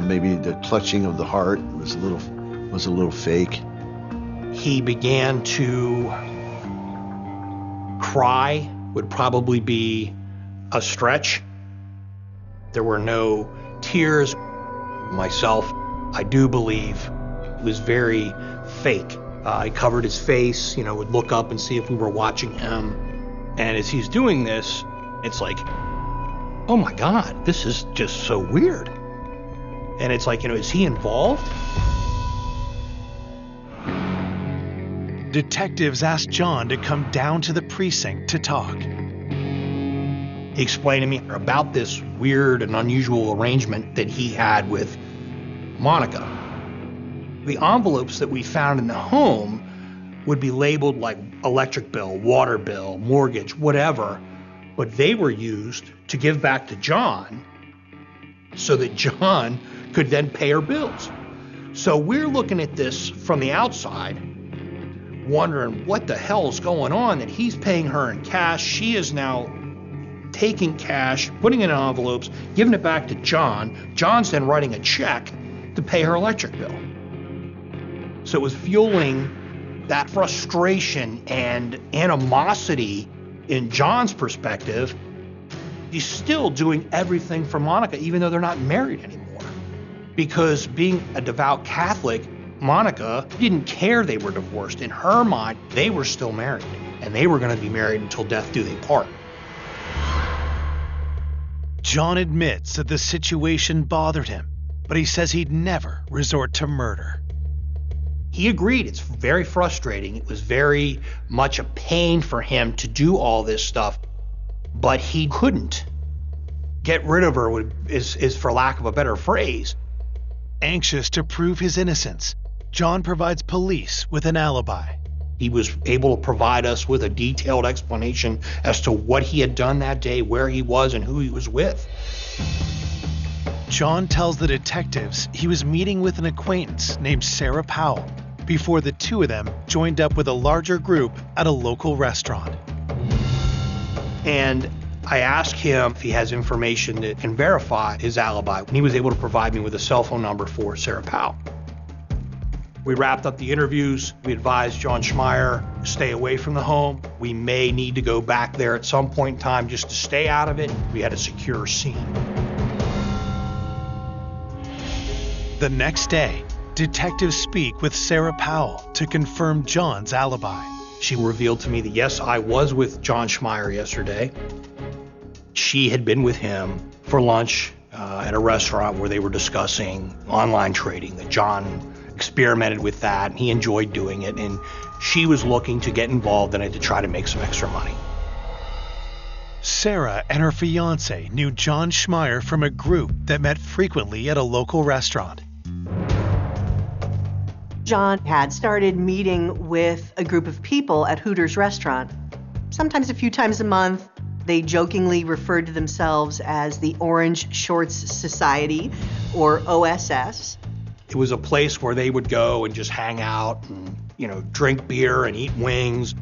Maybe the clutching of the heart was a little fake. He began to cry, would probably be a stretch. There were no tears. Myself, I do believe it was very fake. He covered his face, would look up and see if we were watching him. And as he's doing this, it's like, oh my God, this is just so weird. And it's like, is he involved? Detectives asked John to come down to the precinct to talk. He explained to me about this weird and unusual arrangement that he had with Monica. The envelopes that we found in the home would be labeled like electric bill, water bill, mortgage, whatever, but they were used to give back to John so that John could then pay her bills. So we're looking at this from the outside, wondering what the hell's going on, that he's paying her in cash. She is now taking cash, putting it in envelopes, giving it back to John. John's then writing a check to pay her electric bill. So it was fueling that frustration and animosity in John's perspective. He's still doing everything for Monica, even though they're not married anymore. Because being a devout Catholic, Monica didn't care they were divorced. In her mind, they were still married, and they were going to be married until death do they part. John admits that the situation bothered him, but he says he'd never resort to murder. He agreed. It's very frustrating. It was very much a pain for him to do all this stuff, but he couldn't get rid of her, is for lack of a better phrase. Anxious to prove his innocence, John provides police with an alibi. He was able to provide us with a detailed explanation as to what he had done that day, where he was, and who he was with. John tells the detectives he was meeting with an acquaintance named Sarah Powell before the two of them joined up with a larger group at a local restaurant. And I asked him if he has information that can verify his alibi, and he was able to provide me with a cell phone number for Sarah Powell. We wrapped up the interviews. We advised John Schmeier to stay away from the home. We may need to go back there at some point in time just to stay out of it. We had a secure scene. The next day, detectives speak with Sarah Powell to confirm John's alibi. She revealed to me that yes, I was with John Schmeier yesterday. She had been with him for lunch at a restaurant where they were discussing online trading, that John experimented with that, and he enjoyed doing it, and she was looking to get involved in it to try to make some extra money. Sarah and her fiance knew John Schmeier from a group that met frequently at a local restaurant. John had started meeting with a group of people at Hooters restaurant. Sometimes a few times a month. They jokingly referred to themselves as the Orange Shorts Society, or OSS. It was a place where they would go and just hang out and, drink beer and eat wings.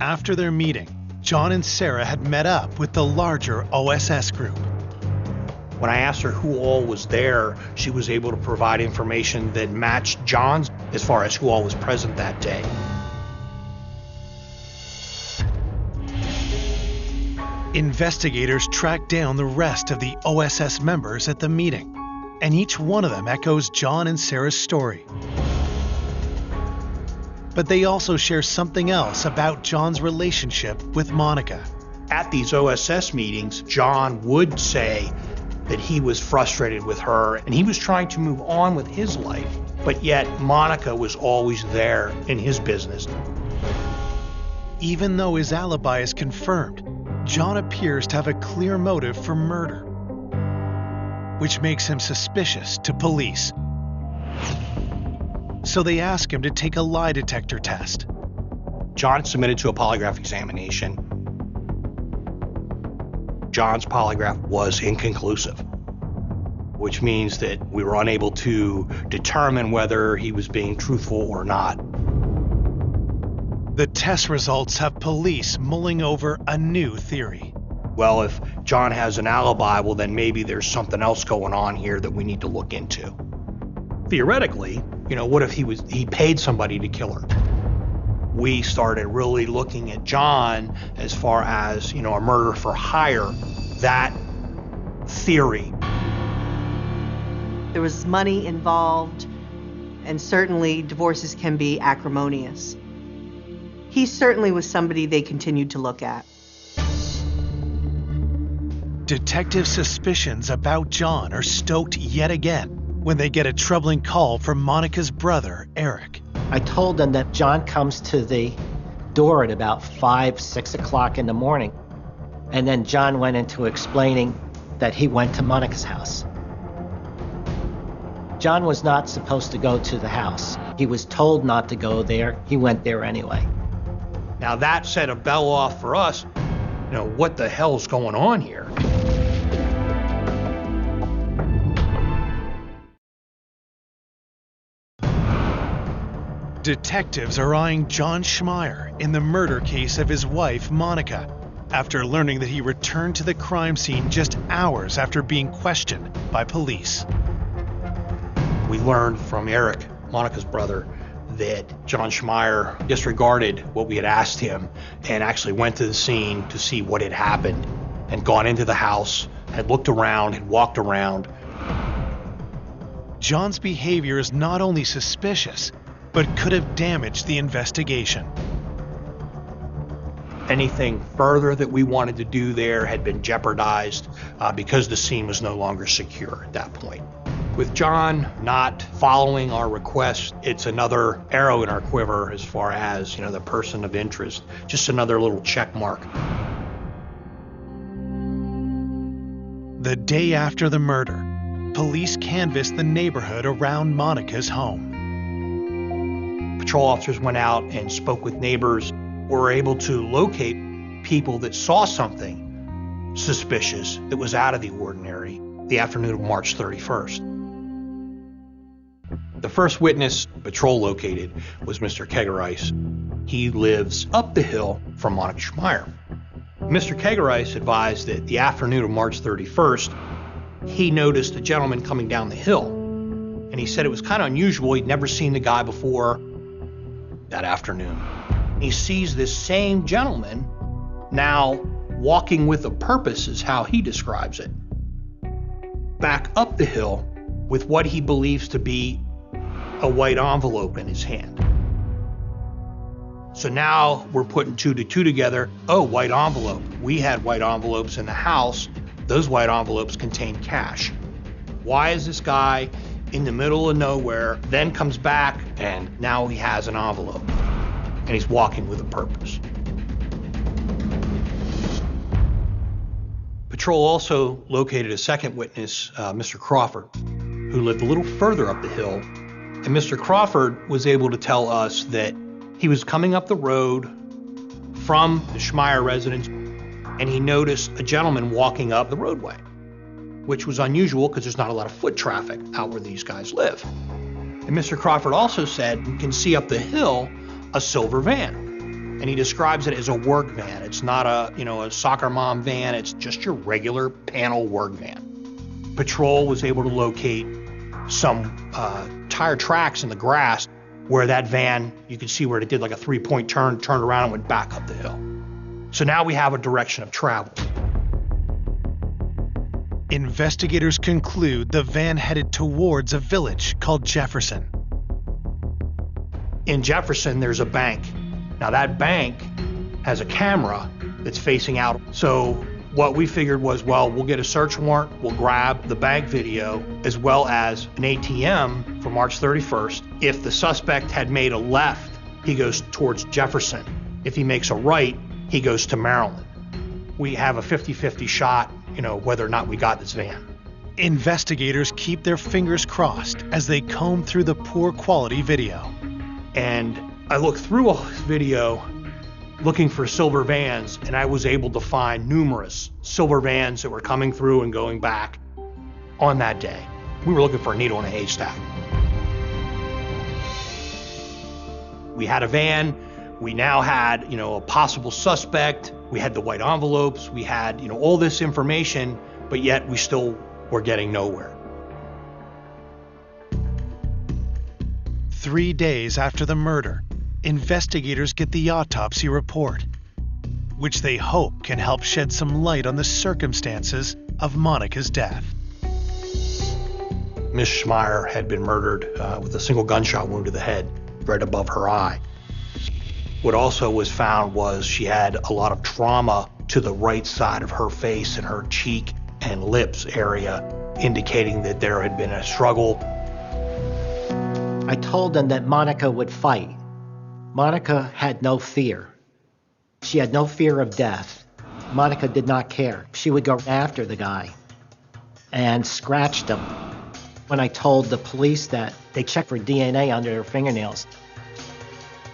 After their meeting, John and Sarah had met up with the larger OSS group. When I asked her who all was there, she was able to provide information that matched John's as far as who all was present that day. Investigators tracked down the rest of the OSS members at the meeting, and each one of them echoes John and Sarah's story. But they also share something else about John's relationship with Monica. At these OSS meetings, John would say that he was frustrated with her and he was trying to move on with his life, but yet Monica was always there in his business. Even though his alibi is confirmed, John appears to have a clear motive for murder, which makes him suspicious to police. So they ask him to take a lie detector test. John submitted to a polygraph examination. John's polygraph was inconclusive, which means that we were unable to determine whether he was being truthful or not. The test results have police mulling over a new theory. Well, if John has an alibi, well, then maybe there's something else going on here that we need to look into. Theoretically, what if he paid somebody to kill her? We started really looking at John as far as, a murder for hire, that theory. There was money involved, and certainly divorces can be acrimonious. He certainly was somebody they continued to look at. Detective suspicions about John are stoked yet again when they get a troubling call from Monica's brother, Eric. I told them that John comes to the door at about 5, 6 o'clock in the morning. And then John went into explaining that he went to Monica's house. John was not supposed to go to the house. He was told not to go there. He went there anyway. Now that set a bell off for us. What the hell's going on here? Detectives are eyeing John Schmeier in the murder case of his wife, Monica, after learning that he returned to the crime scene just hours after being questioned by police. We learned from Eric, Monica's brother, that John Schmeier disregarded what we had asked him and actually went to the scene to see what had happened and gone into the house, had looked around, had walked around. John's behavior is not only suspicious, but could have damaged the investigation. Anything further that we wanted to do there had been jeopardized because the scene was no longer secure at that point. With John not following our request, it's another arrow in our quiver as far as, the person of interest, just another little check mark. The day after the murder, police canvassed the neighborhood around Monica's home. Patrol officers went out and spoke with neighbors, were able to locate people that saw something suspicious that was out of the ordinary the afternoon of March 31st. The first witness Patrol located was Mr. Kegerice. He lives up the hill from Monica Schmeier. Mr. Kegerice advised that the afternoon of March 31st, he noticed a gentleman coming down the hill. And he said it was kind of unusual. He'd never seen the guy before that afternoon. He sees this same gentleman now walking with a purpose, is how he describes it, back up the hill with what he believes to be a white envelope in his hand. So now we're putting 2 to 2 together. Oh, white envelope. We had white envelopes in the house. Those white envelopes contained cash. Why is this guy in the middle of nowhere, then comes back, and now he has an envelope, and he's walking with a purpose? Patrol also located a second witness, Mr. Crawford, who lived a little further up the hill. And Mr. Crawford was able to tell us that he was coming up the road from the Schmeier residence, and he noticed a gentleman walking up the roadway, which was unusual because there's not a lot of foot traffic out where these guys live. And Mr. Crawford also said you can see up the hill a silver van. And he describes it as a work van. It's not a soccer mom van. It's just your regular panel work van. Patrol was able to locate some tire tracks in the grass where that van, you could see where it did like a 3-point turn, turned around and went back up the hill. So now we have a direction of travel. Investigators conclude the van headed towards a village called Jefferson. In Jefferson, there's a bank. Now that bank has a camera that's facing out. So what we figured was, well, we'll get a search warrant, we'll grab the bank video as well as an ATM for March 31st. If the suspect had made a left, he goes towards Jefferson. If he makes a right, he goes to Maryland. We have a 50-50 shot, whether or not we got this van. Investigators keep their fingers crossed as they comb through the poor quality video. And I looked through all this video looking for silver vans, and I was able to find numerous silver vans that were coming through and going back on that day. We were looking for a needle in a haystack. We had a van. We now had, a possible suspect. We had the white envelopes. We had, all this information, but yet we still were getting nowhere. 3 days after the murder, investigators get the autopsy report, which they hope can help shed some light on the circumstances of Monica's death. Miss Schmeier had been murdered with a single gunshot wound to the head, right above her eye. What also was found was she had a lot of trauma to the right side of her face and her cheek and lips area, indicating that there had been a struggle. I told them that Monica would fight. Monica had no fear. She had no fear of death. Monica did not care. She would go after the guy and scratched him. When I told the police that, they checked for DNA under their fingernails.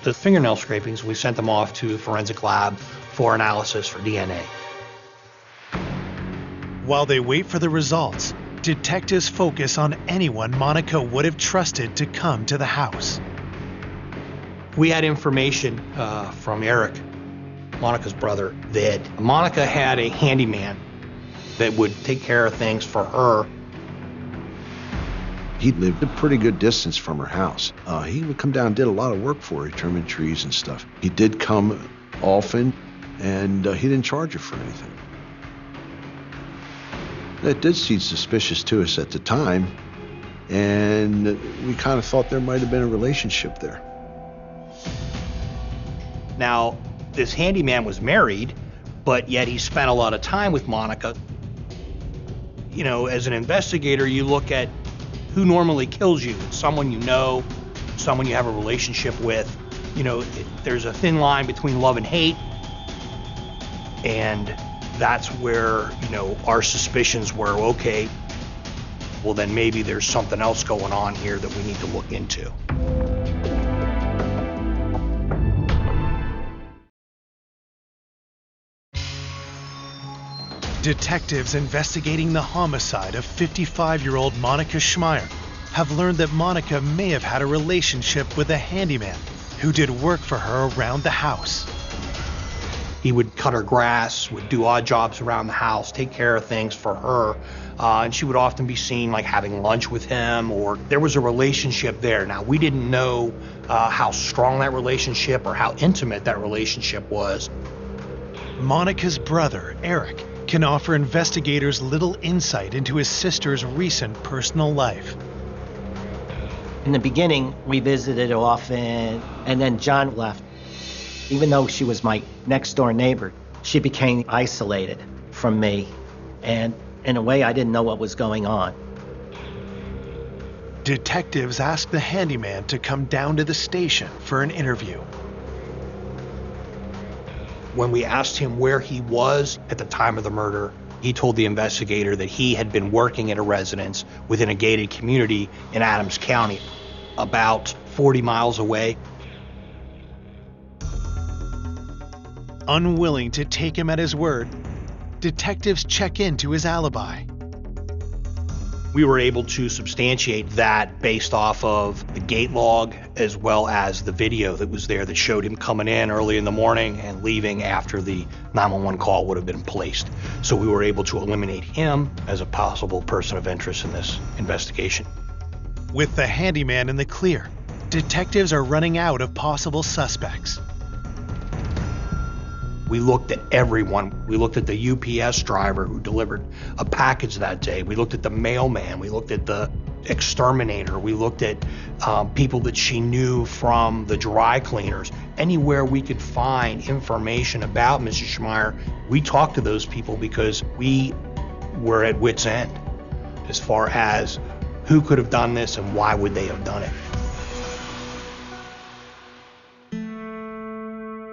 The fingernail scrapings, we sent them off to the forensic lab for analysis for DNA. While they wait for the results, detectives focus on anyone Monica would have trusted to come to the house. We had information from Eric, Monica's brother, that Monica had a handyman that would take care of things for her. He lived a pretty good distance from her house. He would come down and did a lot of work for her, trimming trees and stuff. He did come often, and he didn't charge her for anything. That did seem suspicious to us at the time, and we kind of thought there might have been a relationship there. Now, this handyman was married, but yet he spent a lot of time with Monica. As an investigator, you look at who normally kills you. It's someone you know, someone you have a relationship with. There's a thin line between love and hate, and that's where, our suspicions were, okay, well then maybe there's something else going on here that we need to look into. Detectives investigating the homicide of 55-year-old Monica Schmeier have learned that Monica may have had a relationship with a handyman who did work for her around the house. He would cut her grass, would do odd jobs around the house, take care of things for her, and she would often be seen like having lunch with him, or there was a relationship there. Now, we didn't know how strong that relationship or how intimate that relationship was. Monica's brother, Eric, can offer investigators little insight into his sister's recent personal life. In the beginning, we visited often, and then John left. Even though she was my next door neighbor, she became isolated from me. And in a way, I didn't know what was going on. Detectives asked the handyman to come down to the station for an interview. When we asked him where he was at the time of the murder, he told the investigator that he had been working at a residence within a gated community in Adams County, about 40 miles away. Unwilling to take him at his word, detectives check into his alibi. We were able to substantiate that based off of the gate log as well as the video that was there that showed him coming in early in the morning and leaving after the 911 call would have been placed. So we were able to eliminate him as a possible person of interest in this investigation. With the handyman in the clear, detectives are running out of possible suspects. We looked at everyone. We looked at the UPS driver who delivered a package that day. We looked at the mailman. We looked at the exterminator. We looked at people that she knew from the dry cleaners. Anywhere we could find information about Mrs. Schmeier, we talked to those people because we were at wit's end as far as who could have done this and why would they have done it.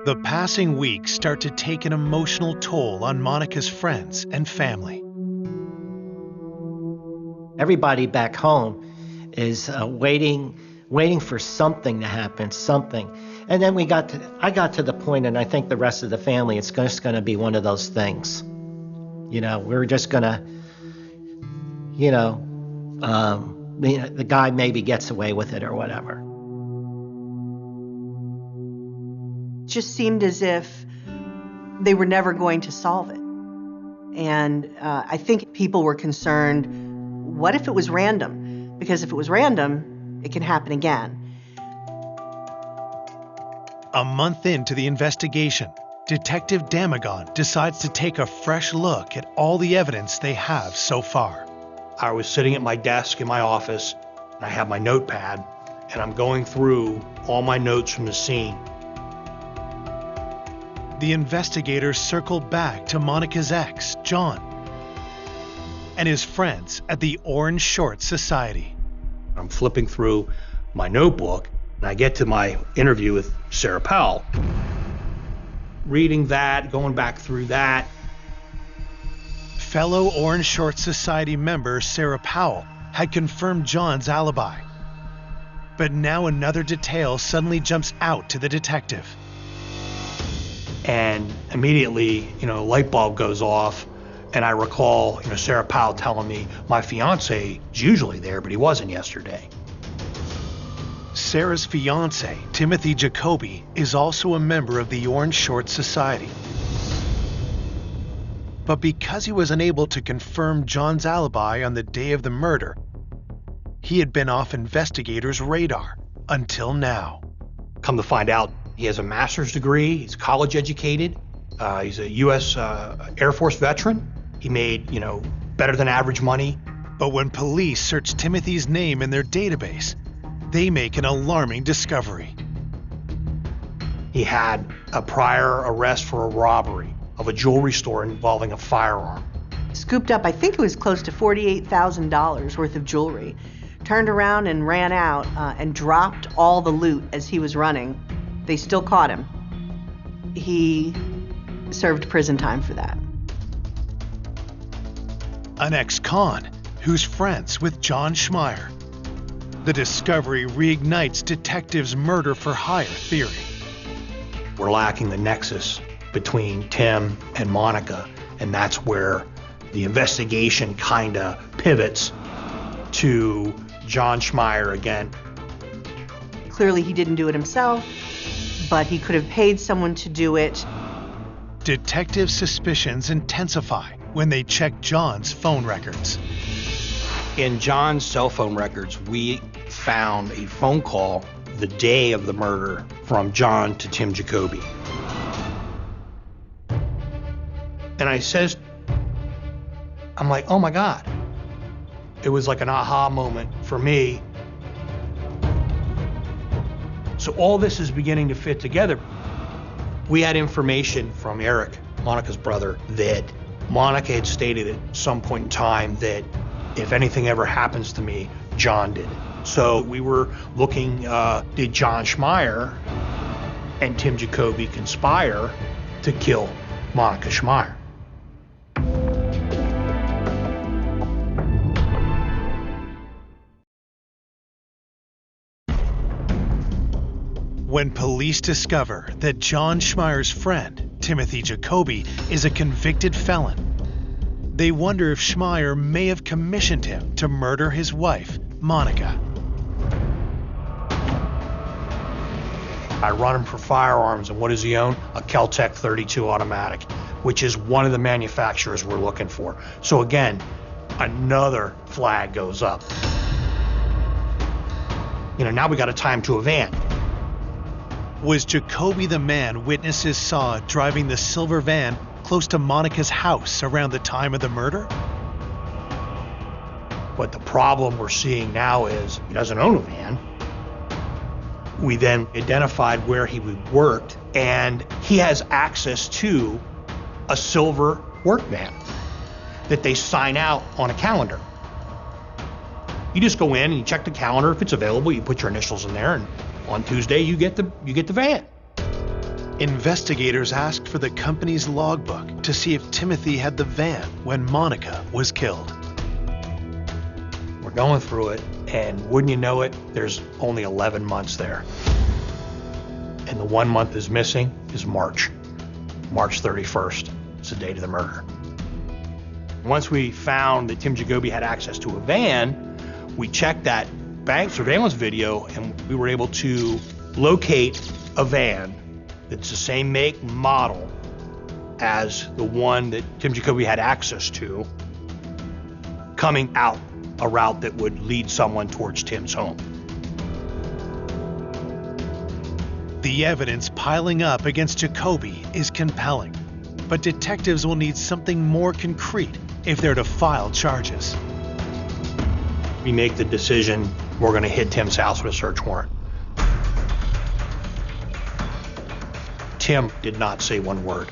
The passing weeks start to take an emotional toll on Monica's friends and family. Everybody back home is waiting for something to happen, something. And then I got to the point, and I think the rest of the family, it's just going to be one of those things. You know, we're just going to, the guy maybe gets away with it or whatever. Just seemed as if they were never going to solve it. And I think people were concerned, what if it was random? Because if it was random, it can happen again. A month into the investigation, Detective Damagon decides to take a fresh look at all the evidence they have so far. I was sitting at my desk in my office, and I have my notepad, and I'm going through all my notes from the scene. The investigators circle back to Monica's ex, John, and his friends at the Orange Short Society. I'm flipping through my notebook, and I get to my interview with Sarah Powell. Reading that, going back through that. Fellow Orange Short Society member Sarah Powell had confirmed John's alibi. But now another detail suddenly jumps out to the detective. And immediately, a light bulb goes off, and I recall, Sarah Powell telling me, my fiance is usually there, but he wasn't yesterday. Sarah's fiance, Timothy Jacoby, is also a member of the Orange Short Society. But because he was unable to confirm John's alibi on the day of the murder, he had been off investigators' radar until now. Come to find out, he has a master's degree, he's college educated, he's a U.S. Air Force veteran. He made, better than average money. But when police search Timothy's name in their database, they make an alarming discovery. He had a prior arrest for a robbery of a jewelry store involving a firearm. Scooped up, I think it was close to $48,000 worth of jewelry. Turned around and ran out and dropped all the loot as he was running. They still caught him. He served prison time for that. An ex-con who's friends with John Schmeier. The discovery reignites detectives' murder-for-hire theory. We're lacking the nexus between Tim and Monica, and that's where the investigation kind of pivots to John Schmeier again. Clearly he didn't do it himself, but he could have paid someone to do it. Detective suspicions intensify when they check John's phone records. In John's cell phone records, we found a phone call the day of the murder from John to Tim Jacoby. And I'm like, oh my God. It was like an aha moment for me. So all this is beginning to fit together. We had information from Eric, Monica's brother, that Monica had stated at some point in time that if anything ever happens to me, John did it. So we were looking, did John Schmeier and Tim Jacoby conspire to kill Monica Schmeier? When police discover that John Schmeier's friend, Timothy Jacoby, is a convicted felon, they wonder if Schmeier may have commissioned him to murder his wife, Monica. I run him for firearms, and what does he own? A Kel-Tec 32 automatic, which is one of the manufacturers we're looking for. So again, another flag goes up. Now we got to tie him to a van. Was Jacoby the man witnesses saw driving the silver van close to Monica's house around the time of the murder? But the problem we're seeing now is he doesn't own a van. We then identified where he worked, and he has access to a silver work van that they sign out on a calendar. You just go in and you check the calendar. If it's available, you put your initials in there, and on Tuesday you get the van. Investigators asked for the company's logbook to see if Timothy had the van when Monica was killed. We're going through it, and wouldn't you know it, there's only 11 months there. And the 1 month is missing is March 31st. It's the date of the murder. Once we found that Tim Jacoby had access to a van, we checked that bank surveillance video, and we were able to locate a van that's the same make and model as the one that Tim Jacoby had access to, coming out a route that would lead someone towards Tim's home. The evidence piling up against Jacoby is compelling, but detectives will need something more concrete if they're to file charges. We make the decision we're going to hit Tim's house with a search warrant. Tim did not say one word.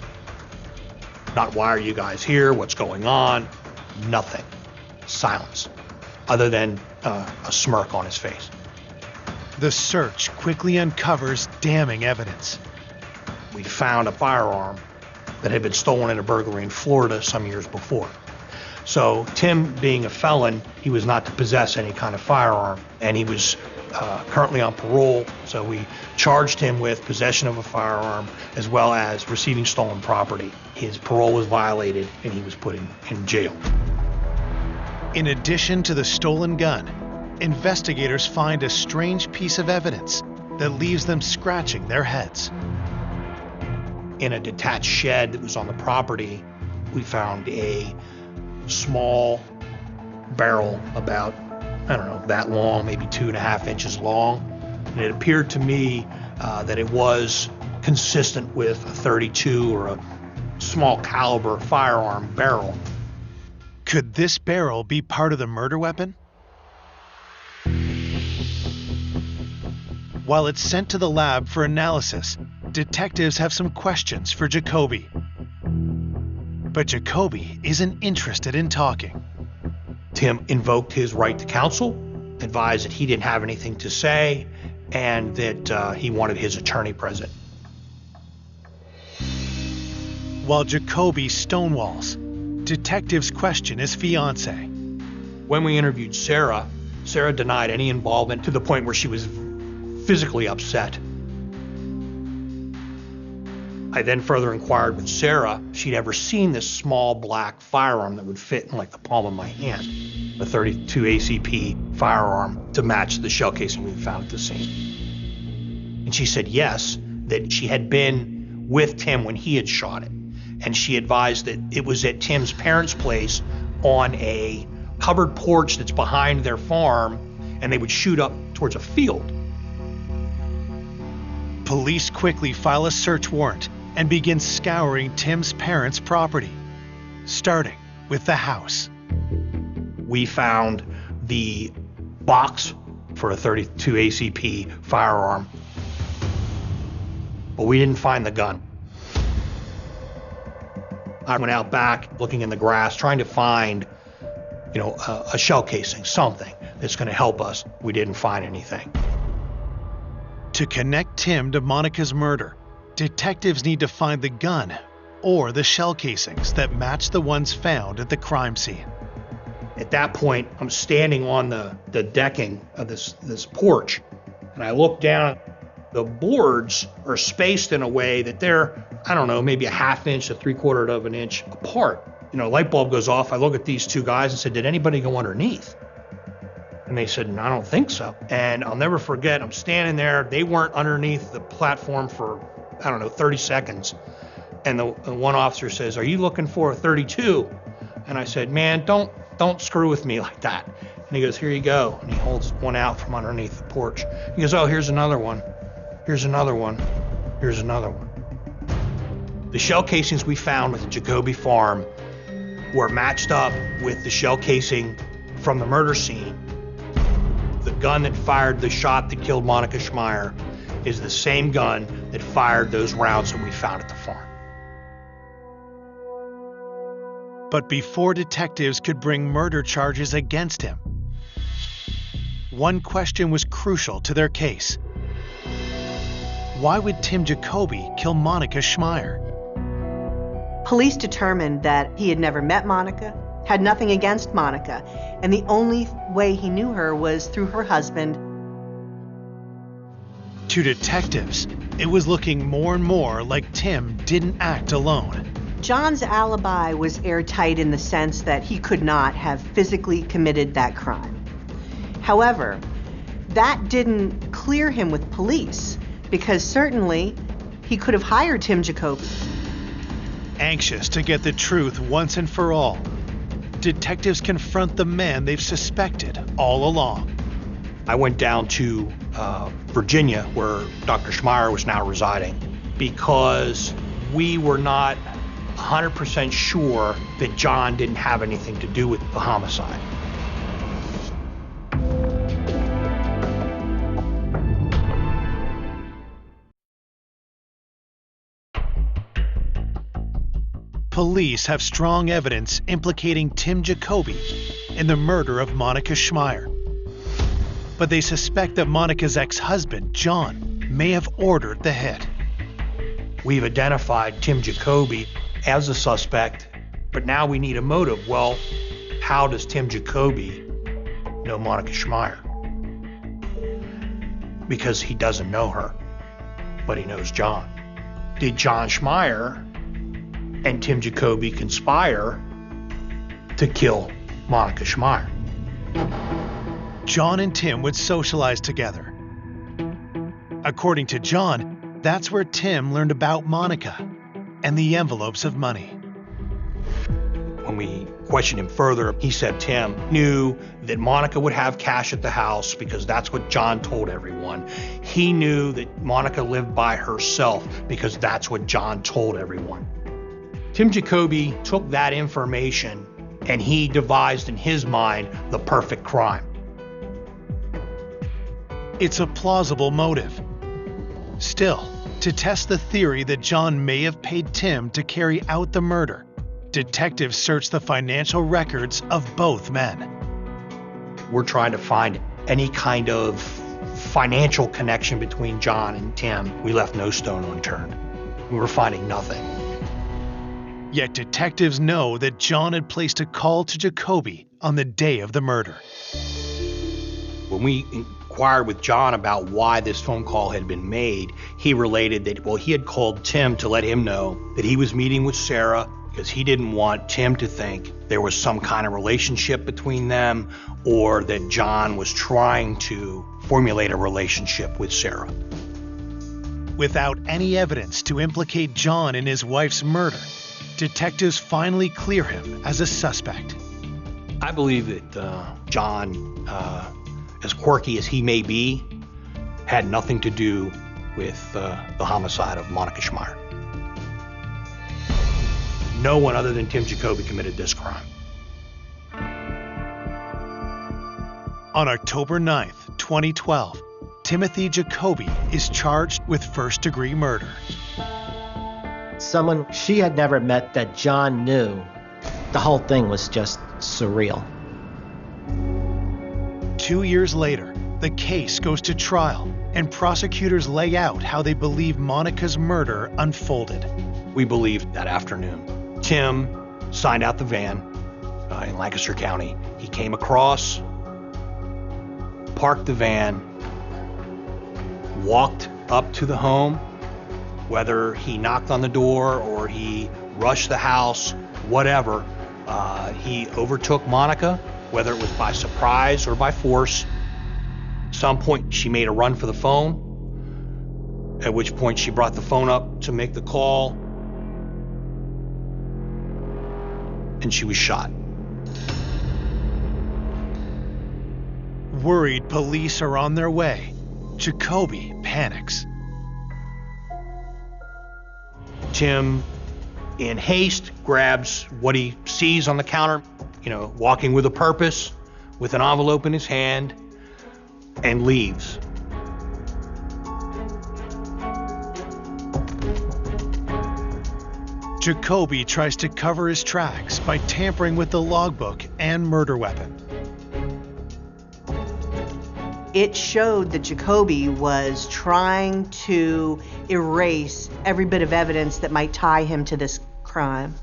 Not why are you guys here, what's going on, nothing. Silence, other than a smirk on his face. The search quickly uncovers damning evidence. We found a firearm that had been stolen in a burglary in Florida some years before. So Tim, being a felon, he was not to possess any kind of firearm, and he was currently on parole, so we charged him with possession of a firearm as well as receiving stolen property. His parole was violated, and he was put in jail. In addition to the stolen gun, investigators find a strange piece of evidence that leaves them scratching their heads. In a detached shed that was on the property, we found a small barrel about, that long, maybe 2.5 inches long. And it appeared to me that it was consistent with a 32 or a small caliber firearm barrel. Could this barrel be part of the murder weapon? While it's sent to the lab for analysis, detectives have some questions for Jacoby. But Jacoby isn't interested in talking. Tim invoked his right to counsel, advised that he didn't have anything to say, and that he wanted his attorney present. While Jacoby stonewalls, detectives question his fiancée. When we interviewed Sarah denied any involvement to the point where she was physically upset. I then further inquired with Sarah if she'd ever seen this small black firearm that would fit in like the palm of my hand, a 32 ACP firearm to match the shell casing we found at the scene. And she said yes, that she had been with Tim when he had shot it. And she advised that it was at Tim's parents' place on a covered porch that's behind their farm, and they would shoot up towards a field. Police quickly file a search warrant and begin scouring Tim's parents' property, starting with the house. We found the box for a 32 ACP firearm, but we didn't find the gun. I went out back looking in the grass, trying to find, a shell casing, something that's going to help us. We didn't find anything. To connect Tim to Monica's murder, detectives need to find the gun or the shell casings that match the ones found at the crime scene. At that point, I'm standing on the decking of this porch, and I look down. The boards are spaced in a way that they're, maybe a half inch to 3/4 of an inch apart. Light bulb goes off. I look at these two guys and said, "Did anybody go underneath?" And they said, "I don't think so." And I'll never forget, I'm standing there. They weren't underneath the platform for, 30 seconds. And the one officer says, "Are you looking for a 32? And I said, "Man, don't screw with me like that." And he goes, "Here you go." And he holds one out from underneath the porch. He goes, "Oh, here's another one. Here's another one. Here's another one." The shell casings we found at the Jacoby farm were matched up with the shell casing from the murder scene. The gun that fired the shot that killed Monica Schmeier is the same gun that fired those rounds that we found at the farm. But before detectives could bring murder charges against him, one question was crucial to their case. Why would Tim Jacoby kill Monica Schmeier? Police determined that he had never met Monica, had nothing against Monica, and the only way he knew her was through her husband. To detectives, it was looking more and more like Tim didn't act alone. John's alibi was airtight in the sense that he could not have physically committed that crime. However, that didn't clear him with police, because certainly he could have hired Tim Jacoby. Anxious to get the truth once and for all, detectives confront the man they've suspected all along. I went down to Virginia, where Dr. Schmeier was now residing, because we were not 100% sure that John didn't have anything to do with the homicide. Police have strong evidence implicating Tim Jacoby in the murder of Monica Schmeier. But they suspect that Monica's ex-husband, John, may have ordered the hit. We've identified Tim Jacoby as a suspect, but now we need a motive. Well, how does Tim Jacoby know Monica Schmeier? Because he doesn't know her, but he knows John. Did John Schmeier and Tim Jacoby conspire to kill Monica Schmeier? John and Tim would socialize together. According to John, that's where Tim learned about Monica and the envelopes of money. When we questioned him further, he said Tim knew that Monica would have cash at the house because that's what John told everyone. He knew that Monica lived by herself because that's what John told everyone. Tim Jacoby took that information and he devised in his mind the perfect crime. It's a plausible motive. Still, to test the theory that John may have paid Tim to carry out the murder, detectives searched the financial records of both men. We're trying to find any kind of financial connection between John and Tim. We left no stone unturned. We were finding nothing. Yet detectives know that John had placed a call to Jacoby on the day of the murder. When we inquired with John about why this phone call had been made, he related that, he had called Tim to let him know that he was meeting with Sarah because he didn't want Tim to think there was some kind of relationship between them or that John was trying to formulate a relationship with Sarah. Without any evidence to implicate John in his wife's murder, detectives finally clear him as a suspect. I believe that John, as quirky as he may be, had nothing to do with the homicide of Monica Schmeier. No one other than Tim Jacoby committed this crime. On October 9th, 2012, Timothy Jacoby is charged with first-degree murder. someone she had never met that John knew. The whole thing was just surreal. 2 years later, the case goes to trial, and prosecutors lay out how they believe Monica's murder unfolded. We believe that afternoon, Tim signed out the van in Lancaster County. He came across, parked the van, walked up to the home, whether he knocked on the door or he rushed the house, whatever, he overtook Monica, whether it was by surprise or by force. At some point, she made a run for the phone, at which point she brought the phone up to make the call, and she was shot. Worried police are on their way, Jacoby panics. Tim, in haste, grabs what he sees on the counter, walking with a purpose, with an envelope in his hand, and leaves. Jacoby tries to cover his tracks by tampering with the logbook and murder weapon. It showed that Jacoby was trying to erase every bit of evidence that might tie him to this crime.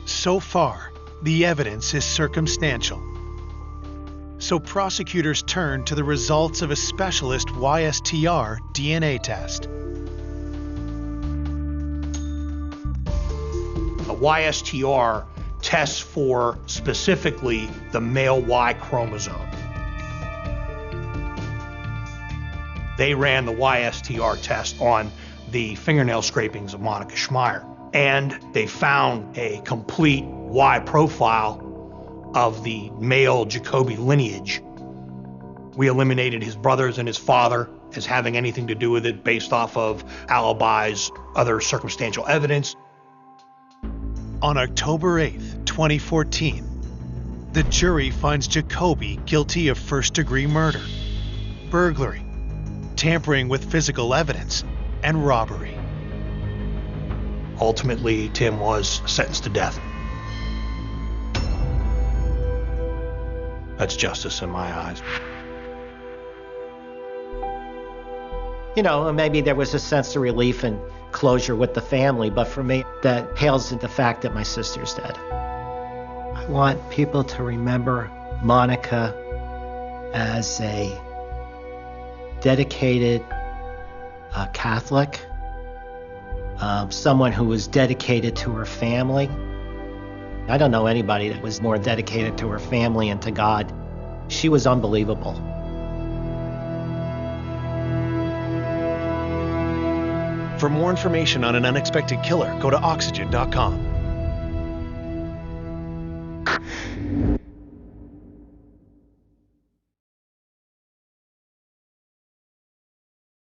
So far, the evidence is circumstantial. So prosecutors turn to the results of a specialist YSTR DNA test. A YSTR tests for specifically the male Y chromosome. They ran the YSTR test on the fingernail scrapings of Monica Schmeier, and they found a complete Y profile of the male Jacoby lineage. We eliminated his brothers and his father as having anything to do with it based off of alibis, other circumstantial evidence. On October 8th, 2014, the jury finds Jacoby guilty of first-degree murder, burglary, tampering with physical evidence, and robbery. Ultimately, Tim was sentenced to death. That's justice in my eyes. Maybe there was a sense of relief and closure with the family, but for me, that pales in the fact that my sister's dead. I want people to remember Monica as a dedicated Catholic, someone who was dedicated to her family. I don't know anybody that was more dedicated to her family and to God. She was unbelievable. For more information on an unexpected killer, go to oxygen.com.